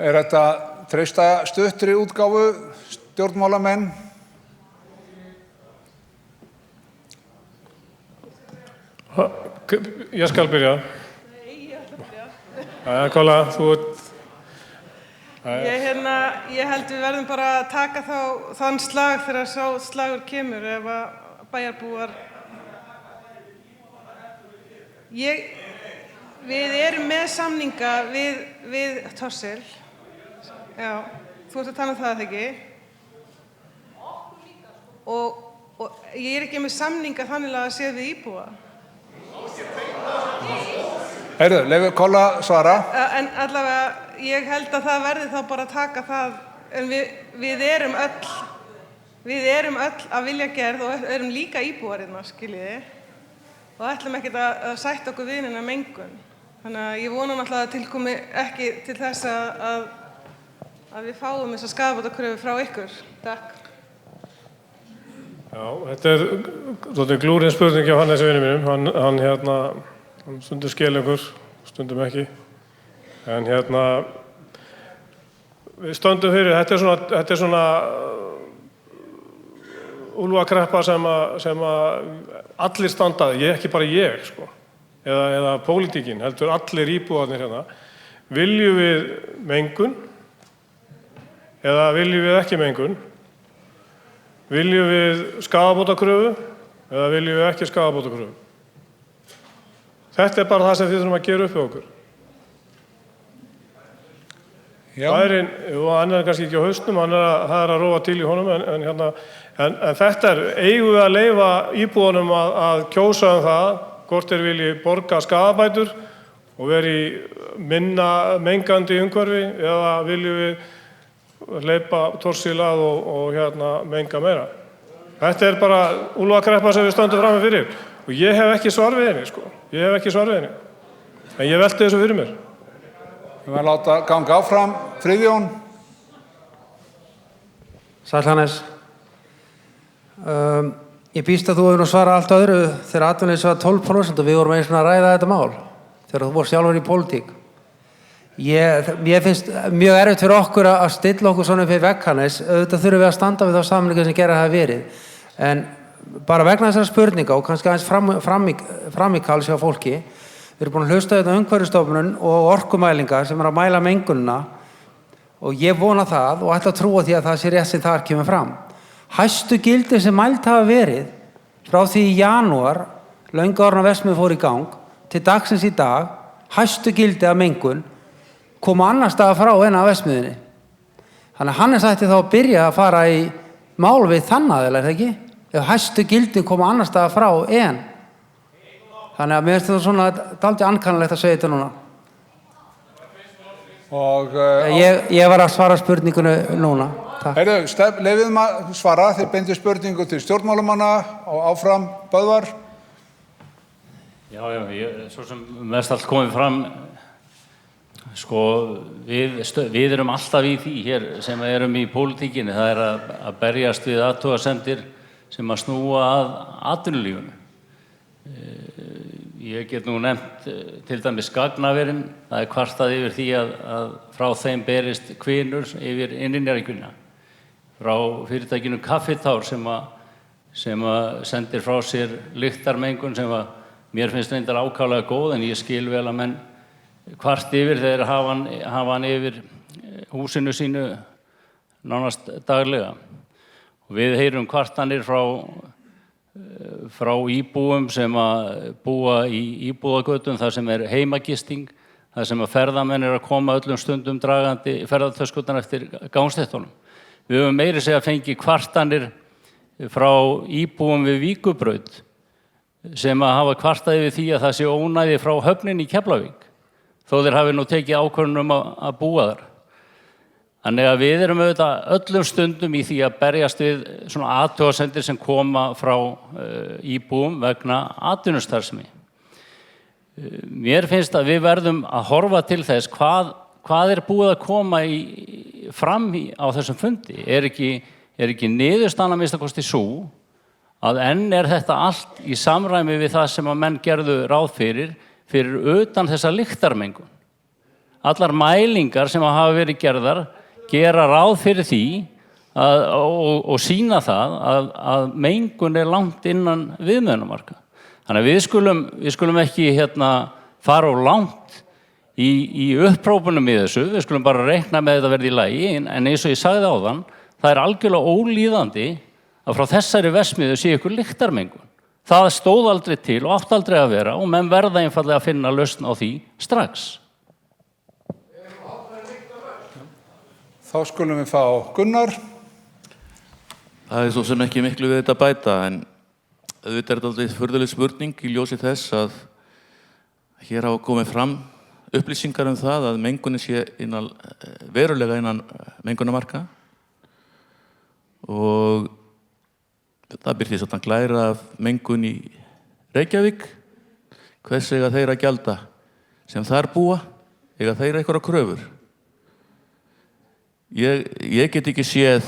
Þetta treysta stuttri útgáfu stjórnmálamenn? Ég skal byrja. Kolla, þú ert... Ég held við verðum bara að taka þann slag þegar sá slagur kemur ef að bæjarbúar... Við erum með samninga við Thorsil. Já, þú ert að tala um það ekki? Og ég er ekki með samninga þannig að sé við íbúa. Heyrðu, leyfðu Kolla svara. En allavega, ég held að það verði þá bara að taka það, en við erum öll að vilja gerð og erum líka íbúar hérna, skiljiði, og ætlum ekkert að sætta okkur við neina mengun. Þannig að ég vona náttúrulega að tilkomi ekki til þess að við fáum þessa skaðabótakröfu frá ykkur. Takk. Já, þetta er glúrin spurning hjá Hannesi vini mínum. Hann stundum skelengur, stundum ekki. En við stöndum fyrir, þetta er svona úlfakreppa sem allir standaði, ekki bara ég, sko. Eða pólitíkin, heldur allir íbúarnir hérna. Viljum við mengun eða viljum við ekki mengun? Viljum við skaðabótakröfu eða viljum við ekki skaðabótakröfu? Þetta er bara það sem við þurfum að gera upp við okkur. Bærinn, hann er kannski ekki á hausnum, það er að róa til í honum, en þetta eigum við að leyfa íbúanum að kjósa það, hvort þeir vilji borga skaðabætur og veri minna mengandi umhverfi eða viljum við hleypa Thorsil að og menga meira. Þetta er bara úlfakreppa sem við stöndum frammi fyrir og ég hef ekki svar við henni, sko. Ég hef ekki svar við henni. En ég velti þessu fyrir mér. Við verðum að láta ganga áfram. Friðjón. Sæll Hannes. Ég býst að þú hefur nú svarað allt öðru þegar atvinnuleysi var 12% og við vorum eins og að ræða þetta mál þegar þú vorst sjálfur í pólitík. Mér finnst mjög erfitt fyrir okkur að stilla okkur svona upp í vegg, Hannes. Auðvitað þurfum við að standa við þá samninga sem gera það verið. En bara vegna þessara spurninga og kannski aðeins framíkalls hjá fólki, við erum búin að hlusta þetta Umhverfisstofnun og orkumælingar sem að mæla mengunina og ég vona það og ætla að trúa því að það sé rétt sem þar kemur fram. Hæstu gildi sem mælt hafa verið frá því í janúar, löngu áður en verksmiðjan fór í gang, til dagsins í dag, hæstu gildi af mengun koma annars staðar frá en af verksmiðjunni. Þannig að Hannes ætti þá að byrja að fara í mál við þann aðila, er það ekki? Ef hæstu gildin koma annars staðar frá en. Þannig að mér finnst þetta svona dálítið ankannalegt að segja þetta núna. Ég var að svara spurningunni núna. Leyfum að svara, þeir beindu spurningu til stjórnmálamanna og áfram Böðvar. Já, svo sem mest allt komið fram, sko, við erum alltaf í því hér sem erum í pólitíkinni, það er að berjast við athugasemdir sem að snúa að atvinnulífinu. Ég get nú nefnt til dæmis gagnaverin, það er kvartað yfir því að frá þeim berist hvinur yfir innanríkina. Frá fyrirtækinu Kaffitár sem að sendir frá sér lyktarmengun sem að mér finnst reyndar ákaflega góð en ég skil vel að menn kvart yfir þegar hafa hann yfir húsinu sínu nánast daglega. Og við heyrum kvartanir frá íbúum sem að búa í íbúðagötum, þar sem er heimagisting, þar sem að ferðamenn er að koma öllum stundum dragandi ferðartöskurnar eftir gangstéttunum. Við höfum meiri segja fengið kvartanir frá íbúum við Víkurbraut sem að hafa kvartað yfir því að það sé ónæði frá höfninni í Keflavík, þó þeir hafi nú tekið ákvörðun að búa þar. Þannig að við erum auðvitað öllum stundum í því að berjast við svona athugasemdir sem koma frá íbúum vegna atvinnustarfsemi. Mér finnst að við verðum að horfa til þess hvað er búið að koma fram á þessum fundi. Er ekki niðurstaðan að minnsta kosti sú að enn er þetta allt í samræmi við það sem að menn gerðu ráð fyrir utan þessa lyktarmengun. Allar mælingar sem hafa verið gerðar gera ráð fyrir því og sýna það að mengun er langt innan viðmiðunarmarka. Þannig að við skulum ekki fara of langt í upprópunum í þessu, við skulum bara reikna með þetta verði í lagi, en eins og ég sagði áðan, það er algjörlega ólíðandi að frá þessari verksmiðju sé ykkur lyktarmengun. Það stóð aldrei til og átt aldrei að vera og menn verða einfallega að finna lausn á því strax. Þá skulum við fá Gunnar. Það er svo sem ekki miklu við þetta að bæta, en auðvitað er þetta aldrei furðuleg spurning í ljósi þess að hér hafa komið fram upplýsingar það að mengunin sé verulega innan mengunarmarka og það birtist þarna glæra af mengun í Reykjavík. Hvers eiga þeir að gjalda sem þar búa? Eiga þeir einhverjar kröfur? Ég get ekki séð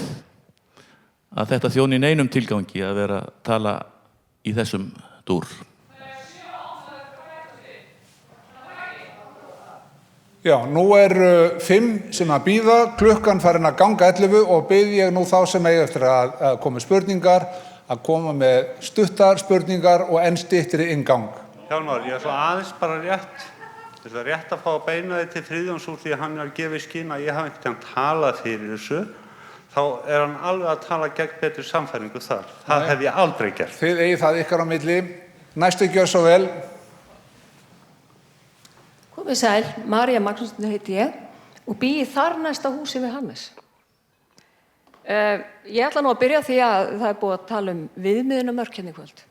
að þetta þjóni neinum tilgangi að vera að tala í þessum dúr. Já, nú eru 5 sem að bíða, klukkan farin að ganga 11 og bið ég nú þá sem eiga eftir að koma spurningar, að koma með stuttar spurningar og enn styttri inngang. Hjálmar, ég ætla aðeins bara rétt að fá að beina þig til Friðjóns úr því að hann er að gefa í skyn að ég hafi einhvern veginn talað fyrir þessu, þá er hann alveg að tala gegn betri samfæringu þar. Það hef ég aldrei gert. Þið eigið það ykkar á milli. Næstu gjör svo vel. Komið sæl, María Magnúsdóttir heiti ég og bý í þar næsta húsi við Hannes. Ég ætla nú að byrja því að það er búið að tala viðmiðunarmörk hérna í kvöld.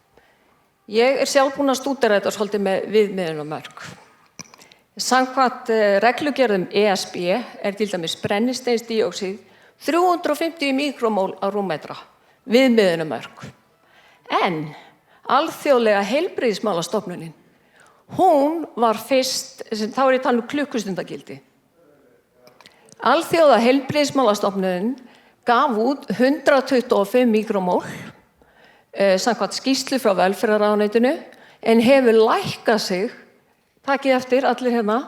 Ég er sjálf búin að stúdera þetta svolítið með viðmiðunarmörk. Samkvæmt reglugerðum ESB er til dæmis brennisteinsdíoxíð 350 mikromól á rúmmetra, viðmiðunarmörk. En alþjóðlega heilbrigðismálastofnunin, hún var fyrst, þá er ég talað klukkustundagildi. Alþjóða heilbrigðismálastofnunin gaf út 125 mikromól samkvæmt skýrslu frá velferðarráðuneytinu en hefur lækkað sig, takið eftir allir hérna,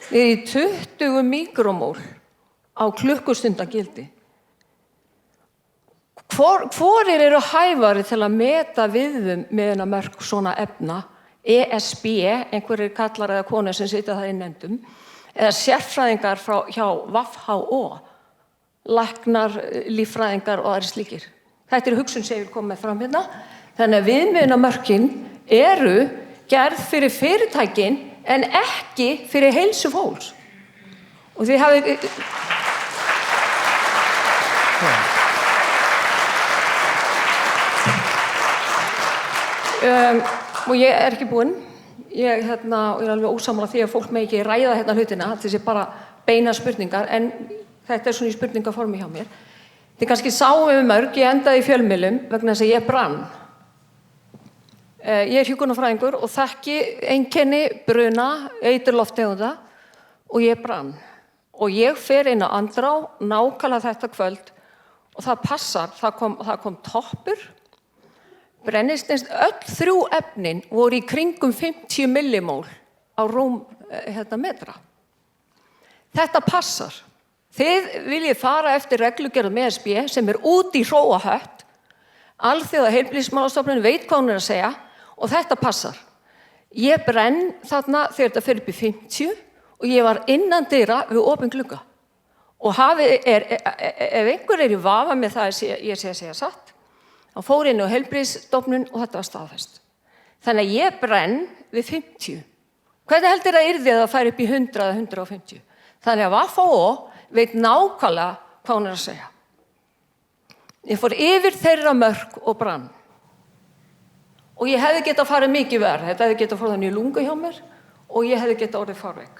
niður í 20 mikromól á klukkustundagildi. Hvorir eru hæfari til að meta viðmiðunarmörk svona efna? ESB, einhverjir kallar eða konur sem sitja það í nefndum, eða sérfræðingar hjá WHO, læknar, líffræðingar og aðrir slíkir. Þetta er hugsun sem ég vil koma með fram hérna. Þannig að viðmiðunarmörkin eru gerð fyrir fyrirtækin en ekki fyrir heilsu fólks. Og þið hafið... Og ég er ekki búinn. Ég er alveg ósammála því að fólk með ekki ræða hérna hlutina, þessi bara beina spurningar, en þetta er svona í spurningaformi hjá mér. Þið kannski sáum við mörg, ég endaði í fjölmiðlum vegna þess að ég brann. Ég er hjúkrunarfræðingur og þekki einkenni, bruna, eiturlofttegunda og ég brann. Og ég fer inn á Andrá nákvæmlega þetta kvöld og það passar, það kom toppur, brennisteins, öll 3 efnin voru í kringum 50 millimól á rúmmetra. Þetta passar. Þið viljið fara eftir reglugerðum ESB sem er út í hróahött. Alþjóða heilbrigðismálastofnunin veit hvað hún er að segja og þetta passar. Ég brenn þarna þegar þetta fer upp í 50 og ég var innandyra við opinn glugga. Og ef einhver er í vafa með það ég sé að segja satt, þá fór inn á heilbrigðisstofnun og þetta var staðfest. Þannig að ég brenn við 50. Hvernig heldur það yrði að það fær upp í 100 eða 150? Þannig að WHO veit nákvæmlega hvað hún er að segja. Ég fór yfir þeirra mörk og brann. og ég hefði getað farið mikið verð. Þetta hefði getað farið í lungu hjá mér og ég hefði getað orðið fárveik.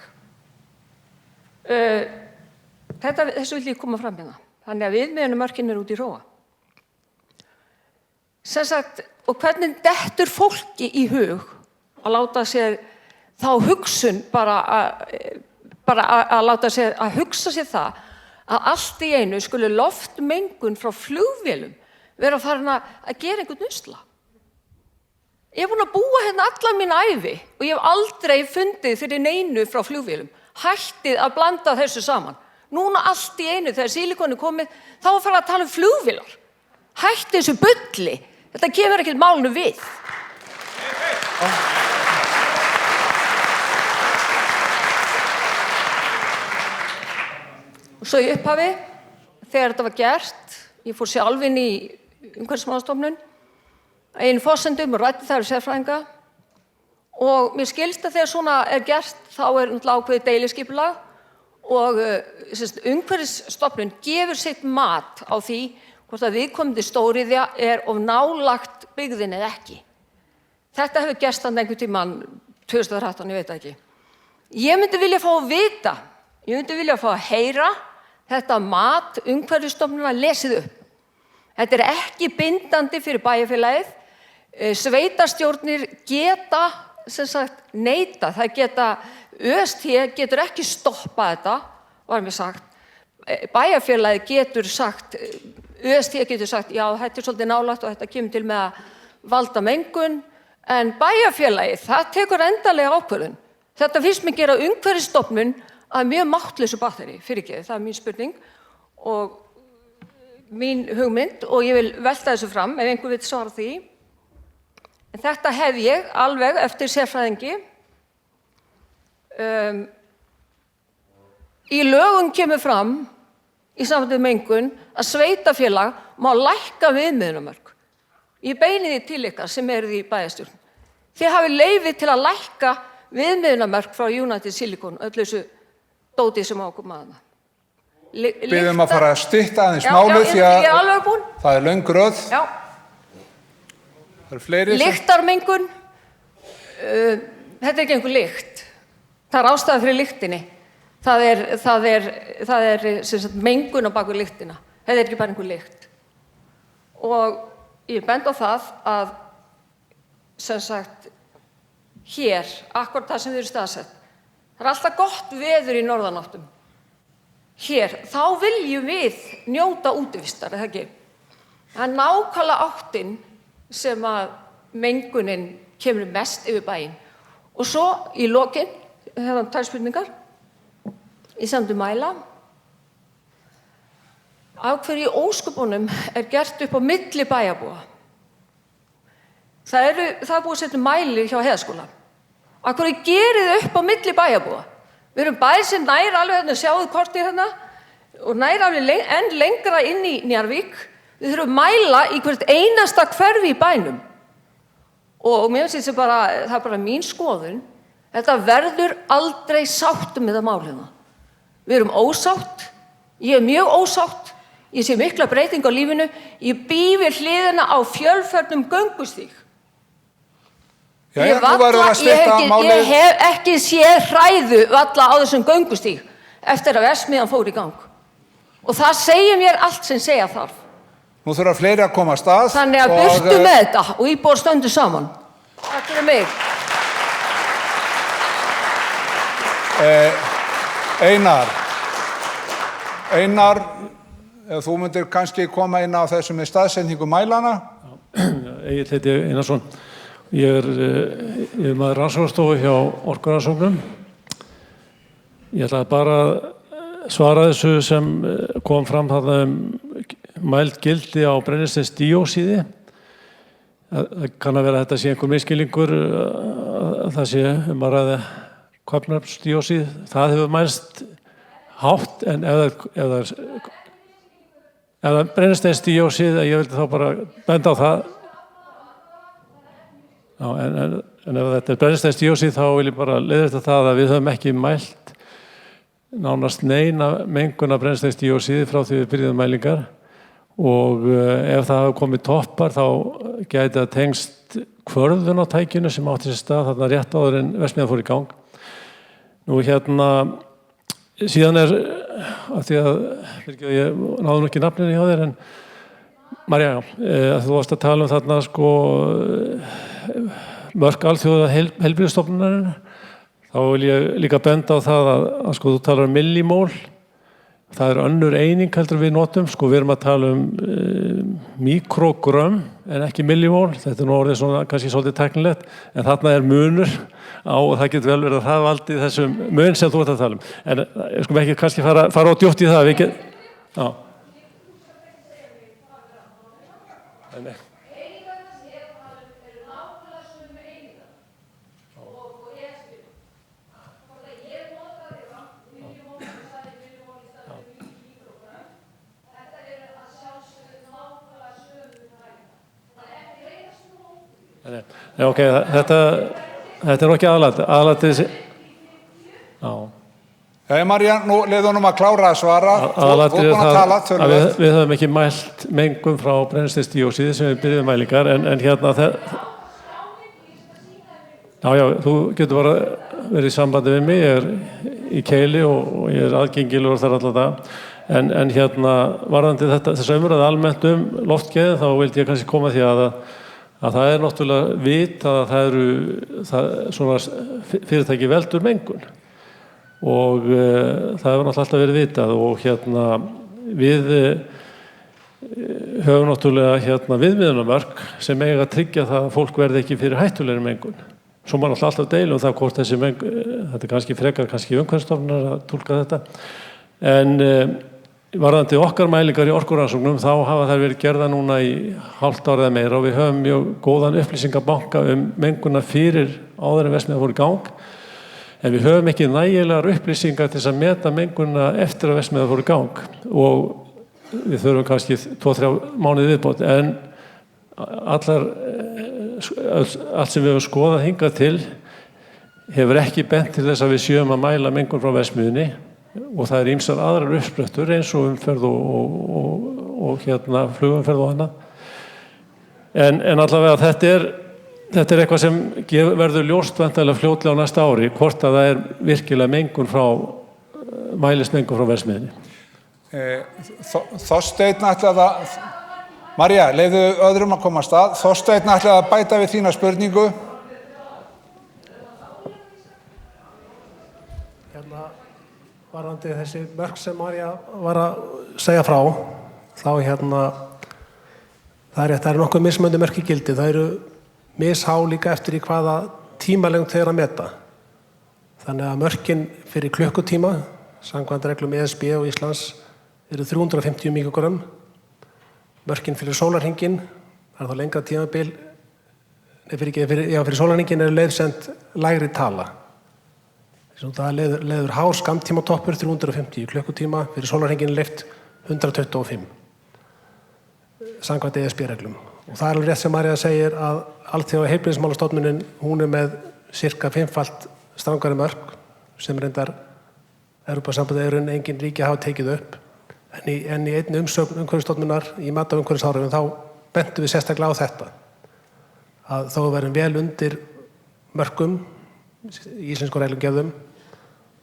Þessu vil ég koma fram hérna. Þannig að viðmiðunarmörkin út í róa. Sem sagt, og hvernig dettur fólki í hug að láta sér þá hugsun bara að láta sér að hugsa sér það að allt í einu skuli loftmengun frá flugvélum vera farin að gera einhvern usla. Ég er búin að búa hérna alla mín ævi og ég hef aldrei fundið fyrir neinu frá flugvélum. Hættið að blanda þessu saman. Núna allt í einu þegar sílikon komið, þá að fara að tala um flugvélar. Hættið þessu bulli. Þetta kemur ekkert málinu við. Og svo í upphafi, þegar þetta var gert, ég fór sjálf inn í Umhverfismálastofnun, einu forsendum og ræddi það sérfræðinga og mér skilst að þegar svona er gert þá er náttúrulega ákveðið deiliskipulag og Umhverfisstofnun gefur sitt mat á því hvort að viðkomandi stóriðja er of nálagt byggðinni eða ekki. Þetta hefur gerst þarna einhvern tímann 2013, ég veit það ekki. Ég myndi vilja fá að vita, ég myndi vilja fá að heyra þetta mat Umhverfisstofnunar lesið upp. Þetta er ekki bindandi fyrir bæjarfélagið. Sveitarstjórnir geta neita, það geta ÖST getur ekki stoppað þetta, var mér sagt. Bæjarfélagið getur sagt, ÖST getur sagt, já, þetta er svolítið nálægt og þetta kemur til með að valda mengun, en bæjarfélagið, það tekur endanlega ákvörðun. Þetta finnst mér gera Umhverfisstofnun að mjög máttlausu batteri, fyrirgefið, það er mín spurning og mín hugmynd og ég vil velta þessu fram ef einhver vill svara því. En þetta hef ég alveg eftir sérfræðingi. Í lögum kemur fram í sambandi við mengun að sveitarfélag má lækka viðmiðunarmörk. Ég beini því til ykkar sem eruð í bæjarstjórn. Þið hafið leyfi til að lækka viðmiðunarmörk frá United Silicon, öllu þessu dóti sem á að koma að það. Biðum að fara að stytta aðeins málið því að það er löng röð. Já. Það eru fleiri. Lyktarmengun, þetta er ekki einhver lykt. Það er ástæða fyrir lyktinni. Það er sem sagt, mengun á baku lyktina. Þetta er ekki bara einhver lykt. Og ég bend á það að sem sagt, hér, akkurat það sem þið eru staðsett, það er alltaf gott veður í norðanáttum. Hér, þá viljum við njóta útivistar, eða ekki? Það er nákvæmlega áttin sem að mengunin kemur mest yfir bæinn. Og svo í lokin, hérna tvær spurningar, í sambandi mæla. Af hverju í ósköpunum er gert upp á milli bæjarbúa? Það er búið að setja mæli hjá Heiðaskóla. Af hverju gerið upp á milli bæjarbúa? Við erum bæði sem nær alveg hérna, sjáðu kortið hérna, og nær alveg enn lengra inn í Njarðvík. Við þurfum að mæla í hvert einasta hverfi í bænum. Og mér finnst það er bara mín skoðun. Þetta verður aldrei sátt um þetta mál hérna. Við erum ósátt, ég er mjög ósátt, ég sé mikla breyting á lífinu, ég bý við hliðina á fjölförnum göngustíg. Ég hef ekki séð hræðu valla á þessum göngustíg eftir að verksmiðjan fór í gang. Og það segir mér allt sem segja þarf. Nú þurfa fleiri að koma að stað. Þannig að burtu með þetta og íbúar stöndu saman. Takk fyrir mig. Einar, ef þú myndir kannski koma inn á þessu með staðsetningu mælana. Egill heiti Einarsson. Ég er maður rannsóknarstofu hjá Orkurannsóknum. Ég ætla bara að svara þessu sem kom fram þarna mæld gildi á brennisteinsdíóxíði. Það kann að vera að þetta sé einhver misskilningur að það sé að ræða köfnunarefnisdíóxíð. Það hefur mælst hátt en ef það brennisteinsdíóxíð, ég vildi þá bara benda á það. Já, en ef þetta er brennisteinsdíóxíð þá vil ég bara leiðrétta það að við höfum ekki mælt nánast neina mengun af brennisteinsdíóxíði frá því við byrjuðum mælingar og ef það hafa komið toppar þá gæti það tengst kvörðun á tækinu sem átti sér stað þarna rétt áður en verksmiðjan fór í gang. Nú síðan af því að ég náði nú ekki nafninu hjá þér en María, að þú varst að tala þarna mörk alþjóða heilbrigðisstofnunarinnar, þá vil ég líka benda á það að þú talar millimól. Það önnur eining heldur við notum, við erum að tala mikrogrömm en ekki millimól. Þetta nú orðið svona kannski svolítið tæknilegt, en þarna munur á og það getur vel verið að það valdi þessum mun sem þú ert að tala En við ekki kannski fara á djúpt í það. Já. Nei. Ok, þetta nú ekki aðalatið Já, María, nú leiði honum að klára að svara. Aðalatið það að við höfum ekki mælt mengun frá brennisteinsdíóxíði sem við byrjuðum mælingar, en hérna Já, þú getur bara verið í sambandi við mig, ég í Keili og ég aðgengilegur þar allan dag, en hérna varðandi þessa umræðu almennt loftgæði, þá vildi ég kannski koma því að það náttúrulega vit að það eru svona fyrirtæki veldur mengun og það hefur náttúrulega alltaf verið vitað og hérna við höfum náttúrulega viðmiðunarmörk sem eiga að tryggja það að fólk verði ekki fyrir hættulegri mengun. Svo má náttúrulega alltaf deila það hvort þessi mengun, þetta kannski frekar Umhverfisstofnunar að túlka þetta, en varðandi okkar mælingar í orkurannsóknum þá hafa þær verið gerða núna í hálft ár eða meira og við höfum mjög góðan upplýsingabanka menguna fyrir áður en verksmiðjan fór í gang, en við höfum ekki nægilegar upplýsingar til að meta menguna eftir að verksmiðjan fór í gang og við þurfum kannski 2-3 mánuði viðbót, en allt sem við höfum skoðað hingað til hefur ekki bent til þess að við séum að mæla mengun frá verksmiðjunni og það ýmsar aðrar uppsprettur eins og umferð og flugumferð og annað. En allavega þetta er eitthvað sem verður ljóst væntanlega fljótlega á næsta ári, hvort að það virkilega mengun mælist mengun frá verksmiðjunni. Þorsteinn ætlaði að María, leyfðu öðrum að koma af stað. Þorsteinn ætlaði að bæta við þína spurningu. Varðandi þessi mörk sem María var að segja frá, þá það er nokkuð mismunandi mörk í gildi. Það eru mishá líka eftir í hvaða tímalengd þau eru að meta. Þannig að mörkin fyrir klukkutíma, samkvæmt reglum ESB og Íslands, eru 350 mikrogrömm. Mörkin fyrir sólarhringinn, það þá lengra tímabil, fyrir sólarhringinn leiðsend lægri tala. Það leiður hár skammtímatoppur 350 klukkutíma, fyrir sólarhringinn leyft 125 samkvæmt ESB-reglum. Og það alveg rétt sem María segir að Alþjóða heilbrigðismálastofnunin, hún með sirka 5-falt strangari mörk sem reyndar Evrópusambandið engin ríki hafa tekið upp. En í einni umsögn Umhverfisstofnunar í mat af umhverfisáhrifum þá bentum við sérstaklega á þetta. Að þó við verðum vel undir mörkum í íslensku reglugerðum,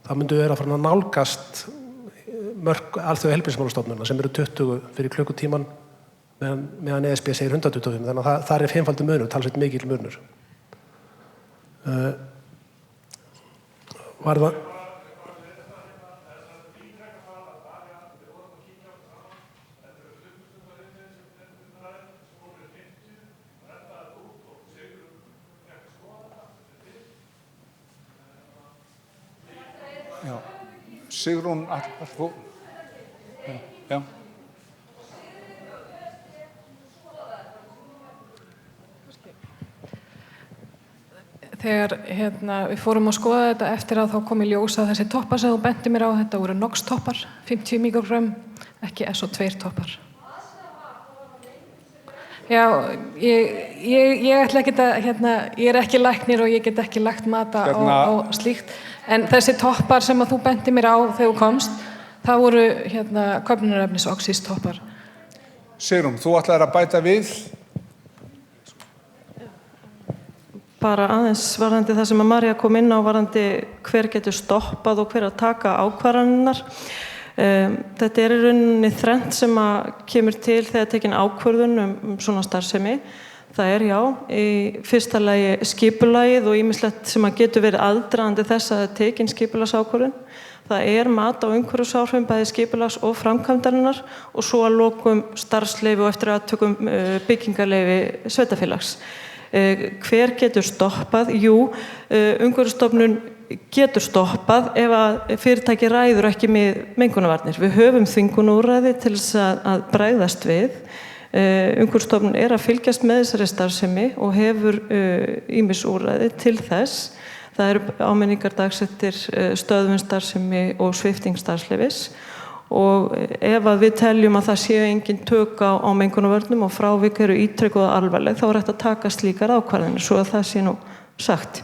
þá myndum við vera að fara að nálgast mörk Alþjóða heilbrigðismálastofnunar sem eru 20 fyrir klukkutíman meðan ESB segir 125, þannig að það er 5-faldur munur, talsveit mikill munur. Var það Sigrún, já. Þegar við fórum að skoða þetta eftir að þá kom í ljós að þessi toppar sem þú benti mér á, þetta voru NOx toppar, 50 mikrogrömm, ekki SO2 toppar. Já, ég ætla ekki að, ég ekki læknir og ég get ekki lagt mata á slíkt, en þessi toppar sem að þú benti mér á þegar þú komst, það voru köfnunarefnis oxís toppar. Sigrún, þú ætlaðir að bæta við? Bara aðeins varðandi það sem að María kom inn á varðandi hver getur stoppað og hver að taka ákvarðanirnar. Þetta í rauninni þrennt sem að kemur til þegar tekin ákvörðun svona starfsemi. Það já, í fyrsta lagi skipulagið og ýmislegt sem að getur verið aðdragandi þess að tekin skipulagsákvörðun. Það mat á umhverfisáhrifum bæði skipulags og framkvæmdarinnar og svo að lokum starfsleyfi og eftir atvikum byggingarleyfi sveitarfélags. Hver getur stoppað? Jú, Umhverfisstofnun getur stoppað ef að fyrirtæki ræður ekki með mengunarvarnir. Við höfum þvingunarúrræði til þess að bregðast við. Umhverfisstofnun að fylgjast með þessari starfsemi og hefur ýmis úrræði til þess. Það eru áminningar dagsettir, stöðvun starfsemi og svipting starfsleyfis og ef að við teljum að það séu engin tök á mengunarvörnum og frávik eru ítrekuð og alvarleg þá hægt að taka slíkar ákvarðanir svo að það sé nú sagt.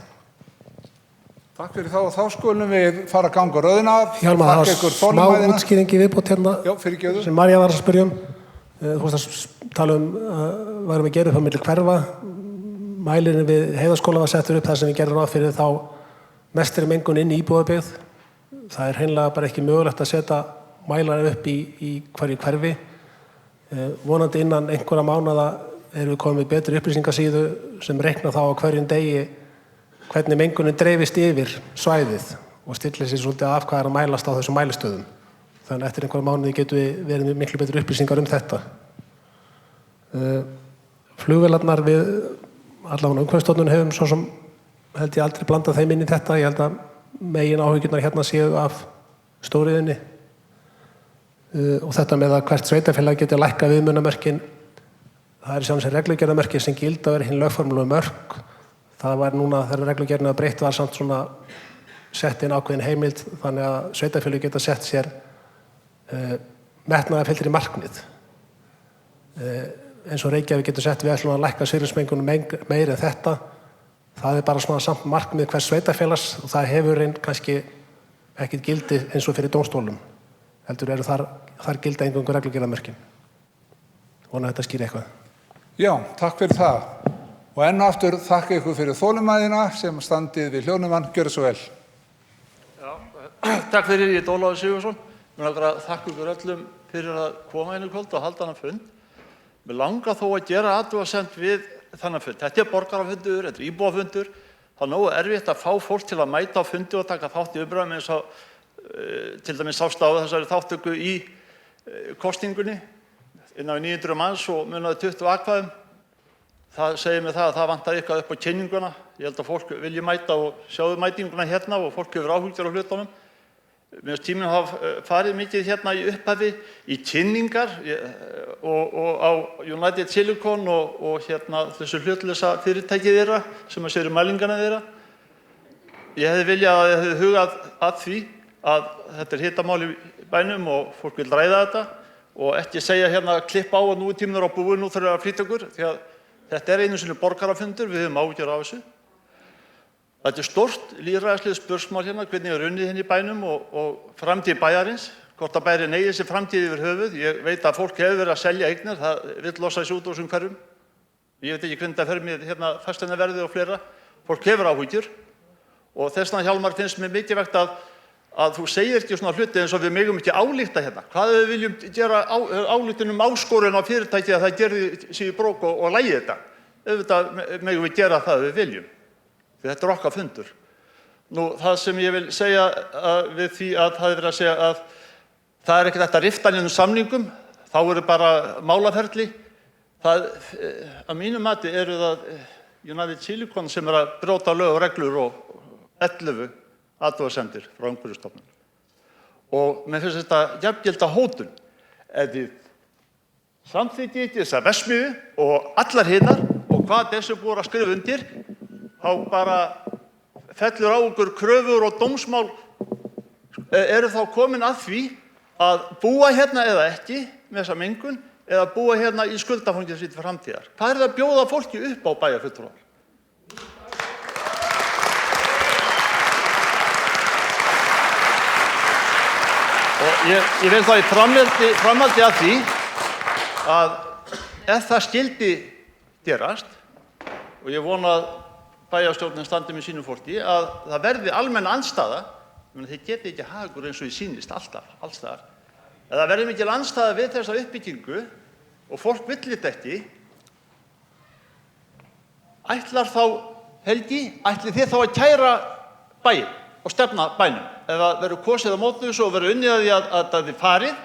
Takk fyrir þá skulum við fara að ganga röðina. Hjálmar, það var smá útskýringi viðbót hérna sem María var að spyrja Þú varst að tala varum að gera upp á milli hverfa. Mælirinn við Heiðaskóla var settur upp þar sem við gerðum ráð fyrir þá mestri mengun inn í íbúðabyggð. Það hreinlega bara ekki mögulegt að setja mælar upp í hverju hverfi. Vonandi innan einhverja mánaða erum við komið með betri upplýsingasíðu sem reiknar þá á hverjum degi hvernig mengunin dreifist yfir svæðið og stillir sér svolítið af hvað að mælast á þessum mælistöðum. Þannig eftir einhverja mánuði getum við verið með miklu betri upplýsingar þetta. Flugvélarnar við allavega Umhverfisstofnun hefum svo sem held ég aldrei blandað þeim inn í þetta. Ég held að megin áhyggjurnar hérna séu af stóriðunni. Og þetta með að hvert sveitarfélag geti lækkað viðmiðunarmörkin, það í sjálfu sér reglugerðarmörkin sem gilda og hinn lögformlegu mörk. Það var núna þegar reglugerðina breytt var samt svona sett inn ákveðin heimild þannig að sveitarfélög geta sett sér metnaðarfyllri markmið. Eins og Reykjavík getur sett við ætlum að lækka svifryksmengun meira en þetta. Það bara svona samt markmið hvers sveitarfélags og það hefur kannski ekkert gildi eins og fyrir dómstólum. Heldur eru þar gilda eingöngu reglugerðarmörkin. Vona þetta skýri eitthvað. Já, takk fyrir það. Og enn og aftur þakka ykkur fyrir þolinmæðina sem standið við hljóðnumann. Gjörðu svo vel. Já, takk fyrir, ég Ólafur Sigurðsson. Mér langar að þakka ykkur öllum fyrir að koma inn í kvöld og halda þennan fund. Mér langar þó að gera athugasemd við þennan fund. Þetta borgarafundur, þetta íbúafundur. Það nógu erfitt að fá fólk til að mæta á fundi og taka þátt í umræðum eins og til dæmis sást á þessari þáttöku í kosningunni innan við 900 manns og munaði 20 atkvæðum. Það segir mér það að það vantar eitthvað upp á kynninguna. Ég held að fólk vilji mæta og sjáðu mætinguna hérna og fólk hefur áhyggjur á hlutunum. Mér finnst tíminn hafa farið mikið hérna í upphafi í kynningar og á United Silicon og hérna þessu hlutlausa fyrirtæki þeirra sem að séu mælingarna þeirra. Ég hefði viljað að ég hefði hugað að því að þetta hitamál í bænum og fólk vil ræða þetta og ekki segja hérna klippa á og nú er tíminn á búið, nú þurfum við að flýta okkur því að þetta einu sinni borgarafundur, við höfum áhyggjur af þessu. Þetta stórt lýðræðislegt spursmál hérna, hvernig er unnið hérna í bænum og framtíð bæjarins, hvort að bærin eigi sér framtíð yfir höfuð. Ég veit að fólk hefur verið að selja eignir, það vill losa þessu út úr þessum hverfum. Ég veit ekki hvernig það fer með hérna fasteignaverðið og fleira. Fólk hefur áhyggjur og þess vegna Hjálmar finnst mér mikilvægt að þú segir ekki svona hluti eins og við megum ekki álykta hérna. Hvað við viljum gera ályktun áskorun á fyrirtæki að það gerði sig í brók og lægi þetta. Auðvitað megum við gera það við viljum. Þetta okkar fundur. Nú, það sem ég vil segja við því að það verið að segja að það ekkert hægt að rifta neinum samningum, þá bara málaferli. Það, að mínu mati eru það United Silicon sem að brjóta lög og reglur og 11 athugasemdir frá Umhverfisstofnun. Og mér finnst þetta jafngilda hótun. Ef þið samþykkið þessa verksmiðju og allar hinnar og hvað þessu búið að skrifa undir, þá bara fellur á okkur kröfur og dómsmál eru þá komin að því að búa hérna eða ekki með þessa mengun eða búa hérna í skuldafangelsi til framtíðar. Hvað það að bjóða fólki upp á bæjarfulltrúar? Og ég vil þá í framhaldi af því að ef það skyldi gerast, og ég vona að bæjarstjórnin standi með sínu fólki, að það verði almenn andstaða, þeir geti ekki hagur eins og ég sýnist alltaf, alls staðar, ef það verði mikil andstaða við þessa uppbyggingu og fólk vill þetta ekki, ætlar þá Helgi, ætlið þið þá að kæra bæinn og stefna bænum? Ef það verður kosið á móti þessu og verður unnið að því að það þið farið,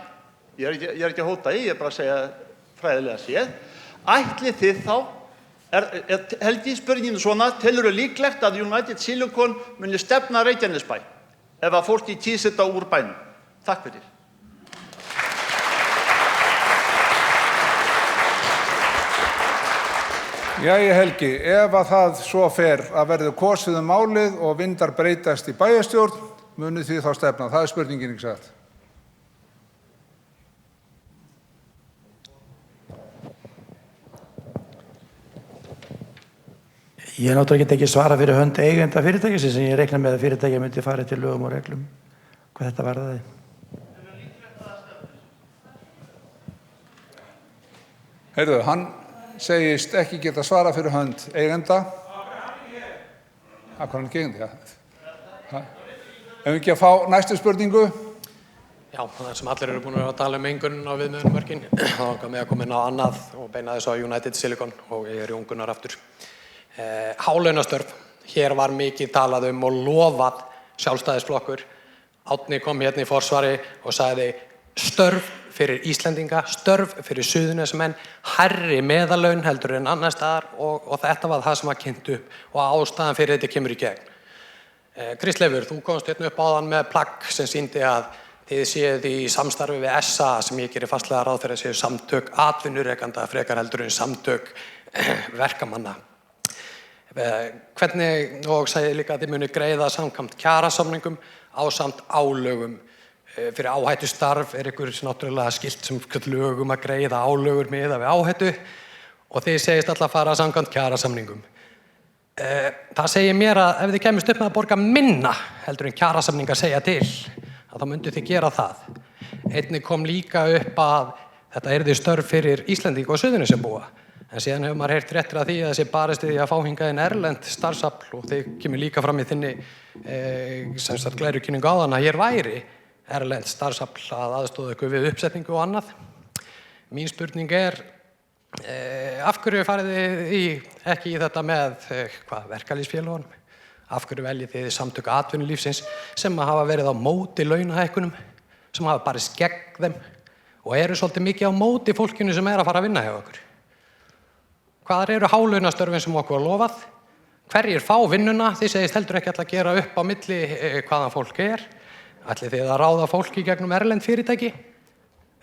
ég er ekki að hóta ég er bara að segja fræðilega séð, ætlið þið þá, Helgi, spurningin svona, telurðu líklegt að United Silicon muni stefna Reykjanesbæ ef að fólki kýs þetta úr bænum? Takk fyrir. Jæja Helgi, ef að það svo fer að verður kosið málið og vindar breytast í bæjarstjórn, munið þið þá stefna? Það er spurningin, ekki satt? Ég náttúrulega get ekki svara fyrir hönd eigenda fyrirtækisins en ég reikna með að fyrirtækið myndi fara til lögum og reglum hvað þetta varðaði. Heyrðu, hann segist ekki geta svara fyrir hönd eigenda. Hvað er hann ekki eigandi? Ef við ekki að fá næstu spurningu? Já, það sem allir eru búin að tala mengun á viðmiðunarmörkin, þá langar mig að koma inn á annað og beina þessu á United Silicon og ég er Jón Gunnar aftur. Hálaunastörf, hér var mikið talað og lofað sjálfstæðisflokkur. Árni kom hérna í forsvari og sagði störf fyrir Íslendinga, störf fyrir Suðurnesjamenn, hærri meðalaun heldur en annars staðar og þetta var það sem var kynnt upp og ástæðan fyrir þetta kemur í gegn. Kristleifur, þú komst hérna upp áðan með plagg sem sýndi að þið séuð í samstarfi við SA sem ég gerir fastlega ráð fyrir að séu samtök atvinnurekanda frekar heldur en samtök verkamanna. Hvernig, og sagði líka að þið muni greiða samkvæmt kjarasamningum ásamt álögum fyrir áhættu starf ykkur náttúrulega skilt sem lögum að greiða álögur miðað við áhættu og þið segist alltaf að fara samkvæmt kjarasamningum. Það segir mér að ef þið kemist upp með að borga minna heldur en kjarasamningar segja til, að þá myndu þið gera það. Einnig kom líka upp að þetta yrði störf fyrir Íslendinga og Suðurnesjabúa, en síðan hefur maður heyrt fréttir af því að þessi barist við því að fá hingað inn erlent starfsafl og þið kemur líka fram í þinni glærukynningu áðan að hér væri erlent starfsafl að aðstoða ykkur við uppsetningu og annað. Mín spurning er, af hverju farið þið ekki í þetta með verkalýðsfélögunum? Af hverju veljið þið samtök atvinnulífsins sem hafa verið á móti launahækkunum, sem hafa barist gegn þeim og eru svolítið mikið á móti fólkinu sem er að fara að vinna hjá okkur? Hvaðar eru hálaunastörfin sem okkur var lofað? Hverjir fá vinnuna? Þið segist heldur ekki alltaf að gera upp á milli hvaðan fólk er. Ætlið þið að ráða fólk í gegnum erlend fyrirtæki?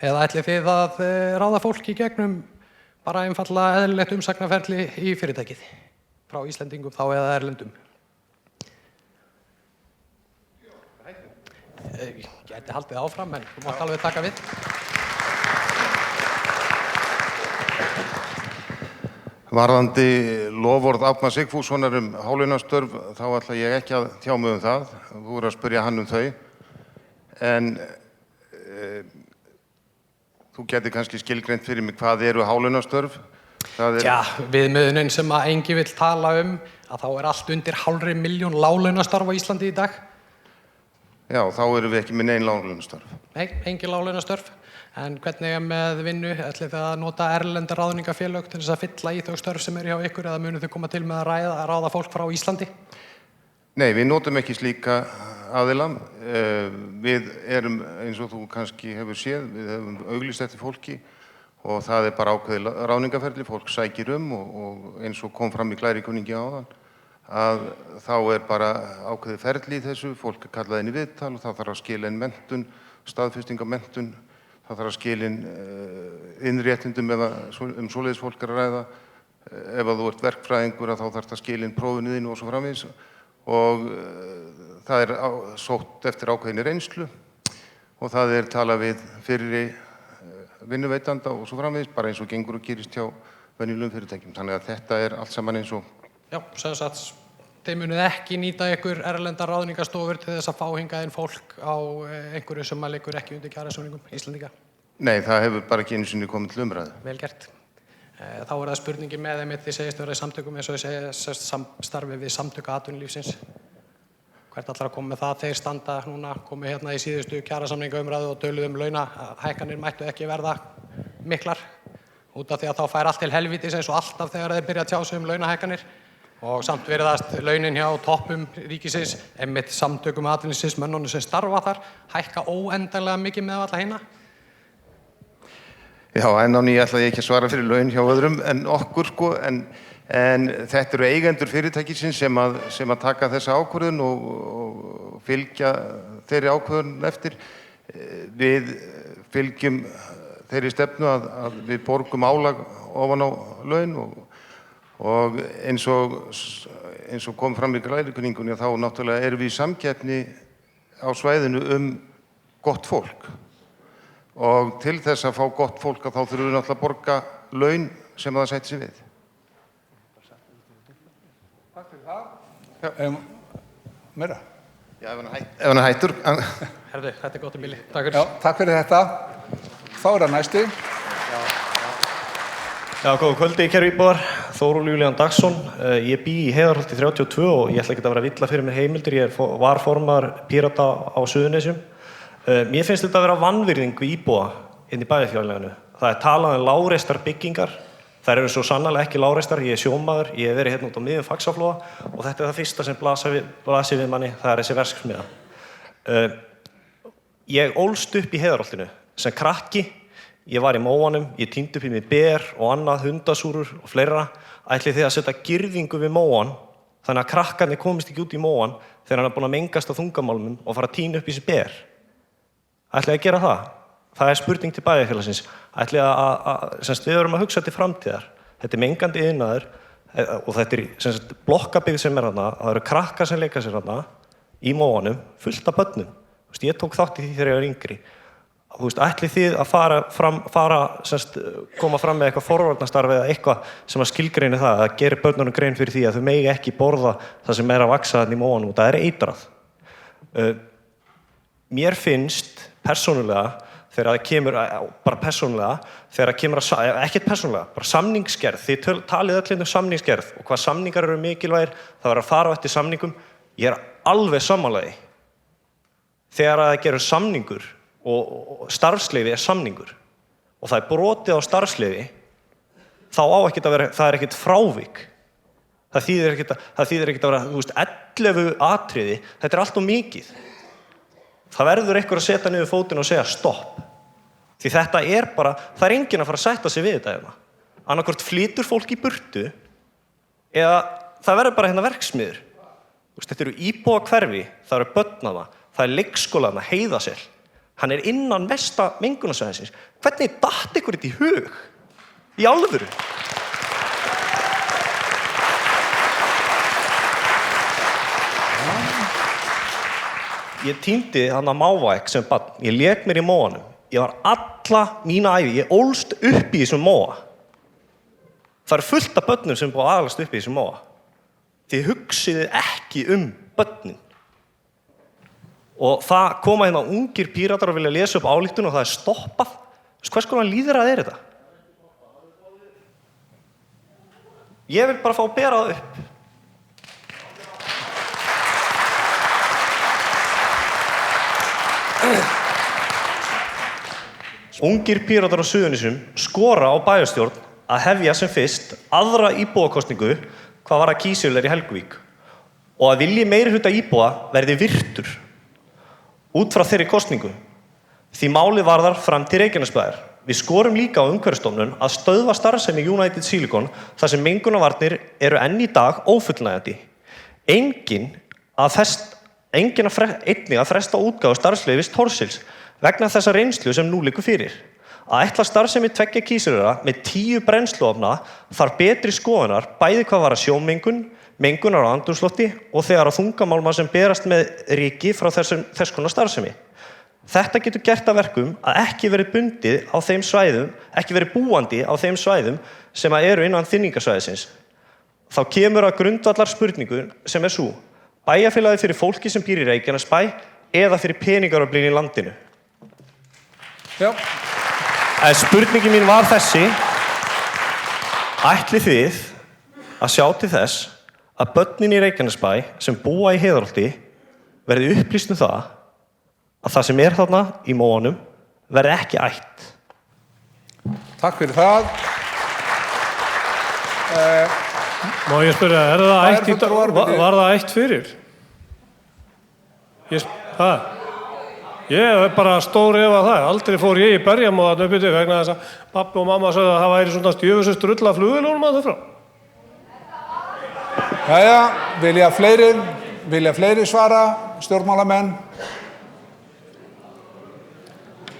Eða ætlið þið að ráða fólk í gegnum bara einfallega eðlilegt umsagnaferli í fyrirtækið? Frá Íslendingum þá eða erlendum? Ég gæti haldið áfram, en þú mátt alveg taka við. Varðandi loforð Árna Sigfússonar hálaunastörf, þá ætla ég ekki að tjá mig það. Þú voru að spyrja hann þau. En þú gæti kannski skilgreint fyrir mig hvað eru hálaunastörf? Já, viðmiðunin sem að engi vill tala að þá allt undir 500.000 láglaunastörf á Íslandi í dag. Já, þá erum við ekki með nein láglaunastörf. Nei, engin láglaunastörf. En hvernig með vinnu? Ætlið þið að nota erlenda ráðningafélög til þess að fylla í þau störf sem eru hjá ykkur eða munið þið koma til með að ráða fólk frá Íslandi? Nei, við notum ekki slíka aðila. Við erum, eins og þú kannski hefur séð, við hefum auglýst eftir fólki og það bara ákveðið ráðningaferli, fólk sækir og eins og kom fram í glærikuningi áðan, að þá bara ákveðið ferli í þessu, fólk kallað inn í viðtal og það þarf að skila inn menntun, staðfesting af menntun, það þarf að skila inn innréttindum ef svoleiðis fólk að ræða, ef þú ert verkfræðingur þá þarf það að skila inn prófinu þínu og svo framvegis og það sótt eftir ákveðinni reynslu og það talað við fyrri vinnuveitanda og svo framvegis, bara eins og gengur og gerist hjá venjulegum fyrirtækjum. Þannig að þetta allt saman eins og... Já, sem sagt, þið munið ekki nýta ykkur erlendar ráðningastofur til þess að fá hingað inn fólk á einhverju sem liggur ekki undir kjarasamningum Íslendinga? Nei, það hefur bara ekki einu sinni komið til umræðu. Vel gert. Þá það spurningin með einmitt þið segist vera í samtökum eins og þið segist starfi við samtök atvinnulífsins. Hvert ætlar að koma með það? Þeir standa núna, komu hérna í síðustu kjarasamningaumræðu og töluðu launahækkanir mættu ekki verða miklar út af því að þá fær allt til helvítis eins og alltaf þegar þeir byrja að tjá sig launahækkanir og samt virðast launin hjá toppum ríkisins, einmitt samtökum atvinnulífsins, mönnunum sem starfa þar, hækka óendanlega mikið með alla hina. Já, enn á ný ætla ég ekki að svara fyrir laun hjá öðrum en okkur sko, en þetta eru eigendur fyrirtækisins sem að taka þessa ákvörðun og fylgja þeirri ákvörðun eftir. Við fylgjum þeirri stefnu að við borgum álag ofan á laun og eins og kom fram í glæðikunningunni þá náttúrulega erum við í samkeppni á svæðinu gott fólk. Og til þess að fá gott fólk þá þurfum við náttúrulega að borga laun sem það sætti sig við. Takk fyrir það. Meira? Já, ef hann hættur. Herðu, þetta gott Bili. Takk fyrir. Já, takk fyrir þetta. Þá það næsti. Já, góðu kvöldi kæru íbúar. Þórólfur Júlían Dagsson. Ég bý í Heiðarholti 32 og ég ætla ekki að vera villa fyrir mér heimildir. Ég var formaður Pírata á Suðurnesjum. Mér finnst þetta að vera vanvirðing við íbúa inn í bæjarfélaginu. Það talað lágreistar byggingar. Þær eru svo sannarlega ekki lágreistar. Ég sjómaður, ég hef verið hérna út á miðjum Faxaflóa og þetta það fyrsta sem blasir við manni, það þessi verksmiðja. Ég ólst upp í Heiðarholtinu sem krakki. Ég var í móanum, ég tíndi upp í mig ber og annað, hundasúrur og fleira. Ætlið þið að setja girðingu við móan þannig að krakkarnir komist ekki út í móan þegar hann búinn að mengast á þungamálmum og fara að tína upp í sig ber. Ætlið að gera það? Það spurning til bæjarfélagsins. Ætlið við verum að hugsa til framtíðar. Þetta mengandi iðnaður og þetta blokkabyggð sem þarna. Það eru krakkar sem leika sér þarna í móanum, fullt af börnum. Ég tók þátt í því þegar ég var yngri. Ætlið þið að koma fram með eitthvað forvarnastarf eða eitthvað sem að skilgreini það að gera börnunum grein fyrir því að þau megi ekki borða það sem að vaxa þarna í móanum og það eitrað. Mér finnst persónulega þegar það kemur, ekkert persónulega, bara samningsgerð, þið talið öll samningsgerð og hvað samningar eru mikilvægir, það verður að fara á eftir samningum, ég alveg sammála því. Þegar það gerur samningur og starfsleyfi samningur og það brotið á starfsleyfi, þá á ekkert að vera, það ekkert frávik. Það þýðir ekkert að vera, 11 atriði, þetta allt of mikið. Það verður einhver að setja niður fótinn og segja stopp. Því þetta bara, það enginn að fara að sætta sig við þetta hérna. Annaðhvort flytur fólk í burtu eða það verður bara hérna verksmiður. Þetta eru íbúahverfi, það eru börn þarna, það leikskóla þarna, Heiðasel. Hann innan mesta mengunarsvæðisins. Hvernig datt ykkur þetta í hug? Í alvöru? Ég tíndi hann að mávaegg sem barn. Ég lék mér í móanum. Ég var alla mína ævi. Ég ólst upp í þessum móa. Það eru fullt af börnum sem búið að aðalast upp í þessum móa. Þið hugsiði ekki börnin. Og það koma hérna ungir píratar og vilja lesa upp ályktun og það stoppað. Hvers konar lýðræði þetta? Ég vil bara fá að bera það upp. Ungir píratar á Suðurnesjum skora á bæjarstjórn að hefja sem fyrst aðra íbúakosningu hvað var að Kísilver í Helguvík og að vilji meirihluta íbúa verði virtur út frá þeirri kosningu því málið varðar framtíð Reykjanesbæjar. Við skorum líka á Umhverfisstofnun að stöðva starfsemi United Silicon þar sem mengunarvarnir eru enn í dag ófullnægjandi. Einnig að fresta útgáfu starfsleyfis Thorsilds vegna þessa reynslu sem nú liggur fyrir. Að ætla starfsemi 2 kísilvera með 10 brennsluofna þarf betri skoðunar bæði hvað varðar sjómengun, mengunar á andrúmslofti og þegar á þungamálma sem berast með ryki frá þess konar starfsemi. Þetta getur gert að verkum að ekki verið búandi á þeim svæðum sem eru innan þynningarsvæðisins. Þá kemur að grundvallar spurningu sem sú: bæjarfélagið fyrir fólki sem býr í Reykjanesbæ eða fyrir peningaröflin í landinu? Já. Spurningin mín var þessi: Ætlið þið að sjá til þess að börnin í Reykjanesbæ sem búa í Heiðarholti verði upplýst það að það sem þarna í móanum verði ekki ætt? Takk fyrir það. Má ég spyrja, það ætt í dag? Var það ætt fyrir? Ég bara stór efa það. Aldrei fór ég í berjamóðan uppið vegna þess að pappi og mamma sagði að það væri svona stjöfusist rulla flugvélunum að það frá. Jæja, vilja fleiri svara, stjórnmálamenn?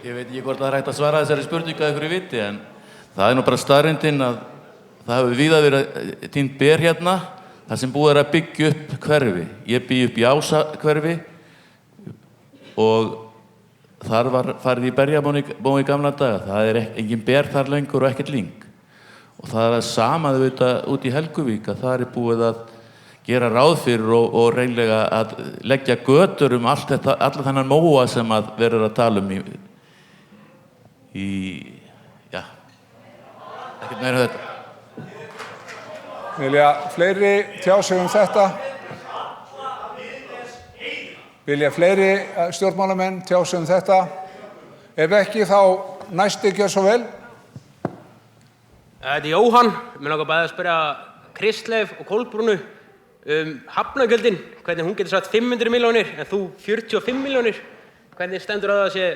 Ég veit ekki hvort það hægt að svara þessari spurningu að ykkur viti, en það nú bara staðreyndin að það hefur víða verið tínt ber hérna, þar sem búið að byggja upp hverfi. Ég bý upp í Ásahverfi og þar var farið í berjamó í gamla daga. Það engin ber þar lengur og ekkert lyng. Og það það sama auðvitað út í Helguvík að það búið að gera ráð fyrir og reynlega að leggja götur allt þennan móa sem að verður að tala já, ekkert meira þetta. Vilja fleiri tjá sig þetta? Vilja fleiri stjórnmálamenn tjá sig þetta? Ef ekki, þá næsti gjör svo vel. Þetta Jóhann. Mér langar bæði að spyrja Kristleif og Kolbrúnu hafnargjöldin, hvernig hún getur sagt 500 milljónir en þú 45 milljónir. Hvernig stendur það að sé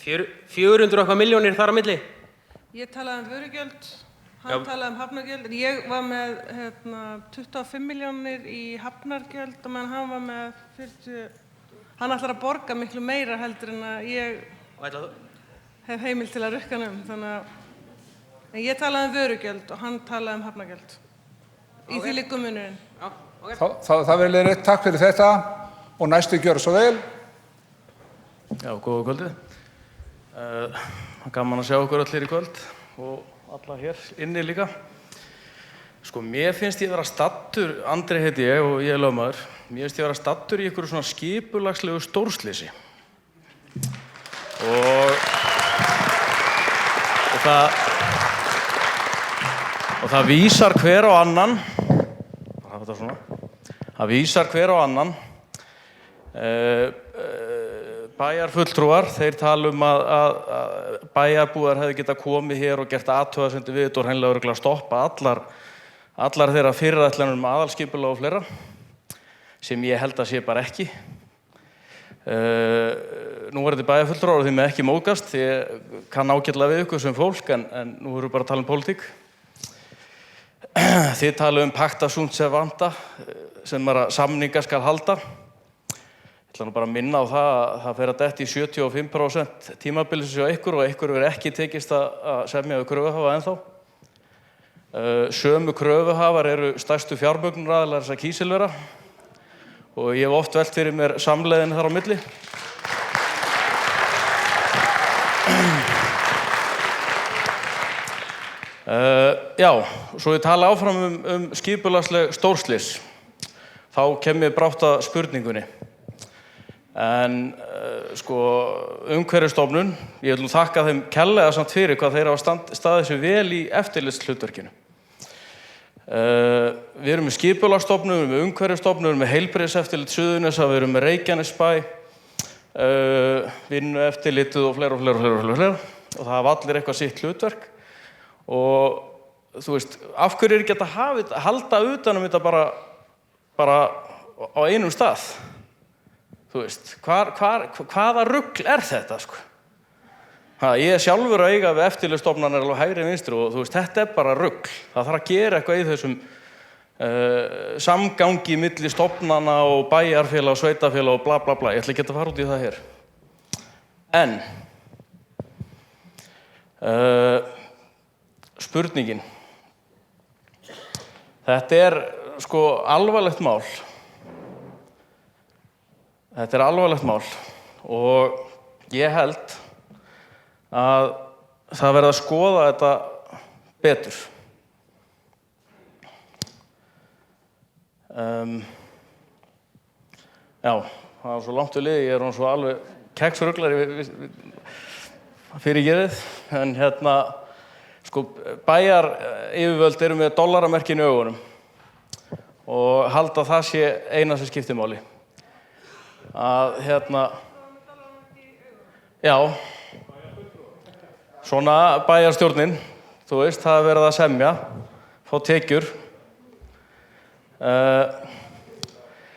400 eitthvað milljónir þar á milli? Ég talaði vörugjöld, hann talaði hafnargjöld, en ég var með 25 milljónir í hafnargjöld og meðan hann var með 40. Hann ætlar að borga miklu meira heldur en að ég hef heimild til að rukka hann þannig að en ég talaði vörugjöld og hann talaði hafnargjöld. Í því liggur munurinn. Það verður rétt, takk fyrir þetta og næstu gjör svo vel. Já, góða kvöldið. Gaman að sjá okkur allir í kvöld og alla hér inni líka. Sko, mér finnst ég vera stattur, Andri heiti ég og ég lögmaður, mér finnst ég vera stattur í einhverju svona skipulagslegu stórslysi. Og það vísar hver á annan, það vísar hver á annan. Bæjarfulltrúar, þeir tala að bæjarbúar hefði getað komið hér og gert athugasemdir við þetta og hreinlega örugglega stoppa allar þeirra fyrirætlanir aðalskipulag og fleira, sem ég held að sé bara ekki. Nú þetta bæjarfulltrúar og þeim ekki móðgast, því ég kann ágætlega við ykkur sem fólk, en nú erum við bara að tala pólitík. Þið tala pacta sunt servanda, sem samninga skal halda. Ég ætla nú bara að minna á það að það fer að detta í 75% tímabilis hjá ykkur og ykkur verður ekki tekist að semja við kröfuhafa ennþá. Sömu kröfuhafar eru stærstu fjármögnunaraðilar þessa kísilvera og ég hef oft velt fyrir mér samleiðinni þar á milli. Já, svo ég tala áfram skipulagsleg stórslys. Þá kem ég brátt að spurningunni. En sko, Umhverfisstofnun, ég vil nú þakka þeim kærlega samt fyrir hvað þeir hafa staðið sér vel í eftirlitshlutverkinu. Við erum með Skipulagsstofnun, við erum með Umhverfisstofnun, við erum með Heilbrigðiseftirlit Suðurnesja, við erum með Reykjanesbæ, Vinnueftirlitið og fleira. Og það hafa allir eitthvað sitt hlutverk. Og þú veist, af hverju ekki að halda utan þetta bara á einum stað? Þú veist, hvaða rugl þetta, sko? Ég sjálfur að eiga við eftirlitsstofnanir alveg hægri vinstri og þú veist, þetta bara rugl. Það þarf að gera eitthvað í þessum samgangi milli stofnana og bæjarfélag og sveitafélag og bla bla bla. Ég ætla ekki að fara út í það hér. En spurningin. Þetta sko alvarlegt mál. Þetta alvarlegt mál og ég held að það verði að skoða þetta betur. Já, það var svo langt við liðið, ég svo alveg keksruglari fyrir gerðið, en sko, bæjar yfirvöld eru með dollaramerkin í augunum og halda það sé eina sem skiptir máli. Að já, svona bæjarstjórnin, þú veist, það er verið að semja, fá tekjur.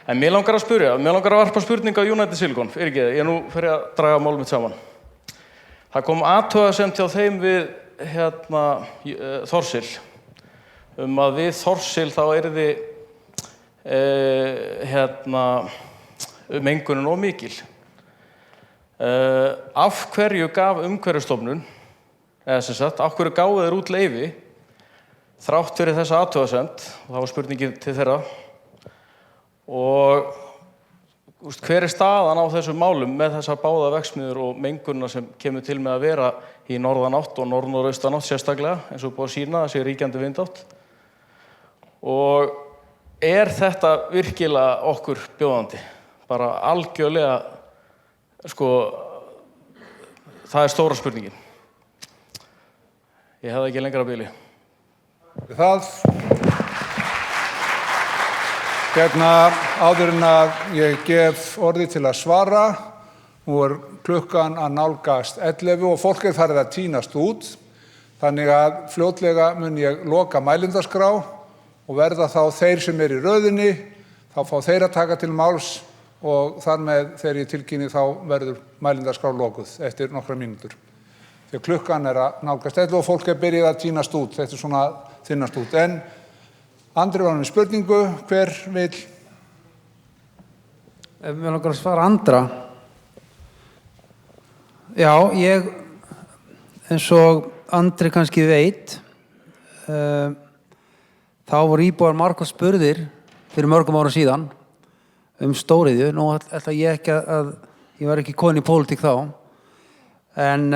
En mér langar að varpa spurningu á United Silicon, ég nú fer að draga mál mitt saman. Það kom athugasemd hjá þeim við Þorsil, að við Þorsil þá yrði mengunin of mikil. Af hverju gaf Umhverfisstofnun, eða sem sagt, af hverju gáfu þeir út leyfi þrátt fyrir þessa athugasemd, og það var spurningin til þeirra, og hver er staðan á þessum málum með þessar báða verksmiðjur og mengunina sem kemur til með að vera í norðanátt og norðnoraustanátt sérstaklega, eins og búið að sýna þessi ríkjandi vindátt. Og er þetta virkilega okkur bjóðandi? Bara algjörlega, sko, það er stóra spurningin. Ég hefði ekki lengra bili. Áður en að ég gef orði til að svara, nú er klukkan að nálgast 11 og fólk er farið að tínast út, þannig að fljótlega mun ég loka mælendaskrá og verða þá þeir sem í röðinni, þá fá þeir að taka til máls og þar með þegar ég tilkynni þá verður mælendaskrá lokuð eftir nokkra mínútur. Þegar klukkan er að nálgast 11 og fólk er byrjað að tínast út, þetta er svona þynnast út. En Andri var með spurningu, hver vil? Mér langar að svara Andra. Já, ég, eins og Andri kannski veit, þá voru íbúar margar spurðir fyrir mörgum árum síðan stóriðju. Nú ætla ég ekki ég var ekki komin í pólitík þá. En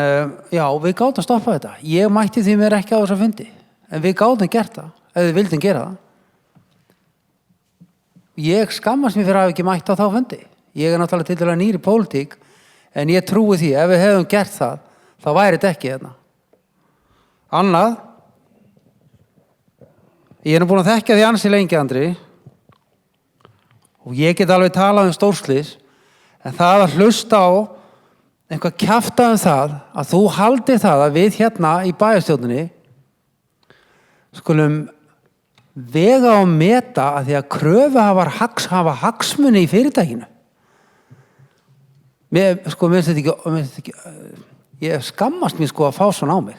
já, við gátum að stoppa þetta. Ég mætti því mér ekki á þessa fundi. En við gátum gert það, ef við vildum gera það. Ég skammast mér fyrir að hafa ekki mætt á þá fundi. Ég er náttúrulega til dæmis nýr í pólitík, en ég trúi því, ef við hefum gert það, þá væri þetta ekki hérna. Annað, ég er nú búin að þekkja því ansi lengi, Andri, og ég get alveg talað stórslys, en það að hlusta á eitthvað kjaftað það, að þú haldir það að við hérna í bæjarstjórninni skulum vega og meta að því að kröfuhafar hafa hagsmuni í fyrirtækinu. Mér finnst þetta ekki, ég skammast mér að fá svona á mig.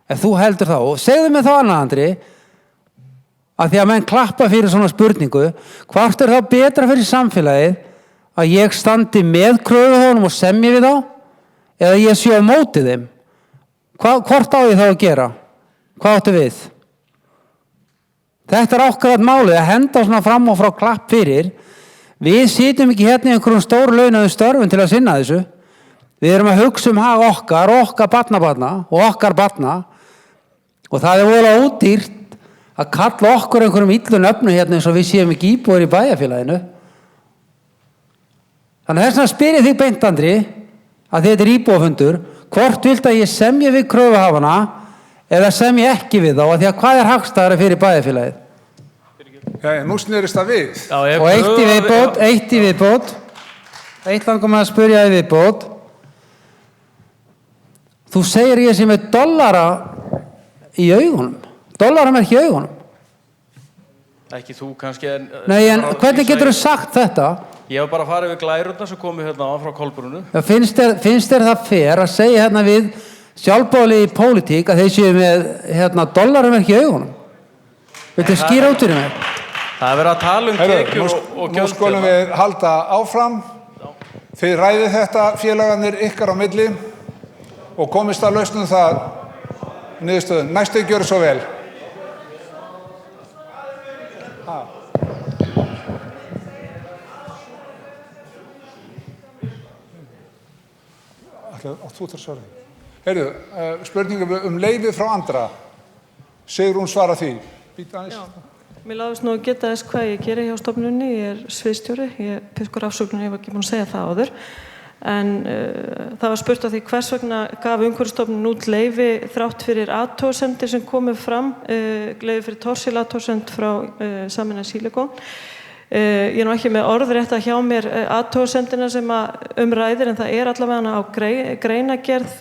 Ef þú heldur þá, og segðu mér þá annað, Andri, að því að menn klappa fyrir svona spurningu, hvort er þá betra fyrir samfélagið að ég standi með kröfuhafunum og semji við þá, eða ég sé á móti þeim? Hvort á ég þá að gera? Hvað áttu við? Þetta er ákveðat málið, að henda svona fram og frá klapp fyrir. Við sitjum ekki hérna í einhverjum stóru launaðum störfum til að sinna þessu. Við erum að hugsa hag okkar, okkar barnabarna og okkar barna. Og það er voðalega ódýrt að kalla okkur einhverjum illu nöfnum hérna eins og við séum ekki íbúar í bæjarfélaginu. Þannig þess vegna spyr ég þig beint, Andri, að þetta er íbúafundur, hvort vilt að ég semji við kröfuhafana eða semji ekki við þá, að því að hvað er hagstæðara fyrir bæjarfélagið? Já, nú snerist það við. Og eitt í viðbót. Eitt langar maður að spyrja í viðbót. Þú segir ég sem er dollara í augunum. Dollaramerki í augunum. Ekki þú kannski, en... Nei, en hvernig getur þú sagt þetta? Ég hef bara farið við glærurnar sem komu hérna frá Kolbrúnu. Finnst þér það fair að segja hérna við sjálfboðali í pólitík að þeir séu með dollaramerki í augunum? Viltu skýra út fyrir mig? Það er verið að tala tekjur og gjöld. Nú skulum við halda áfram. Þið ræðið þetta félagarnir ykkar á milli og komist að lausnum það niðurstöðum. Næstu gjörðu svo vel. Þú þarf svara því. Heyrðu, spurningum leyfi frá Andra. Sigrún svara því. Mér láðist nú að geta þess hvað ég geri hjá stofnunni. Ég er sviðsstjóri, ég piskur afsökunar, ég var ekki búin að segja það áður. En það var spurt á því hvers vegna gaf Umhverfisstofnun út leyfi þrátt fyrir athugasemdir sem komu fram, leyfi fyrir Thorsil athugasemd frá Sameinaði Silicon. Ég er nú ekki með orðrétta hjá mér athugasemdina sem ræðir, en það er allavega á greinagerð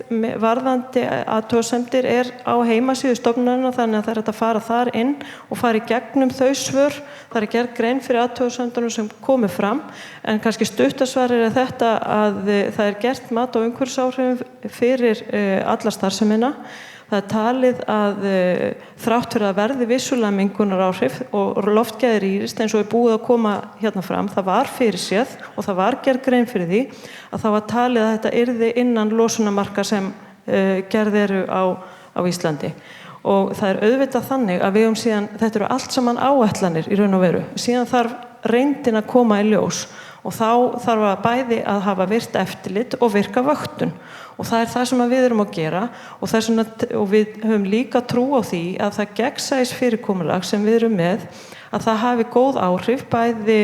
varðandi athugasemdir á heimasíðu stofnunarinnar, þannig að það er hægt að fara þar inn og fara í gegnum þau svör. Það er gerð grein fyrir athugasemdunum sem komu fram, en kannski stuttasvarið er þetta að það er gert mat á umhverfisáhrifum fyrir alla starfsemina. Það er talið að þrátt fyrir að verði vissulega mengunaráhrif og loftgæði rýrist eins og er búið að koma hérna fram, það var fyrirséð og það var gerð grein fyrir því að það var talið að þetta yrði innan losunarmarka sem gerð eru á Íslandi. Og það er auðvitað þannig að við síðan, þetta eru allt saman áætlanir í raun og veru, síðan þarf reyndin að koma í ljós og þá þarf að bæði að hafa virt eftirlit og virka vöktun. Og það er það sem við erum að gera og við höfum líka trú á því að það gegnsæis fyrirkomulag sem við erum með, að það hafi góð áhrif, bæði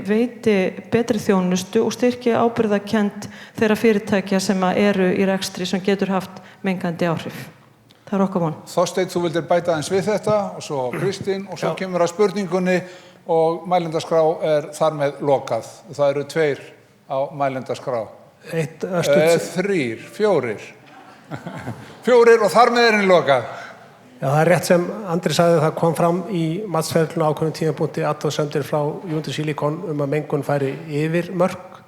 veiti betri þjónustu og styrki ábyrgðarkennd þeirra fyrirtækja sem eru í rekstri sem getur haft mengandi áhrif. Það er okkar von. Þorsteinn, þú vildir bæta aðeins við þetta og svo Kristín og svo kemur að spurningunni og mælendaskrá er þar með lokað. Það eru 2 á mælendaskrá. 3, 4 og þar með er henni lokað. Já, það er rétt sem Andri sagði, það kom fram í matsferðlunum ákveðnum tímapunkti athugasemdir frá United Silicon að mengun færi yfir mörk.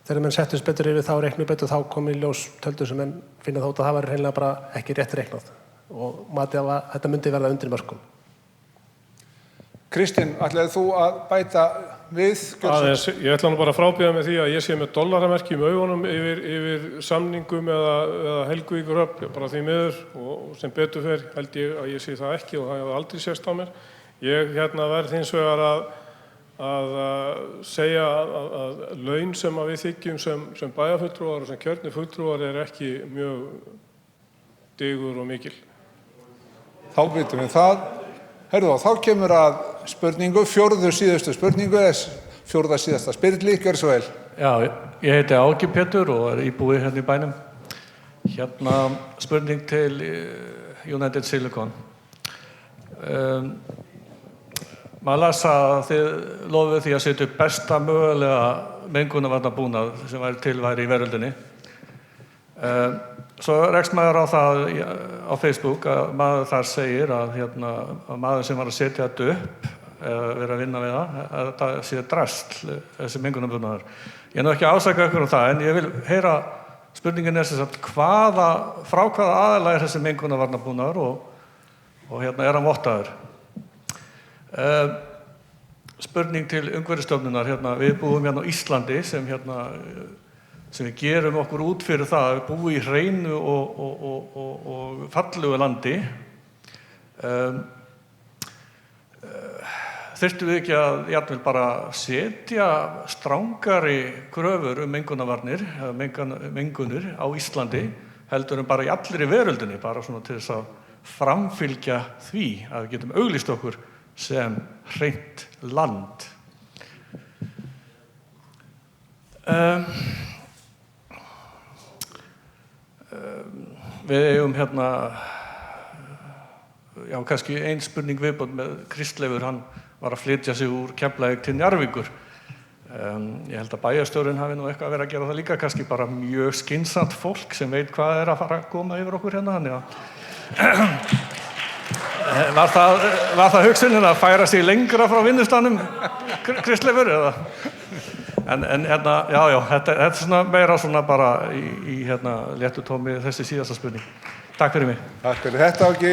Þegar menn settust betur yfir þá reiknuðu betur, þá kom í ljós töldu sem menn finna þótt að það var hreinlega bara ekki rétt reiknað og matið að þetta myndi verða undir mörkum. Kristín, ætlaðir þú að bæta við? Aðeins, ég ætla nú bara að frábíða með því að ég sé með dollaramerki í augunum yfir samningum eða Helguvíkurhöfn, bara því miður, og sem betur fer held ég að ég sé það ekki og það hefði aldrei sést á mér. Ég verð hins vegar að segja að laun sem við þiggjum sem bæjarfulltrúar og sem kjörnir fulltrúar er ekki mjög digur og mikil. Þá vitum við það. Herðu, þá kemur að spurningu, 4. síðustu spurningu, 4. síðasta spyrli, gjör svo vel. Já, ég heiti Áki Pétur og er íbúi hérna í bænum. Hérna spurning til United Silicon. Maður las að þið lofuðu því að setja upp besta mögulega mengunarvarnabúnað sem væri í veröldinni. Svo rekst maður á það á Facebook að maður þar segir að maður sem var að setja þetta upp eða vera að vinna við það, að það sé drasl, þessi mengunarbúnaður. Ég er nú ekki að ásaka ykkur það, en ég vil heyra spurningin sem sagt frá hvaða aðila er þessi mengunarvarnabúnaður og er hann vottaður. Spurning til Umhverfisstofnunar, við búum hérna á Íslandi sem við gerum okkur út fyrir það að við búum í hreinu og fallegu landi. Þyrftum við ekki að jafnvel bara setja strangari kröfur mengunarvarnir, mengunir á Íslandi heldur en bara í allri veröldinni, bara svona til þess að framfylgja því að við getum auglýst okkur sem hreint land. Við eigum kannski ein spurning viðbót með Kristleifur, hann var að flytja sig úr Keflavík til Njarðvíkur. Ég held að bæjarstjórinn hafi nú eitthvað verið að gera það líka, kannski bara mjög skynsamt fólk sem veit hvað er að fara að koma yfir okkur hérna, þannig að var það hugsunin að færa sig lengra frá vinnustanum, Kristleifur, eða? En þetta er svona meira svona bara í léttu tómi þessi síðasta spurning. Takk fyrir mig. Takk fyrir þetta, Áki.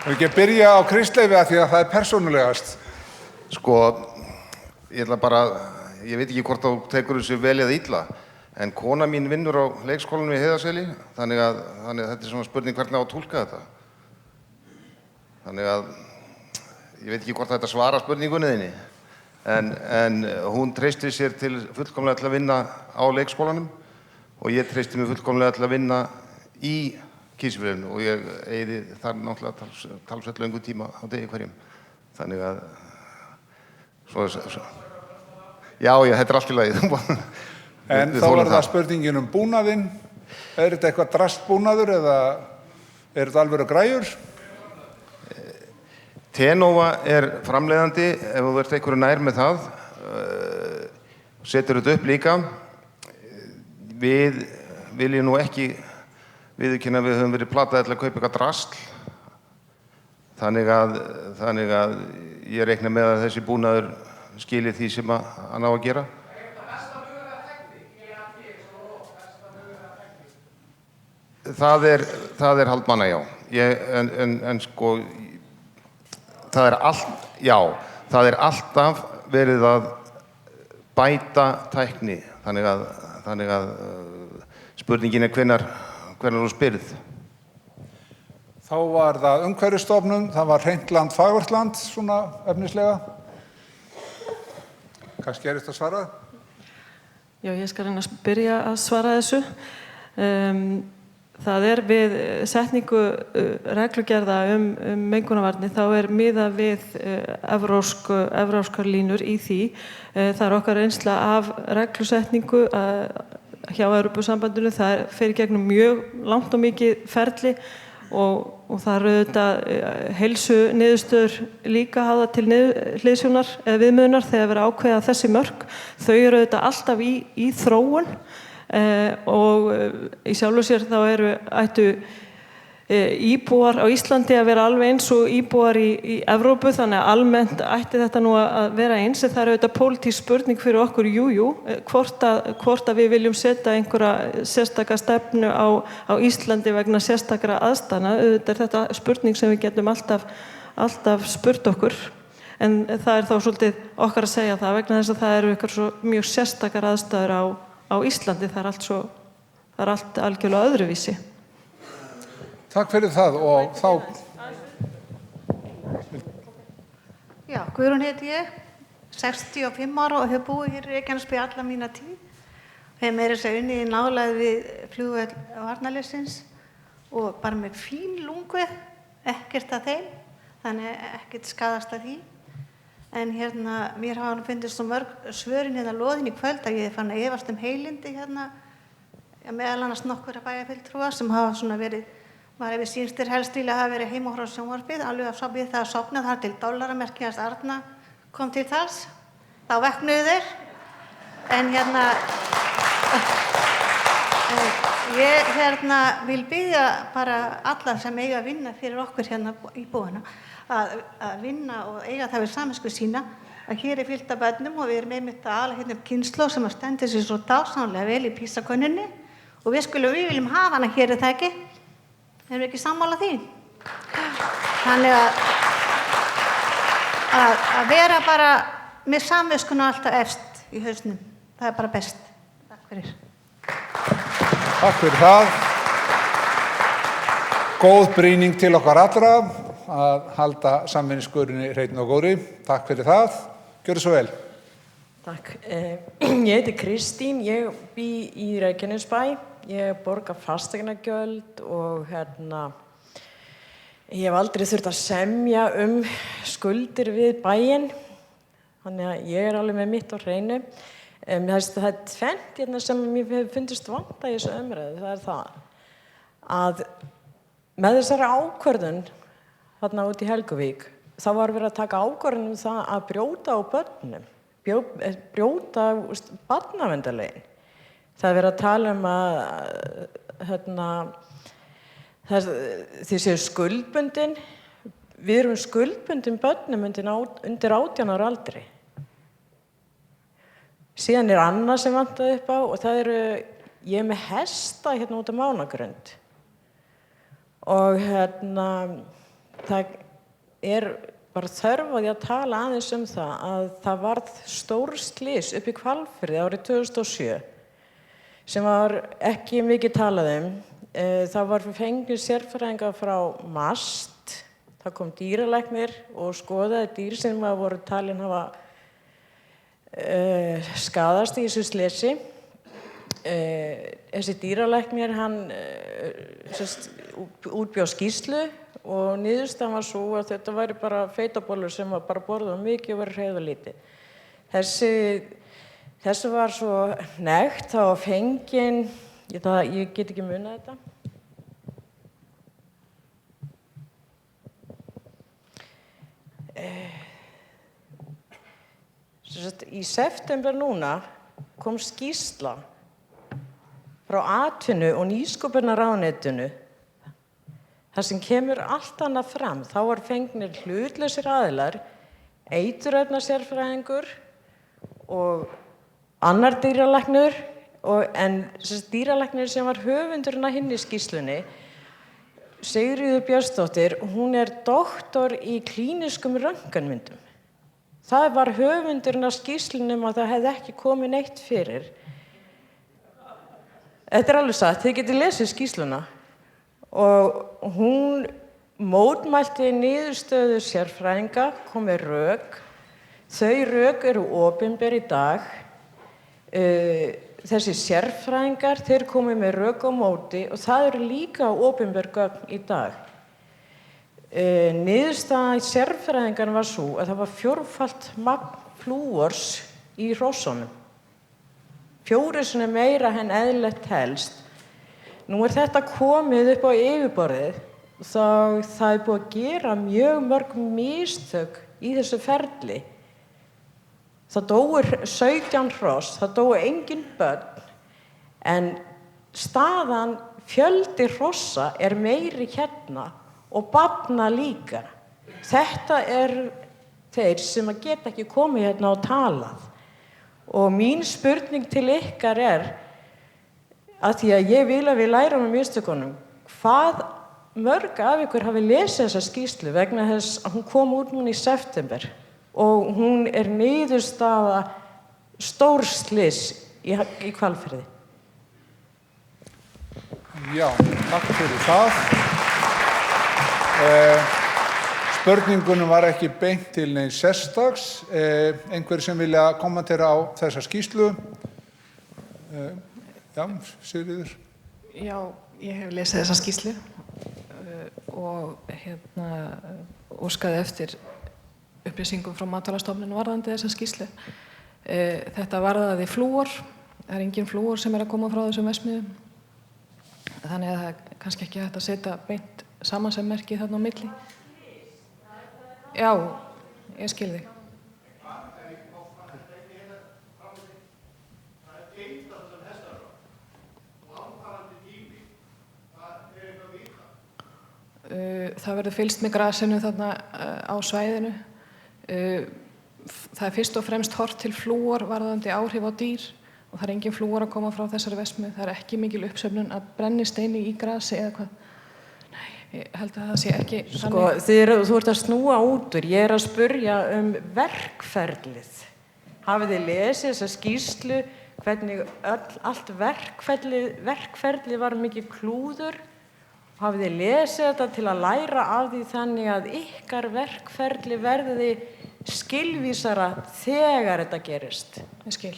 Við ekki að byrja á Kristleifi af því að það er persónulegast. Sko, ég veit ekki hvort þú tekur þessu vel eða illa, en kona mín vinnur á leikskólanum í Heiðarseli, þannig að þetta er svona spurning hvernig á að túlka þetta. Þannig að ég veit ekki hvort þetta svara spurningunni þinni. En hún treysti sér fullkomlega til að vinna á leikskólanum og ég treysti mig fullkomlega til að vinna í Kísifjörðinu og ég eyði þar náttúrulega talsvert löngu tíma á degi hverjum. Þannig að já, þetta er allt í lagi. En þá er það spurningin búnaðinn. Er þetta eitthvað drastbúnaður eða er þetta alveg græjur? Tenova er framleiðandi, ef þú ert einhverju nær með það, setur þetta upp líka. Við viljum nú ekki viðurkenna að við höfum verið plataðir til að kaupa eitthvað drasl. Þannig að ég reikna með að þessi búnaður skili því sem hann á að gera. Það er haldmanna, já. En sko, það er alltaf verið að bæta tækni. Þannig að spurningin er hvenær þú spyrð. Þá var það Umhverfisstofnun, það var hreint land, fagurt land, svona efnislega. Kannski er þetta að svara? Já, ég skal reyna að byrja að svara þessu. Það er við setningu reglugerða mengunarvarnir, þá er miðað við evrópskar línur í því. Það er okkar reynsla af reglusetningu hjá Evrópusambandinu, það fer í gegnum mjög langt og mikið ferli og það eru auðvitað heilsu niðurstöður líka hafa til hliðsjónar eða viðmiðunar þegar verið ákveða þessi mörk. Þau eru auðvitað alltaf í þróun og í sjálfu sér þá ættu íbúar á Íslandi að vera alveg eins og íbúar í Evrópu, þannig að almennt ætti þetta nú að vera eins, en það er auðvitað pólitísk spurning fyrir okkur, hvort að við viljum setja einhverja sérstaka stefnu á Íslandi vegna sérstakra aðstæðna. Auðvitað er þetta spurning sem við getum alltaf spurt okkur, en það er þá svolítið okkar að segja það vegna þess að það eru eitthvað svo mjög sérstakar aðstæður á Íslandi, það er allt algjörlega öðruvísi. Takk fyrir það og þá... Já, Guðrún heiti ég, 65 ára og hef búið hér í Reykjanesbæ alla mína tíð. Hef meira þess að unnið í nálægð við flugvöll varnarliðsins og bara með fín lungu, ekkert að þeim, þannig ekkert skaðast að því. En mér hafa fundist svo mörg svörin loðin í kvöld að ég fann að efast heilindi meðal annars nokkur bæjarfulltrúa sem hafa svona verið, maður hefur sýnstir helst vilja hafa verið heima frá sjónvarpið, alveg að sopið það að sopna þar til dollaramerkjast Arna kom til tals. Þá veknuðu þeir. En ég vil biðja bara alla sem eiga að vinna fyrir okkur í búinu að vinna og eiga það við samvisku sína að hér er fyllt af börnum og við erum einmitt að ala kynslóð sem að stendur sér svo dásamlega vel í PISA-könninni og við viljum hafa hana hér, er það ekki? Erum við ekki sammála því? Þannig að vera bara með samviskuna alltaf efst í hausnum. Það er bara best. Takk fyrir. Takk fyrir það. Góð brýning til okkar allra að halda samvinniskurinni hreinn og góðri. Takk fyrir það. Gjörðu svo vel. Takk. Ég heiti Kristín, ég bý í Reykjanesbæ. Ég borga fasteignagjöld og ég hef aldrei þurft að semja skuldir við bæinn. Þannig að ég er alveg með mitt á hreinu. Það er tvennt sem mér hefur fundist vanta í þessu umræðu. Það er það að með þessari ákvörðun þarna út í Helguvík, þá var verið að taka ákvörðun það að brjóta á börnum, brjóta barnaverndarlögin. Það er verið að tala að þið séu skuldbundin. Við erum skuldbundin börnum undir 18 ára aldri. Síðan er annað sem vantaði upp á og það ég er með hesta út á Mánagrund. Og það er bara þörf á því að tala aðeins það að það varð stórslys upp í Hvalfirði árið 2007. Sem var ekki mikið talað Það var fengnir sérfræðingar frá MAST, það kom dýralæknir og skoðaði dýr sem voru talin hafa skaðast í þessu slysi. Þessi dýralæknir, hann útbjó skýrslu og niðurstaðan var svo að þetta væri bara feitabólur sem var bara borðað mikið og verið hreyfð lítið. Þessu var svo nekt, það var fengin, ég get ekki munað þetta. Í september núna kom skýrsla frá atvinnu- og nýsköpunarráðuneytinu þar sem kemur allt annað fram. Þá var fengnir hlutlausir aðilar, eiturefnasérfræðingur og annar dýralæknir, en dýralæknir sem var höfundurinn að hinni skýrslunni, Sigríður Björnsdóttir, hún er doktor í klínískum röntgenmyndum. Það var höfundurinn af skýrslunum að það hefði ekki komið neitt fyrir. Þetta alveg satt, þið getið lesið skýrsluna. Og hún mótmælti niðurstöðu sérfræðinga, kom með rök. Þau rök eru opinber í dag. Þessi sérfræðingar, þeir komið með rök á móti og það eru líka opinber gögn í dag. Niðurstaðan í sérfræðingan var svo að það var 4-falt magn flúors í hrossunum. 4 sinnum meira en eðlilegt helst. Nú er þetta komið upp á yfirborðið og það er búið að gera mjög mörg mistök í þessu ferli. Það dóu 17 hross, það dóu engin börn, en staðan fjöldi hrossa er meiri hérna og barna líka. Þetta þeir sem geta ekki komið hérna og talað. Og mín spurning til ykkar að því að ég vil að við lærum mistökunum, hvað mörg af ykkur hafi lesið þessa skýrslu vegna þess að hún kom út núna í september og hún er niðurstaða stórslys í Hvalfirði. Já, takk fyrir það. Spurningunum var ekki beint til neins sérstaks. Einhver sem vilja kommentera á þessa skýrslu? Já, Sigríður. Já, ég hef lesið þessa skýrslu og óskaði eftir upplýsingum frá Matvælastofnun varðandi þessa skýrslu. Þetta varðaði flúor. Það er engin flúor sem er að koma frá þessum verksmiðjum. Þannig að það er kannski ekki hægt að setja beint samansemmerki þarna á milli. Já, ég skil þig. Það verður fylgst með grasinu þarna á svæðinu. Það er fyrst og fremst horft til flúor varðandi áhrif á dýr og það er engin flúor að koma frá þessari verksmiðju. Það er ekki mikil uppsöfnun að brennisteini í grasi eða hvað. Nei, ég held að það sé ekki þannig. Þú ert að snúa út úr. Ég er að spyrja verkferlið. Hafið þið lesið þessa skýrslu, hvernig allt verkferlið var mikið klúður? Hafið þið lesið þetta til að læra af því þannig að ykkar verkferli verði skilvísara þegar þetta gerist? Ég skil.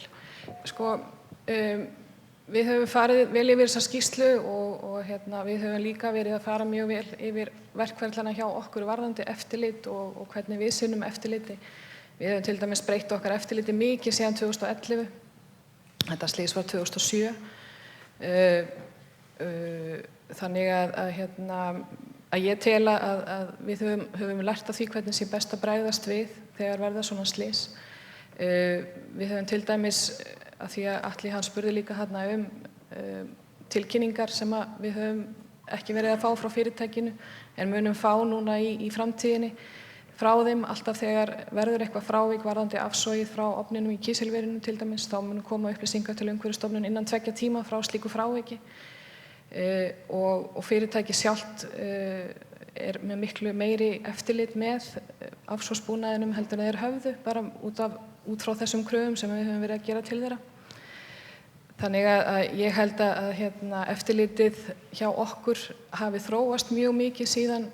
Við höfum farið vel yfir þessa skýrslu og við höfum líka verið að fara mjög vel yfir verkferlana hjá okkur varðandi eftirlit og hvernig við sinnum eftirliti. Við höfum til dæmis breytt okkar eftirliti mikið síðan 2011. Þetta slys var 2007. Þannig að ég tel að við höfum lært af því hvernig sé best að bregðast við þegar verða svona slys. Við höfum til dæmis, að því að Atli hann spurði líka hérna tilkynningar sem við höfum ekki verið að fá frá fyrirtækinu en munum fá núna í framtíðinni frá þeim alltaf þegar verður eitthvað frávik varðandi afsogið frá ofninum í kísilverinu til dæmis, þá munum koma upplýsingar til Umhverfisstofnun innan 2 tíma frá slíku fráviki og fyrirtæki sjálft er með miklu meiri eftirlit með afsogsbúnaðinum heldur en þeir höfðu bara út frá þessum kröfum sem við höfum verið að gera til þeirra. Þannig að ég held að eftirlitið hjá okkur hafi þróast mjög mikið síðan,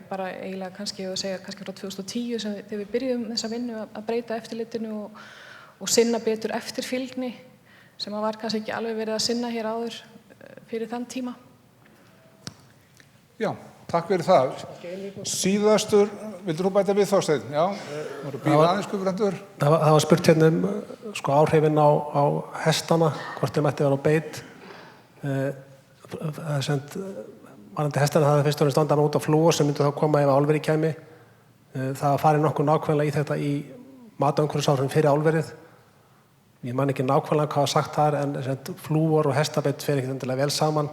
bara eiginlega kannski frá 2010 þegar við byrjuðum þessa vinnu að breyta eftirlitinu og sinna betur eftirfylgni sem var kannski ekki alveg verið að sinna hér áður fyrir þann tíma. Já, Takk fyrir það. Síðastur, vildur þú bæta við Þorsteinn? Já, voru býða aðeins Guðbrandur. Það var spurt hérna sko, áhrifin á hestana, hvort þeir mætti vera á beit. Varðandi hestana það fyrst og fremst standana út á flúor sem myndi þá koma ef álverið kæmi. Það farið nokkuð nákvæmlega í þetta í matarumhverfisáhrifum fyrir álverið. Ég man ekki nákvæmlega hvað var sagt þar en flúor og hestabeit fer ekkert endilega vel saman.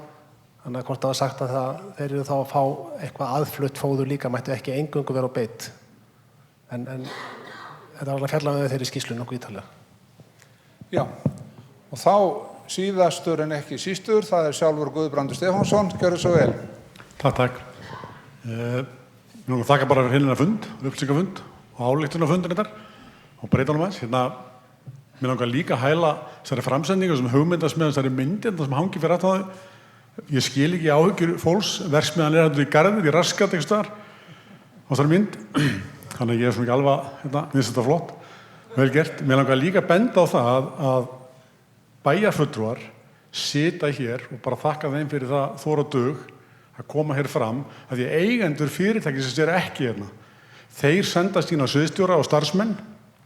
Þannig að hvort það var sagt að þeir eru þá að fá eitthvað aðflutt fóður líka, mættu ekki eingöngu vera á beit. En þetta var alveg fjallað með þeirri skýrslu nokkuð ítarlega. Já, og þá síðastur en ekki sístur, það sjálfur Guðbrandur Stefánsson, gjörðu svo vel. Takk. Mér langar að þakka bara fyrir hérna fund, upplýsingafund og ályktunarfundin þetta og breyta honum aðeins. Mér langar líka að hæla þessari framsendingu sem hugmyndast með þessari myndin sem hangi fyrir aftan þau. Ég skil ekki áhyggjur fólks, verksmiðan er í garðið, í raskat einhvers staðar á þessari mynd. Þannig að ég er svona ekki alveg, finnst þetta flott, vel gert. Mér langar líka að benda á það að bæjarfulltrúar sita hér og bara þakka þeim fyrir það þor og dug að koma hér fram að því eigendur fyrirtækisins eru ekki hérna. Þeir senda sína sviðsstjóra og starfsmenn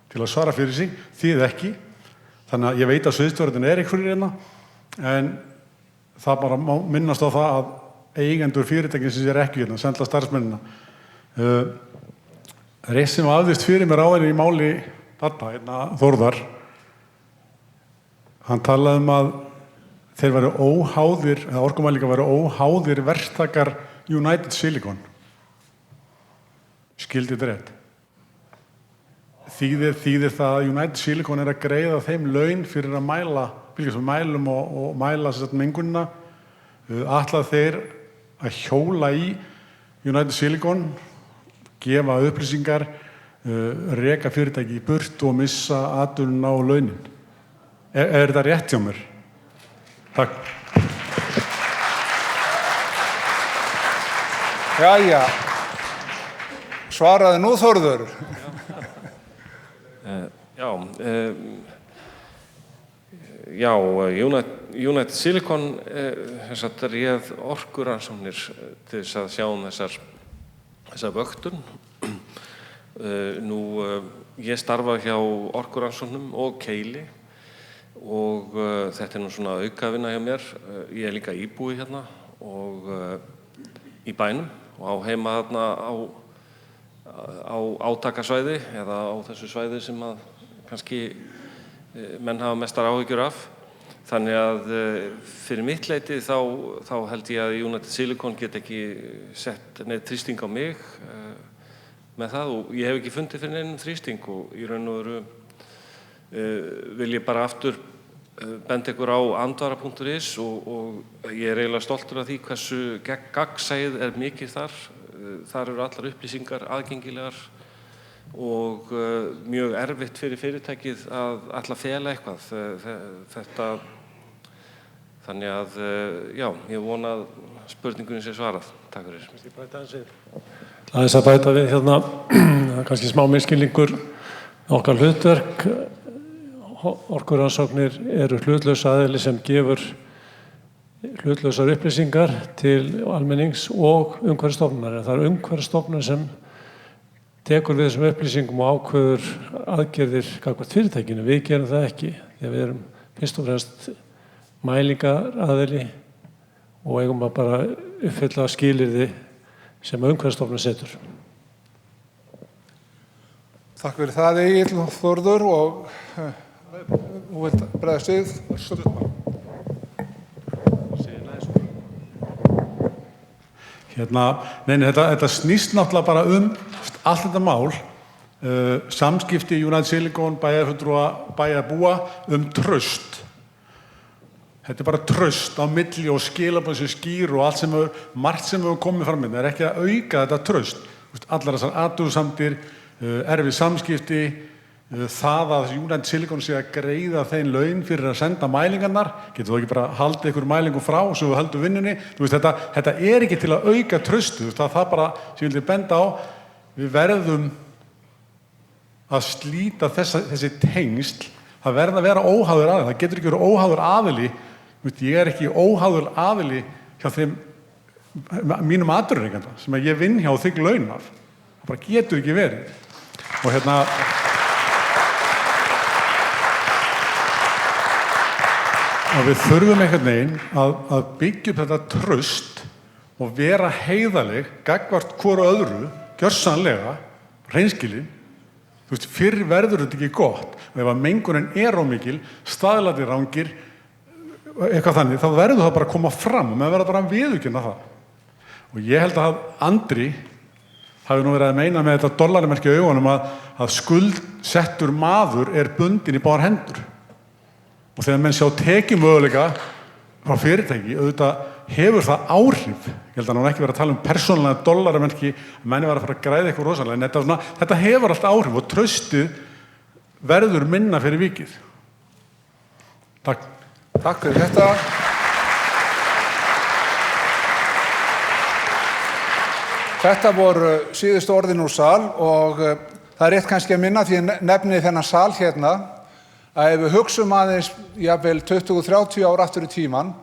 til að svara fyrir sig, þið ekki. Þannig að ég veit að sviðsstjórinn er einhverjir hérna, en það bara minnast á það að eigendur fyrirtækisins er ekki hérna, senda starfsmennina. Reissin var afðist fyrir mér áður í máli Þórðar. Hann talaði að þeir væru óháðir, eða Orkumælingar væru óháðir verktakar United Silicon. Skildi þetta rétt? Þýðir það að United Silicon er að greiða þeim laun fyrir að mæla, fylgjast með mælum og mæla mengunina. Ætla þeir að hjóla í United Silicon, gefa upplýsingar, reka fyrirtæki í burt og missa atvinnuna og launin. Er þetta rétt hjá mér? Takk. Jæja, svaraði nú Þórður. United Silicon réð orkurannsóknir til þess að sjá þessa vöktun. Ég starfa hjá orkurannsóknum og Keili og þetta nú svona aukavinna hjá mér. Ég er líka íbúi hérna og í bænum og á heima þarna á átakasvæði eða á þessu svæði sem að kannski menn hafa mestar áhyggjur af. Þannig að fyrir mitt leyti þá held ég að United Silicon get ekki sett neitt þrýsting á mig með það og ég hef ekki fundið fyrir neinum þrýsting og í raun og veru vil ég bara aftur benda ykkur á andvara.is og ég er eiginlega stoltur af því hversu gagnsæið er mikið þar. Þar eru allar upplýsingar aðgengilegar og mjög erfitt fyrir fyrirtækið að ætla að fela eitthvað. Þannig að, ég vona að spurningunni sé svarað. Takk fyrir. Aðeins að bæta við hérna, kannski smá misskilningur okkar hlutverk. Orkurannsóknir eru hlutlaus aðili sem gefur hlutlausar upplýsingar til almennings og umhverfisstofnunar. Það er umhverfisstofnunar sem tekur við þessum upplýsingum og ákveður aðgerðir gagnvart fyrirtækinu. Við gerum það ekki, því að við erum fyrst og fremst mælingaraðili og eigum að bara uppfylla skilyrði sem umhverfisstofnun setur. Takk fyrir það, Egill og Þórður og þú vilt bregðast við. Þetta snýst náttúrulega bara allt þetta mál, samskipti United Silicon, bæjarfulltrúa, bæjarbúa traust. Þetta er bara traust á milli og skilaboð sem skýr og margt sem hefur komið fram með. Það er ekki að auka þetta traust. Allar þessar athugasemdir, erfið samskipti, það að United Silicon sé að greiða þeim laun fyrir að senda mælingarnar, getur þú ekki bara haldið ykkur mælingum frá og svo heldur vinnunni. Þetta er ekki til að auka traustu, það bara, sem ég vildi benda á, við verðum að slíta þessi tengsl, það verða að vera óháður aðili, það getur ekki verið óháður aðili, ég er ekki óháður aðili hjá þeim mínum atvinnurekanda sem að ég vinn hjá og þigg laun af. Það bara getur ekki verið. Og og við þurfum einhvern veginn að byggja upp þetta traust og vera heiðarleg gagnvart hvoru öðru, gjörsamlega, hreinskilin. Þú veist, fyrr verður þetta ekki gott. Og ef að mengunin ómikil, staðlarnir rangir, eitthvað þannig, þá verður það bara að koma fram og maður verður bara að viðurkenna það. Og ég held að Andri hafi nú verið að meina með þetta dollarimerki á augunum að skuldsettur maður bundinn í báðar hendur. Og þegar menn sjá tekjumöguleika frá fyrirtæki, auðvitað hefur það áhrif. Ég held að hann ekki verið að tala um persónulega dollarimerki, að menni var að fara að græða eitthvað rosalega, en þetta hefur allt áhrif og traustið verður minna fyrir vikið. Takk. Takk fyrir þetta. Þetta voru síðustu orðin úr sal og það rétt kannski að minna því ég nefni þennan sal hérna að ef við hugsum aðeins jafnvel 20-30 ár aftur í tíman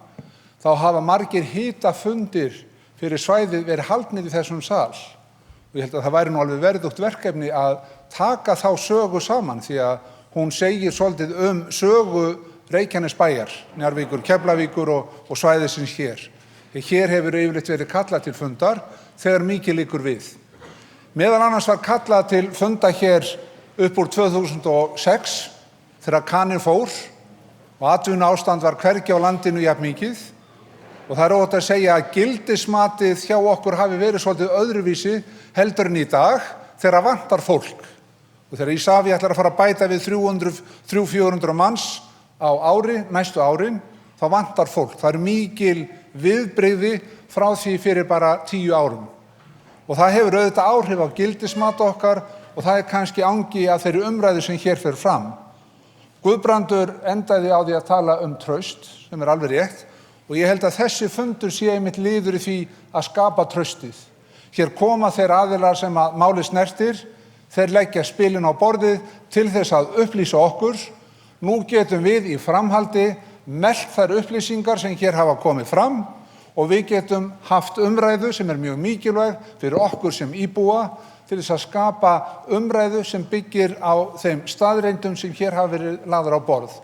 þá hafa margir hitafundir fyrir svæðið verið haldnir í þessum sal. Og ég held að það væri nú alveg verðugt verkefni að taka þá sögu saman því að hún segir svolítið sögu Reykjanesbæjar, Njarðvíkur, Keflavíkur og svæðisins hér. Hér hefur yfirleitt verið kallað til fundar þegar mikið liggur við. Meðal annars var kallað til funda hér upp úr 2006 þegar kaninn fór og atvinnuástand var hvergi á landinu jafn mikið og það óhætt að segja að gildismatið hjá okkur hafi verið svolítið öðruvísi heldur en í dag þegar vantar fólk. Og þegar Isavia ætlar að fara að bæta við 300-400 manns á ári, næstu árin, þá vantar fólk. Það mikil viðbrigði frá því fyrir bara 10 árum. Og það hefur auðvitað áhrif á gildismat okkar og það kannski angi af þeirri umræðu sem hér fer fram. Guðbrandur endaði á því að tala traust, sem alveg rétt, og ég held að þessi fundur sé einmitt liður í því að skapa traustið. Hér koma þeir aðilar sem að máli snertir, þeir leggja spilin á borðið til þess að upplýsa okkur. Nú getum við í framhaldi mellt þær upplýsingar sem hér hafa komið fram og við getum haft umræðu sem mjög mikilvæg fyrir okkur sem íbúa til þess að skapa umræðu sem byggir á þeim staðreyndum sem hér hafa verið lagðar á borð.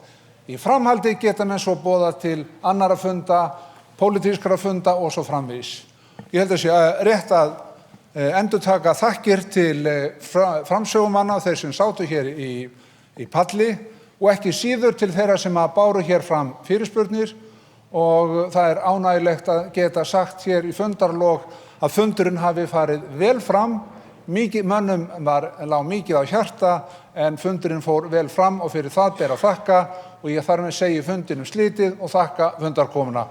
Í framhaldi geta menn svo boðað til annarra funda, pólitískra funda og svo framvegis. Ég held að sé rétt að endurtaka þakkir til framsögumanna og þeir sem sátu hér í palli og ekki síður til þeirra sem báru hér fram fyrirspurnir og það ánægjulegt að geta sagt hér í fundarlok að fundurinn hafi farið vel fram. Mönnum lá mikið á hjarta en fundurinn fór vel fram og fyrir það ber að þakka og ég þarf með segja fundinum slítið og þakka fundarkomuna.